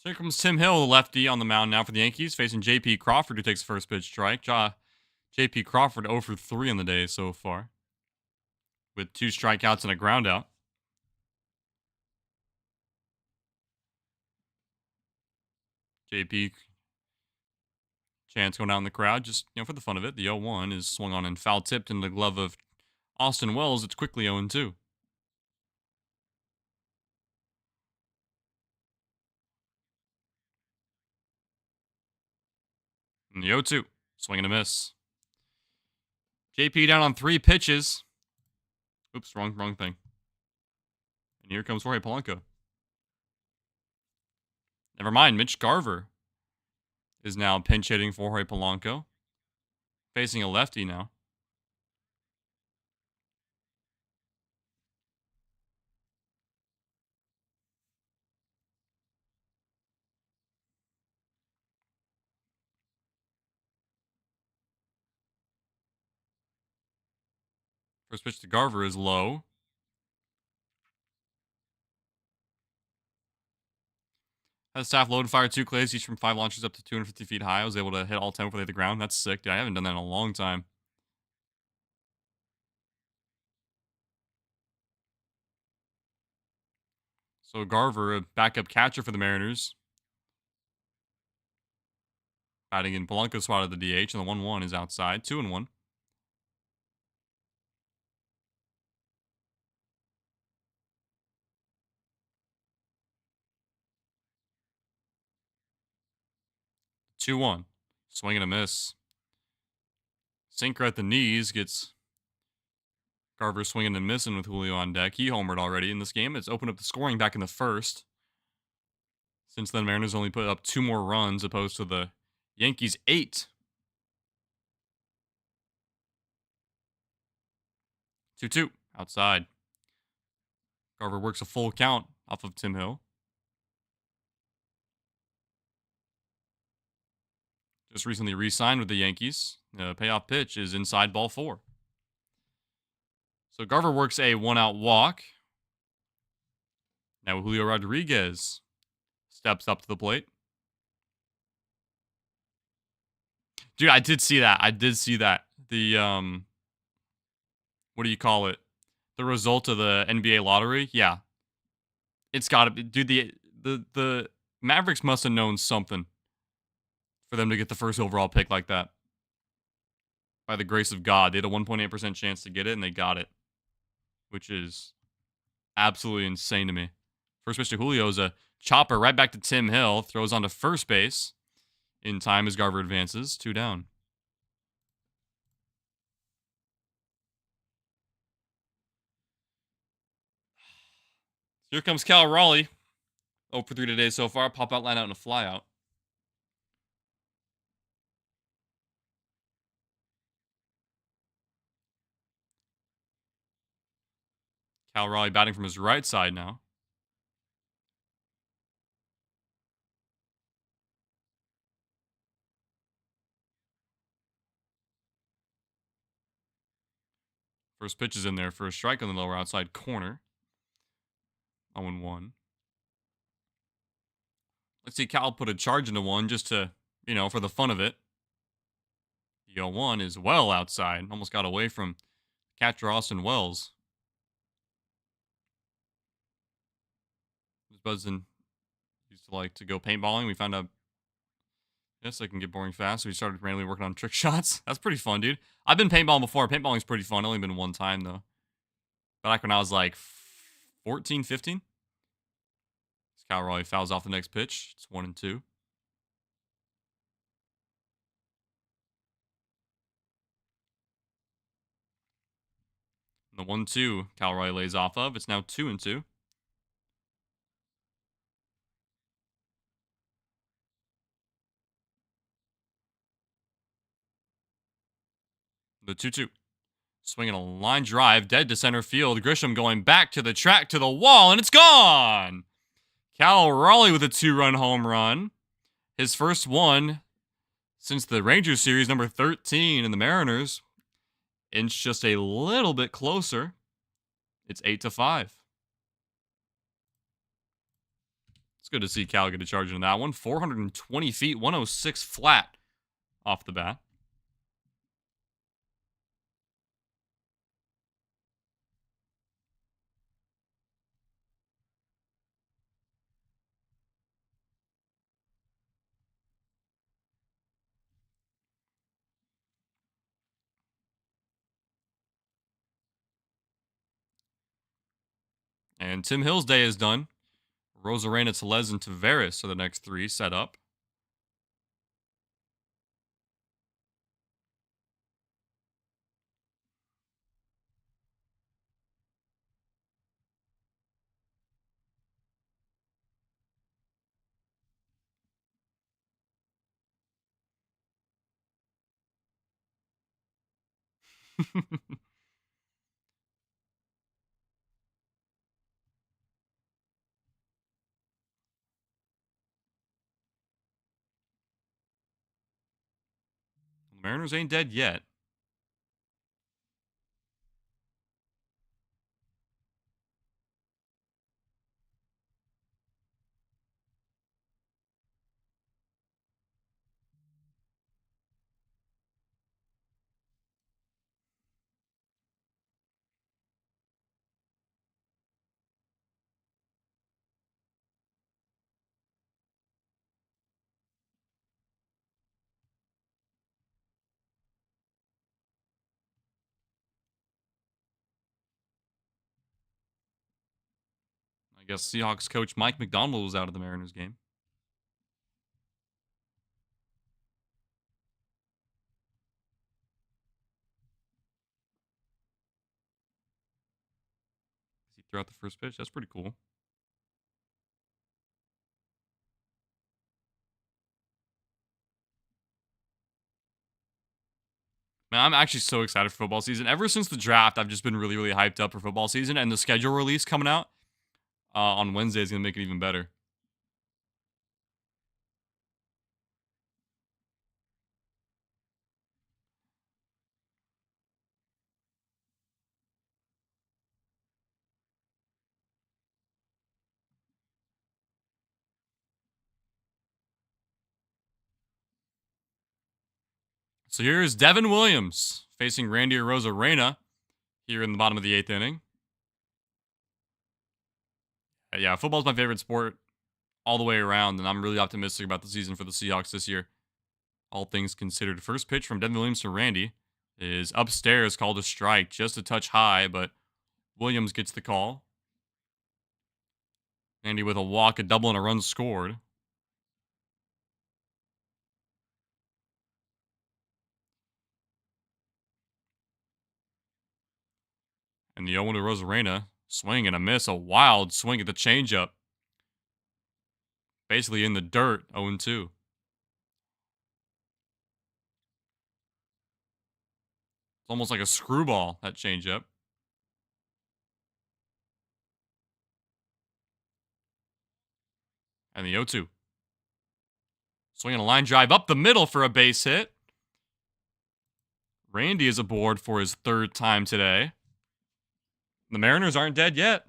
So here comes Tim Hill, the lefty, on the mound now for the Yankees, facing J.P. Crawford, who takes first pitch strike. J.P. Crawford 0 for 3 on the day so far, with 2 strikeouts and a groundout. JP chance going out in the crowd, just for the fun of it. The 0-1 is swung on and foul tipped in the glove of Austin Wells. It's quickly 0-2. And the 0-2, swing and a miss. JP down on 3 pitches. Oops, wrong thing. And here comes Jorge Polanco. Never mind, Mitch Garver is now pinch hitting for Jorge Polanco. Facing a lefty now. First pitch to Garver is low. Has staff load and fire 2 clays, each from 5 launches up to 250 feet high. I was able to hit all 10 before they hit the ground. That's sick, dude. I haven't done that in a long time. So Garver, a backup catcher for the Mariners. Batting in Polanco spotted the DH, and the 1-1 is outside. 2-1. Two-one. Swing and a miss. Sinker at the knees gets Garver swinging and missing with Julio on deck. He homered already in this game. It's opened up the scoring back in the first. Since then, Mariners only put up 2 more runs opposed to the Yankees 8. 2-2. Outside. Garver works a full count off of Tim Hill. Just recently re-signed with the Yankees. The payoff pitch is inside ball 4. So Garver works a 1-out walk. Now Julio Rodriguez steps up to the plate. Dude, I did see that. The, what do you call it? The result of the NBA lottery? Yeah. It's got to be. Dude, the Mavericks must have known something for them to get the first overall pick like that. By the grace of God. They had a 1.8% chance to get it, and they got it. Which is absolutely insane to me. First pitch to Julio is a chopper right back to Tim Hill. Throws onto first base in time as Garver advances. 2 down. Here comes Cal Raleigh. 0 for 3 today so far. Pop out, line out, and a fly out. Cal Raleigh batting from his right side now. First pitch is in there for a strike on the lower outside corner. 0-1. Let's see Cal put a charge into one just to, for the fun of it. The 0-1 is well outside. Almost got away from catcher Austin Wells. Buzzin used to like to go paintballing. We found out, yes, I can get boring fast. So we started randomly working on trick shots. That's pretty fun, dude. I've been paintballing before. Paintballing's pretty fun. Only been one time, though. Back when I was like 14, 15. Cal Raleigh fouls off the next pitch. It's 1-2. The 1-2 Cal Raleigh lays off of. It's now 2-2. The 2-2. Swinging a line drive, dead to center field. Grisham going back to the track, to the wall, and it's gone! Cal Raleigh with a 2-run home run. His first one since the Rangers series, number 13, and the Mariners inch just a little bit closer. It's 8-5. It's good to see Cal get a charge in that one. 420 feet, 106 flat off the bat. And Tim Hill's day is done. Rosarena, Telez, and Tavares are the next three set up. The Mariners ain't dead yet. I guess Seahawks coach Mike McDonald was out of the Mariners game. He threw out the first pitch. That's pretty cool. Man, I'm actually so excited for football season. Ever since the draft, I've just been really, really hyped up for football season, and the schedule release coming out on Wednesday is going to make it even better. So here's Devin Williams facing Randy Rosarena here in the bottom of the 8th inning. Yeah, football's my favorite sport all the way around, and I'm really optimistic about the season for the Seahawks this year. All things considered. First pitch from Devin Williams to Randy is upstairs, called a strike, just a touch high, but Williams gets the call. Randy with a walk, a double, and a run scored. And the 0 to Rosarena, swing and a miss, a wild swing at the changeup. Basically in the dirt, 0-2. It's almost like a screwball, that changeup. And the 0-2. Swinging a line drive up the middle for a base hit. Randy is aboard for his third time today. The Mariners aren't dead yet.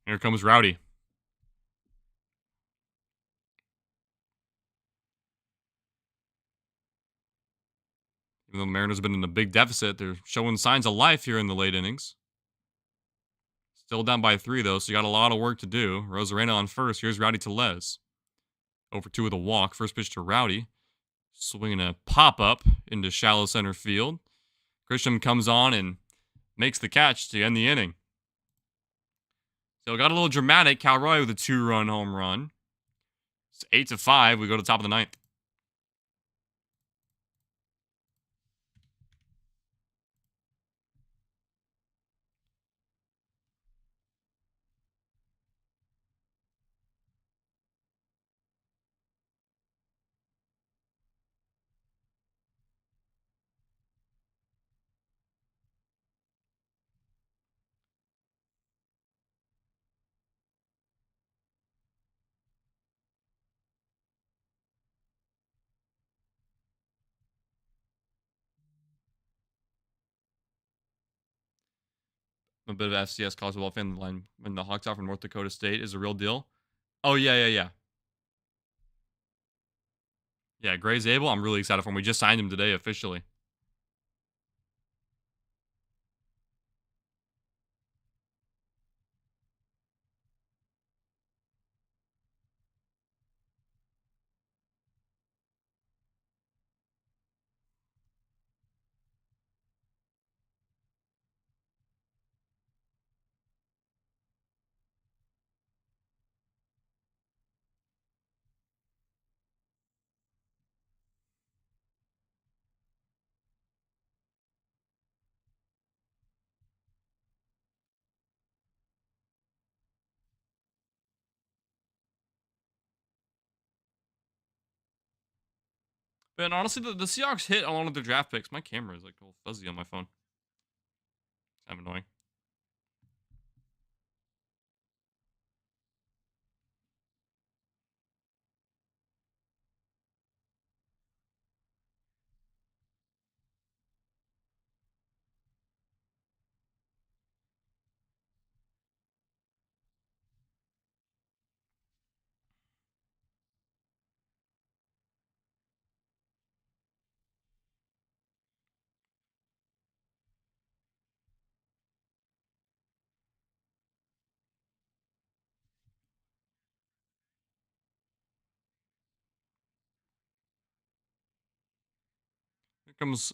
Here comes Rowdy. Even though the Mariners have been in a big deficit, they're showing signs of life here in the late innings. Still down by 3, though, so you got a lot of work to do. Rosarena on first. Here's Rowdy Telez. 0-2 with a walk. First pitch to Rowdy. Swinging a pop-up into shallow center field. Grisham comes on and makes the catch to end the inning. So it got a little dramatic. Cal Roy with a 2-run home run. It's 8-5. We go to the top of the 9th. I'm a bit of an FCS college football fan. The line when the Hawks out from North Dakota State is a real deal. Oh, yeah. Yeah, Gray's able. I'm really excited for him. We just signed him today officially. Man, honestly, the Seahawks hit on one of their draft picks. My camera is like all fuzzy on my phone. It's kind of annoying. Here comes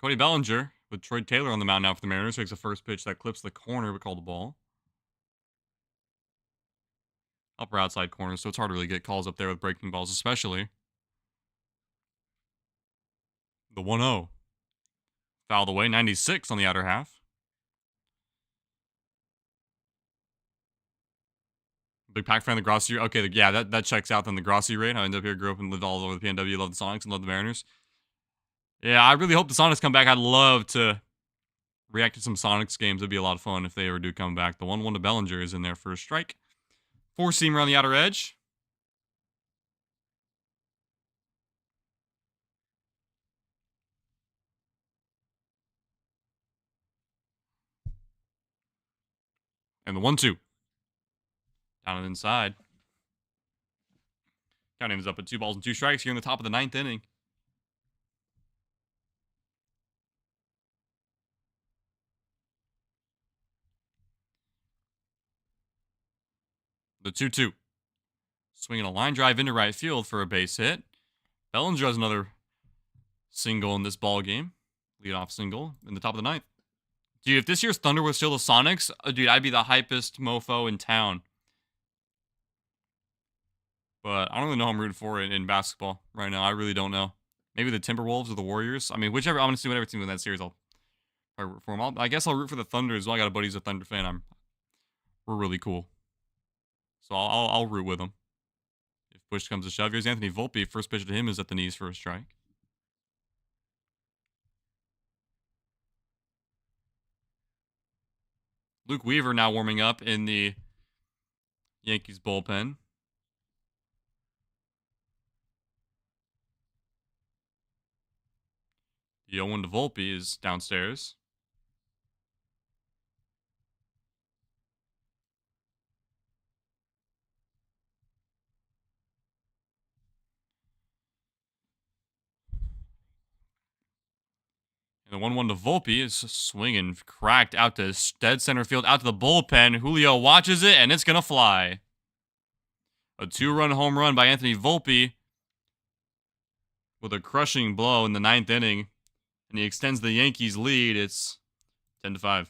Cody Bellinger with Troy Taylor on the mound now for the Mariners. Takes the first pitch that clips the corner, but called the ball. Upper outside corner, so it's hard to really get calls up there with breaking balls, especially. The 1-0. Fouled away, 96 on the outer half. Big Pack fan of the Grossi. Okay, yeah, that checks out then the Grossi rate. I ended up here, grew up and lived all over the PNW, love the Sonics and love the Mariners. Yeah, I really hope the Sonics come back. I'd love to react to some Sonics games. It'd be a lot of fun if they ever do come back. The 1-1 to Bellinger is in there for a strike. Four-seamer on the outer edge. And the 1-2. Down and inside. Counting is up at 2 balls and 2 strikes here in the top of the 9th inning. The 2-2. Swinging a line drive into right field for a base hit. Bellinger has another single in this ball game. Leadoff single in the top of the 9th. Dude, if this year's Thunder was still the Sonics, dude, I'd be the hypest mofo in town. But I don't really know who I'm rooting for in basketball right now. I really don't know. Maybe the Timberwolves or the Warriors. I mean, whichever. I'm going to see whatever team in that series I'll root for them. I guess I'll root for the Thunder as well. I got a buddy who's a Thunder fan. We're really cool. So I'll root with him. If push comes to shove, here's Anthony Volpe. First pitch to him is at the knees for a strike. Luke Weaver now warming up in the Yankees bullpen. The 0-1 to Volpe is downstairs. And the 1-1 to Volpe is swinging, cracked out to dead center field, out to the bullpen. Julio watches it, and it's going to fly. A 2-run home run by Anthony Volpe with a crushing blow in the 9th inning. And he extends the Yankees' lead. It's 10-5.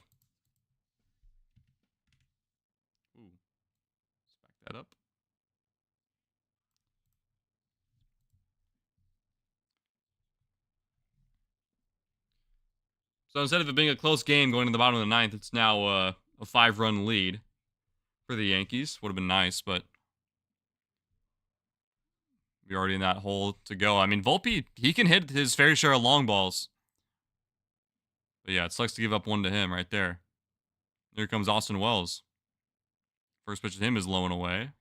Ooh. Let's back that up. So instead of it being a close game going to the bottom of the 9th, it's now a 5-run lead for the Yankees. Would have been nice, but we're already in that hole to go. I mean, Volpe, he can hit his fair share of long balls. But yeah, it sucks to give up one to him right there. Here comes Austin Wells. First pitch to him is low and away.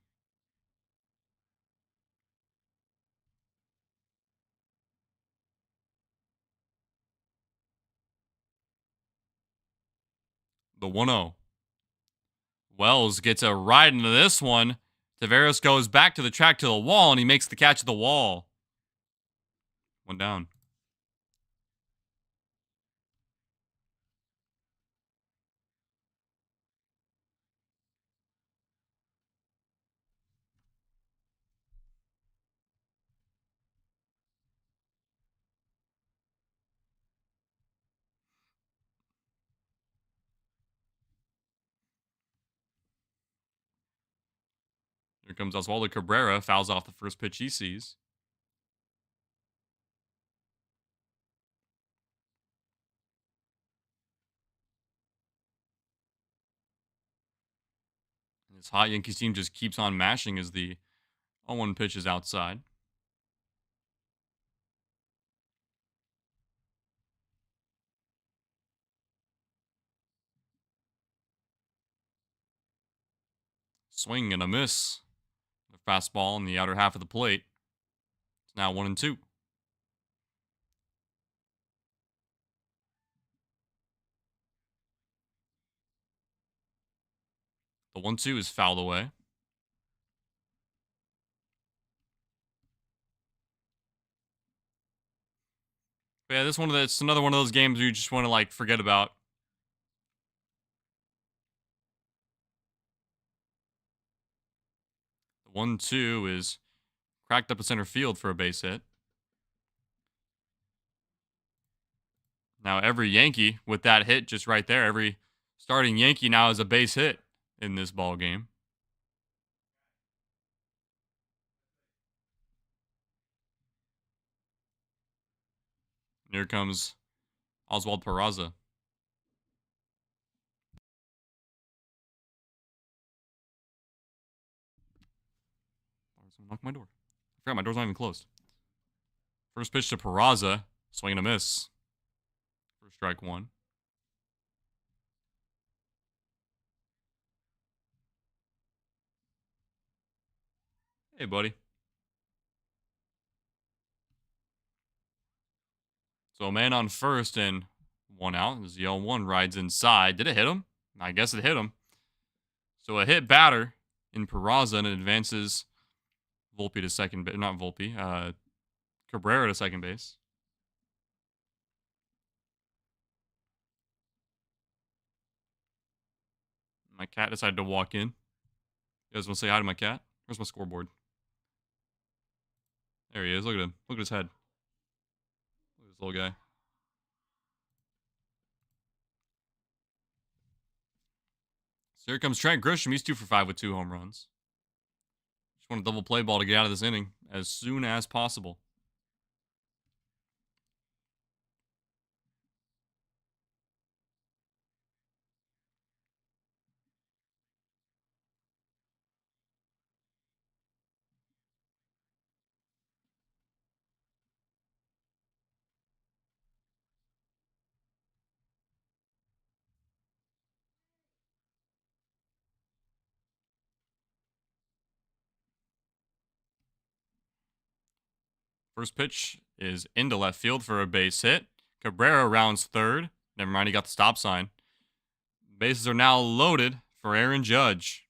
The 1-0. Wells gets a ride into this one. Taveras goes back to the track to the wall, and he makes the catch at the wall. One down. Here comes Oswaldo Cabrera. Fouls off the first pitch he sees. And this hot Yankees team just keeps on mashing as the 0-1 pitch is outside. Swing and a miss. The fastball in the outer half of the plate. It's now 1-2. The 1-2 is fouled away. But yeah, it's another one of those games where you just want to like forget about. The 1-2 is cracked up a center field for a base hit. Now every Yankee with that hit just right there, every starting Yankee now has a base hit in this ball game. And here comes Oswald Peraza. Someone knock my door. I forgot my door's not even closed. First pitch to Peraza. Swing and a miss. For strike one. Hey, buddy. So a man on first and one out. As the 0-1 rides inside. Did it hit him? I guess it hit him. So a hit batter in Peraza, and it advances Volpe to second base. Not Volpe. Cabrera to second base. My cat decided to walk in. You guys want to say hi to my cat? Where's my scoreboard? There he is. Look at him. Look at his head. Look at this little guy. So here comes Trent Grisham. He's 2 for 5 with 2 home runs. Just want a double play ball to get out of this inning as soon as possible. First pitch is into left field for a base hit. Cabrera rounds third. Never mind, he got the stop sign. Bases are now loaded for Aaron Judge.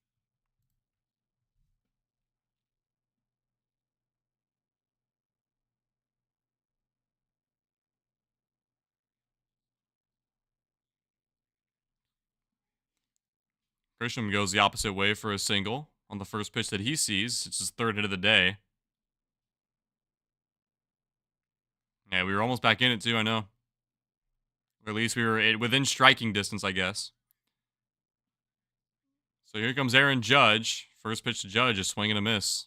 Grisham goes the opposite way for a single on the first pitch that he sees. It's his third hit of the day. Yeah, we were almost back in it too, I know. Or at least we were within striking distance, I guess. So here comes Aaron Judge. First pitch to Judge, a swing and a miss.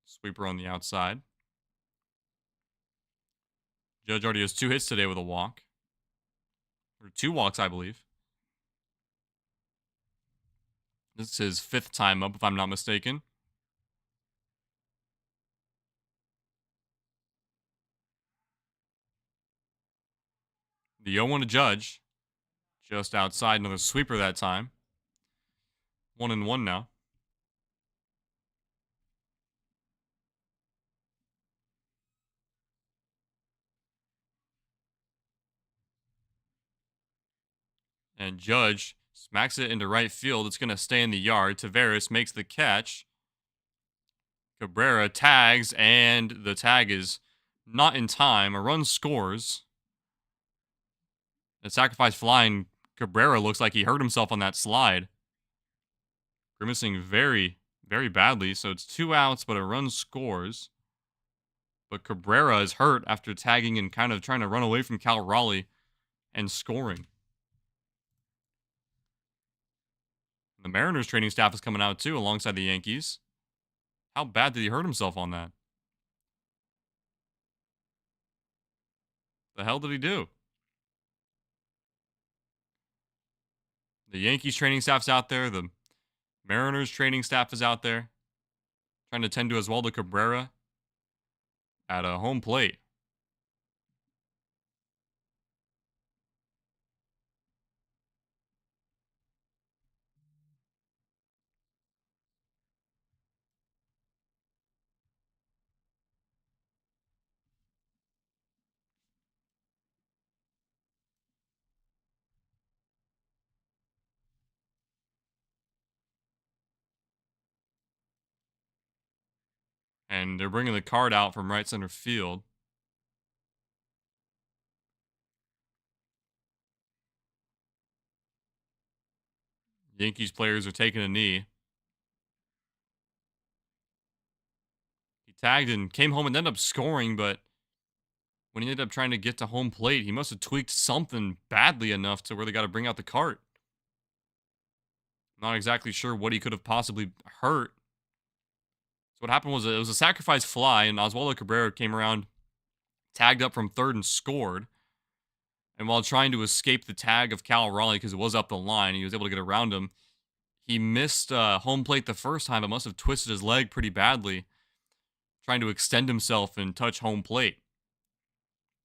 Sweeper on the outside. Judge already has 2 hits today with a walk. Or 2 walks, I believe. This is his 5th time up, if I'm not mistaken. The 0-1 to Judge. Just outside, another sweeper that time. 1-1 now. And Judge smacks it into right field. It's going to stay in the yard. Taveras makes the catch. Cabrera tags, and the tag is not in time. A run scores. The sacrifice flying. Cabrera looks like he hurt himself on that slide. Grimacing very, very badly. So it's 2 outs, but a run scores. But Cabrera is hurt after tagging and kind of trying to run away from Cal Raleigh and scoring. The Mariners training staff is coming out too, alongside the Yankees. How bad did he hurt himself on that? The hell did he do? The Yankees training staff's out there. The Mariners training staff is out there. Trying to tend to Oswaldo Cabrera at a home plate. And they're bringing the card out from right center field. Yankees players are taking a knee. He tagged and came home and ended up scoring, but when he ended up trying to get to home plate, he must have tweaked something badly enough to where they got to bring out the cart. Not exactly sure what he could have possibly hurt. So what happened was it was a sacrifice fly, and Oswaldo Cabrera came around, tagged up from third, and scored. And while trying to escape the tag of Cal Raleigh because it was up the line, he was able to get around him. He missed home plate the first time, but must have twisted his leg pretty badly, trying to extend himself and touch home plate.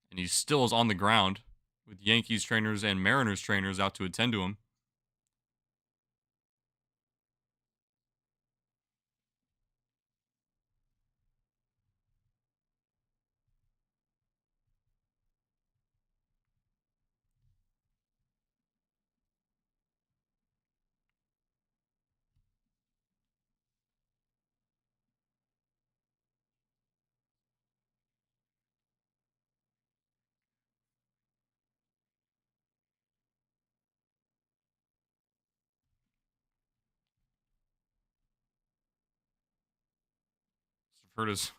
And he still is on the ground with Yankees trainers and Mariners trainers out to attend to him. Hurt his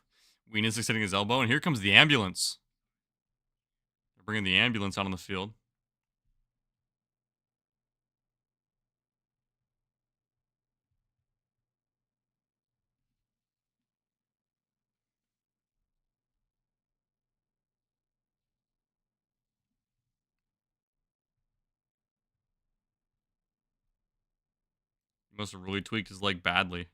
Weenus is hitting his elbow, and here comes the ambulance. They're bringing the ambulance out on the field. He must have really tweaked his leg badly.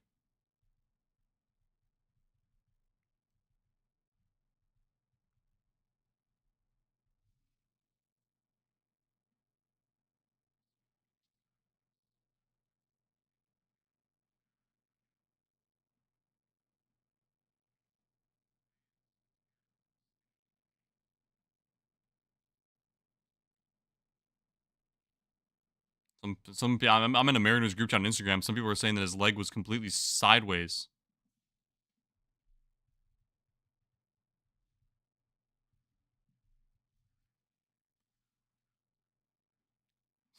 I'm in a Mariners group chat on Instagram. Some people are saying that his leg was completely sideways.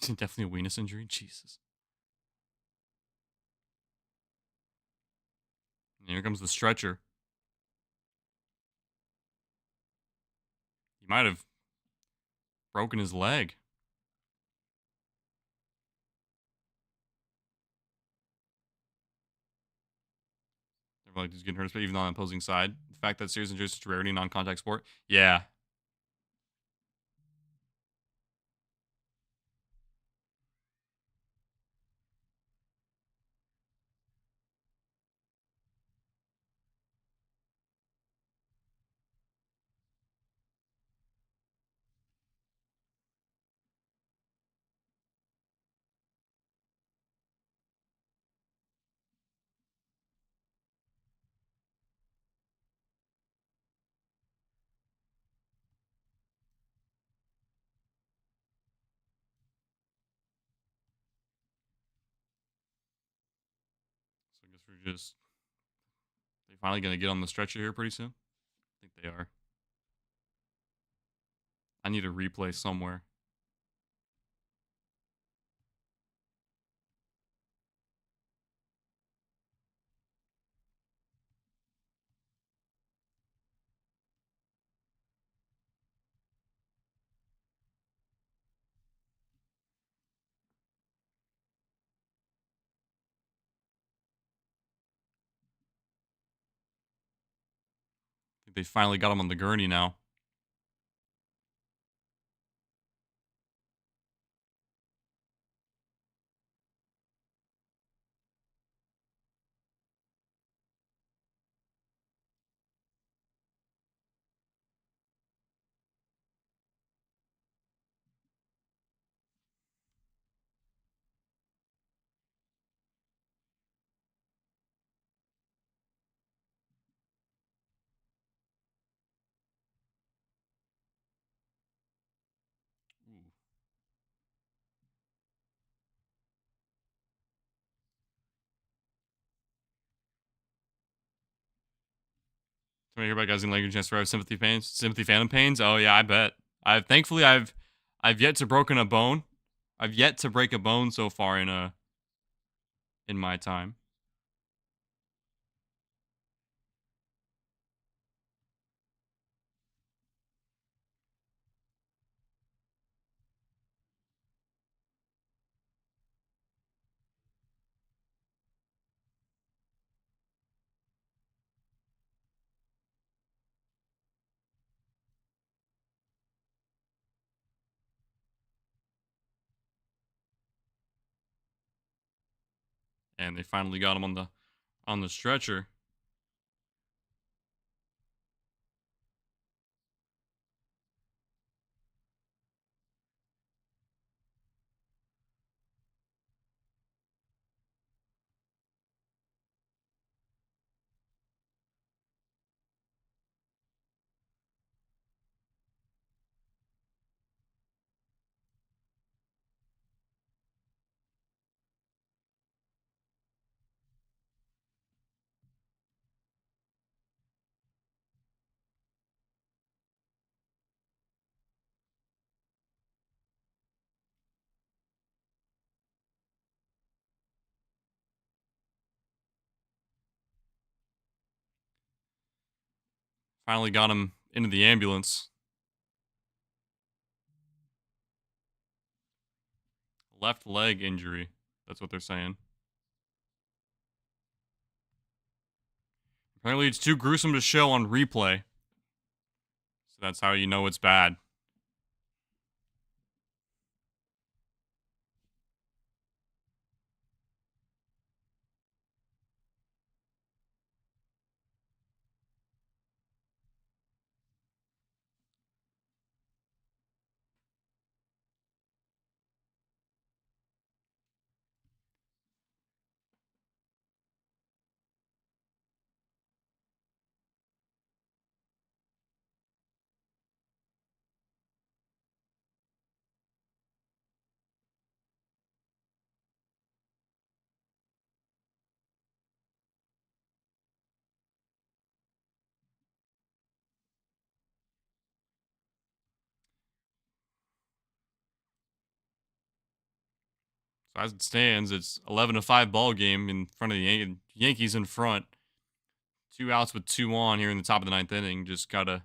Definitely a Weenus injury. Jesus. And here comes the stretcher. He might have broken his leg. They're like he's getting hurt, even on the opposing side. The fact that serious injuries is a rarity in non-contact sport. Yeah. So I guess we're just they finally gonna get on the stretcher here pretty soon. I think they are. I need a replay somewhere. I think they finally got him on the gurney now. Can I hear about guys in language and survive sympathy pains, sympathy phantom pains? Oh yeah, I bet. I've yet to broken a bone. I've yet to break a bone so far in my time. And they finally got him on the stretcher. Finally got him into the ambulance. Left leg injury. That's what they're saying. Apparently, it's too gruesome to show on replay. So that's how you know it's bad. So as it stands, it's 11-5 ball game in front of the Yankees in front. 2 outs with 2 on here in the top of the 9th inning. Just gotta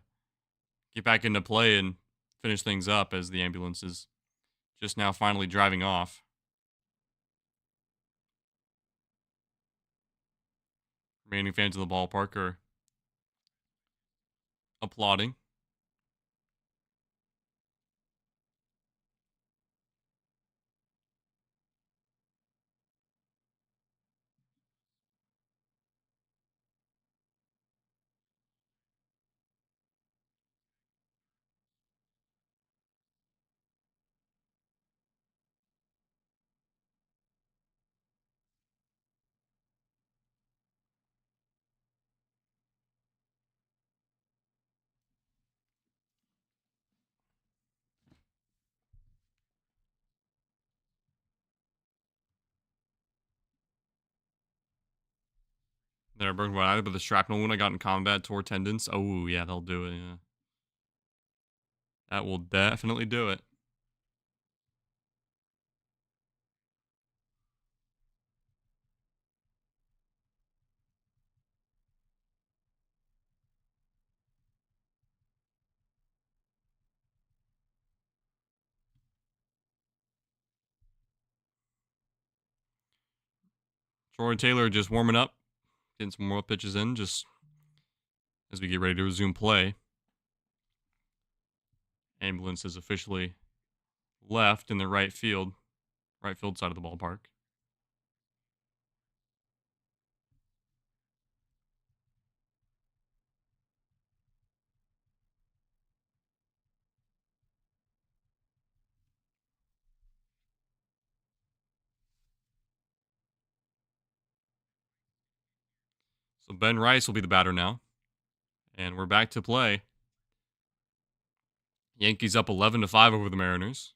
get back into play and finish things up as the ambulance is just now finally driving off. Remaining fans of the ballpark are applauding. They're broken by either, but the shrapnel wound I got in combat, tore tendons. Oh, yeah, they'll do it. Yeah. That will definitely do it. Troy Taylor just warming up, getting some more pitches in just as we get ready to resume play. Ambulance is officially left in the right field side of the ballpark. So Ben Rice will be the batter now. And we're back to play. Yankees up 11-5 over the Mariners.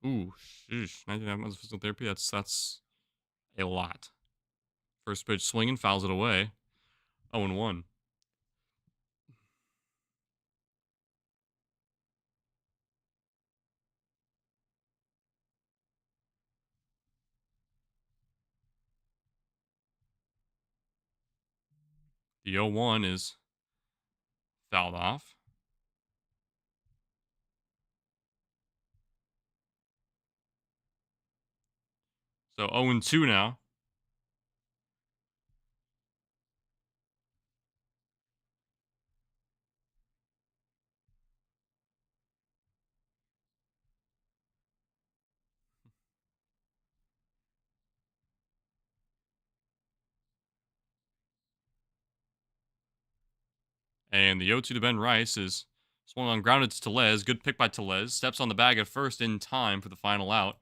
Ooh, sheesh. 99 months of physical therapy. That's a lot. First pitch swinging, fouls it away. 0-1. The 0-1 is fouled off. So 0-2 now. And the 0-2 to Ben Rice is swung on grounded to Tellez. Good pick by Tellez. Steps on the bag at first in time for the final out.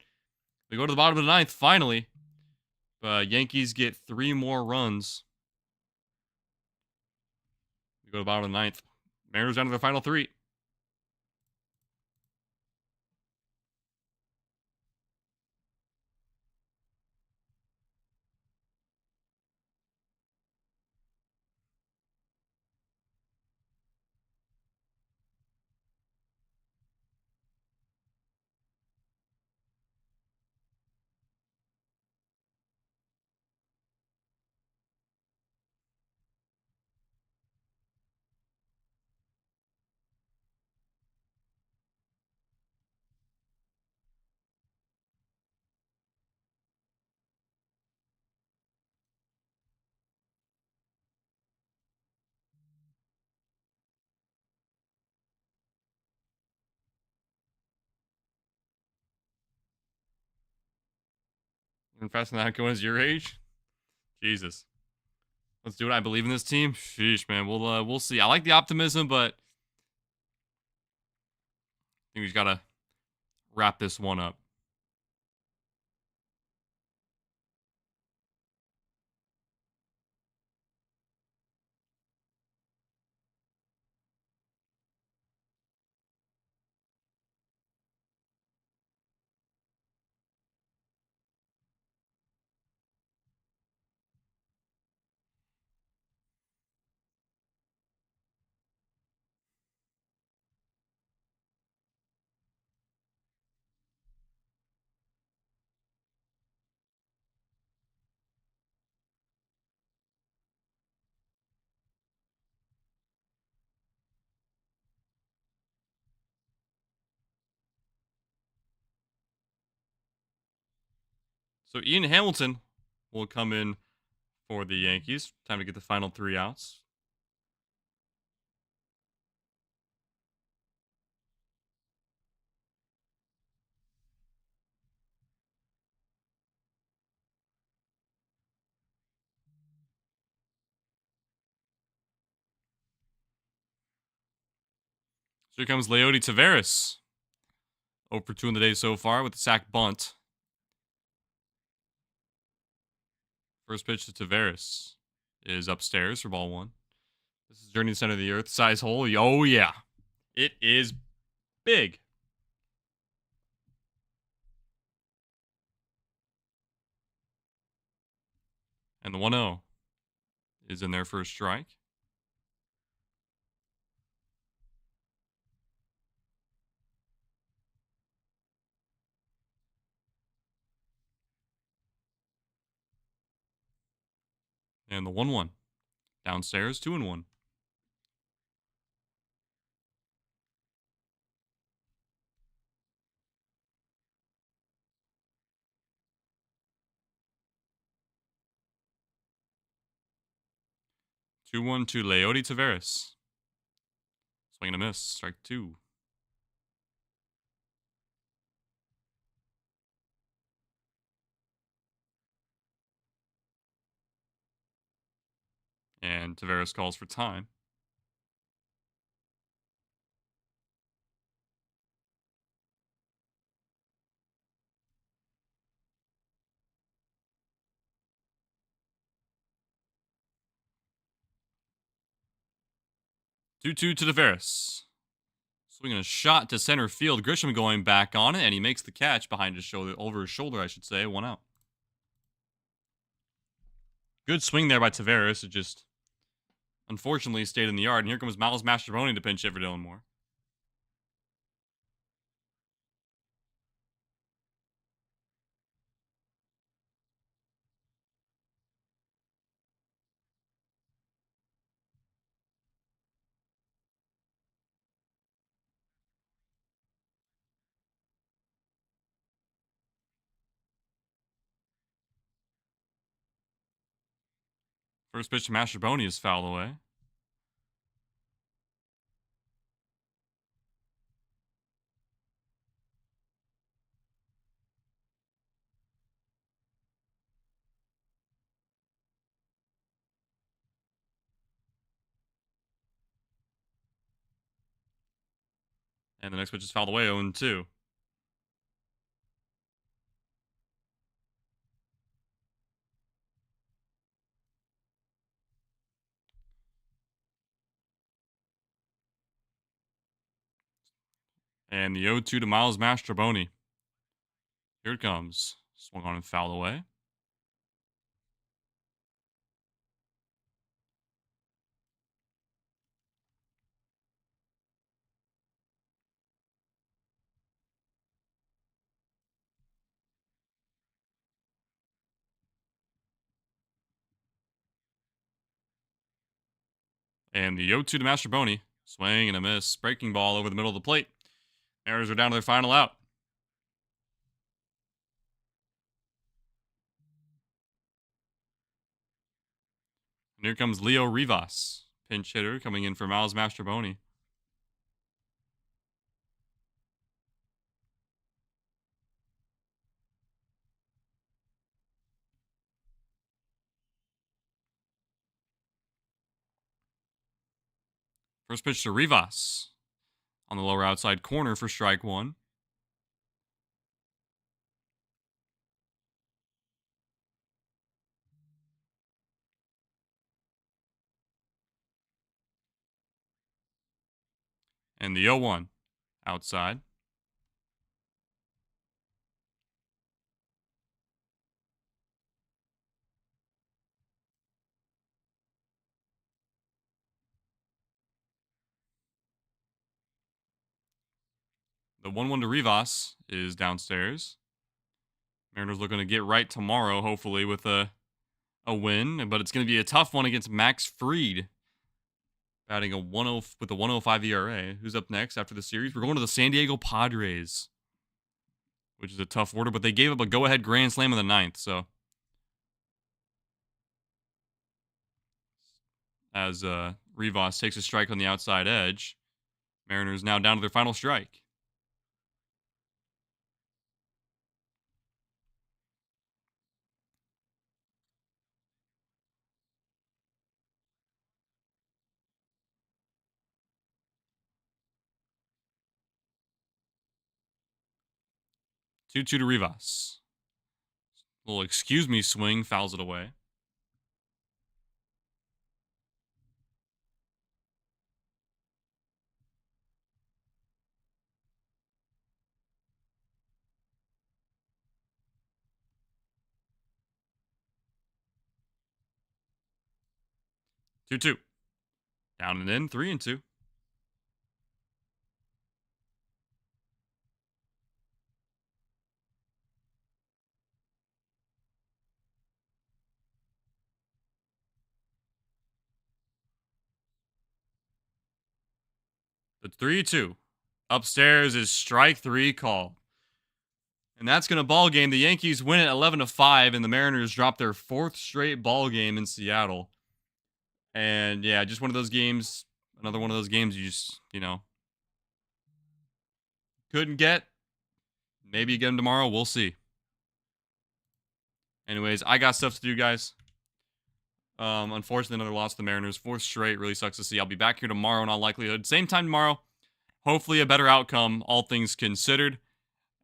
We go to the bottom of the ninth, finally. Yankees get 3 more runs. We go to the bottom of the ninth. Mariners down to their final 3. And faster than that going is your age? Jesus. Let's do it. I believe in this team. Sheesh, man. We'll see. I like the optimism, but I think we just gotta wrap this one up. So Ian Hamilton will come in for the Yankees. Time to get the final 3 outs. So here comes Leody Taveras. 0 for 2 in the day so far with the sack bunt. First pitch to Taveras is upstairs for ball 1. This is journey to the center of the earth. Size hole. Oh, yeah. It is big. And the 1-0 is in there for a strike. And the 1-1. Downstairs, 2-1. Two one to Leody Taveras. Swing and a miss. Strike 2. And Taveras calls for time. Two-two to Taveras. Swinging a shot to center field. Grisham going back on it, and he makes the catch behind his shoulder, over his shoulder, I should say. 1 out. Good swing there by Taveras. It just unfortunately stayed in the yard. And here comes Miles Mastrobuoni to pinch hit for Dylan Moore. First pitch to Mastrobuoni is fouled away. And the next pitch is fouled away, 0-2. And the 0-2 to Miles Mastrobuoni. Here it comes. Swung on and fouled away. And the 0-2 to Mastrobuoni. Swing and a miss. Breaking ball over the middle of the plate. Mariners are down to their final out. And here comes Leo Rivas, pinch hitter, coming in for Miles Mastrobuoni. First pitch to Rivas on the lower outside corner for strike one. And the 0-1 outside. The 1-1 to Rivas is downstairs. Mariners looking to get right tomorrow, hopefully, with a win. But it's going to be a tough one against Max Fried, batting a 1-0 with a 1.05 ERA. Who's up next after the series? We're going to the San Diego Padres, which is a tough order, but they gave up a go-ahead grand slam in the ninth. So as Rivas takes a strike on the outside edge, Mariners now down to their final strike. Two to Rivas. Little excuse me swing, fouls it away. Two. Down and in, 3-2. The 3-2. Upstairs is strike three call. And that's going to ball game. The Yankees win it 11-5, and the Mariners drop their fourth straight ball game in Seattle. And yeah, just one of those games, another one of those games you just, couldn't get. Maybe you get them tomorrow. We'll see. Anyways, I got stuff to do, guys. Unfortunately, another loss to the Mariners. Fourth straight really sucks to see. I'll be back here tomorrow in all likelihood. Same time tomorrow. Hopefully a better outcome, all things considered.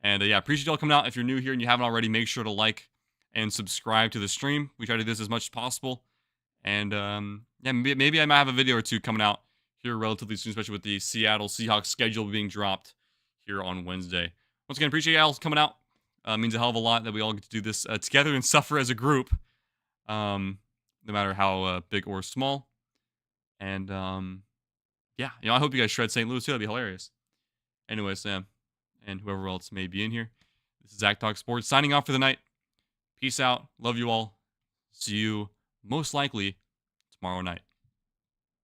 And yeah, appreciate y'all coming out. If you're new here and you haven't already, make sure to like and subscribe to the stream. We try to do this as much as possible. And yeah, maybe I might have a video or two coming out here relatively soon, especially with the Seattle Seahawks schedule being dropped here on Wednesday. Once again, appreciate y'all coming out. Means a hell of a lot that we all get to do this together and suffer as a group, no matter how big or small. And yeah, I hope you guys shred St. Louis too. That'd be hilarious. Anyway, Sam, and whoever else may be in here, this is Zach Talk Sports signing off for the night. Peace out. Love you all. See you most likely tomorrow night.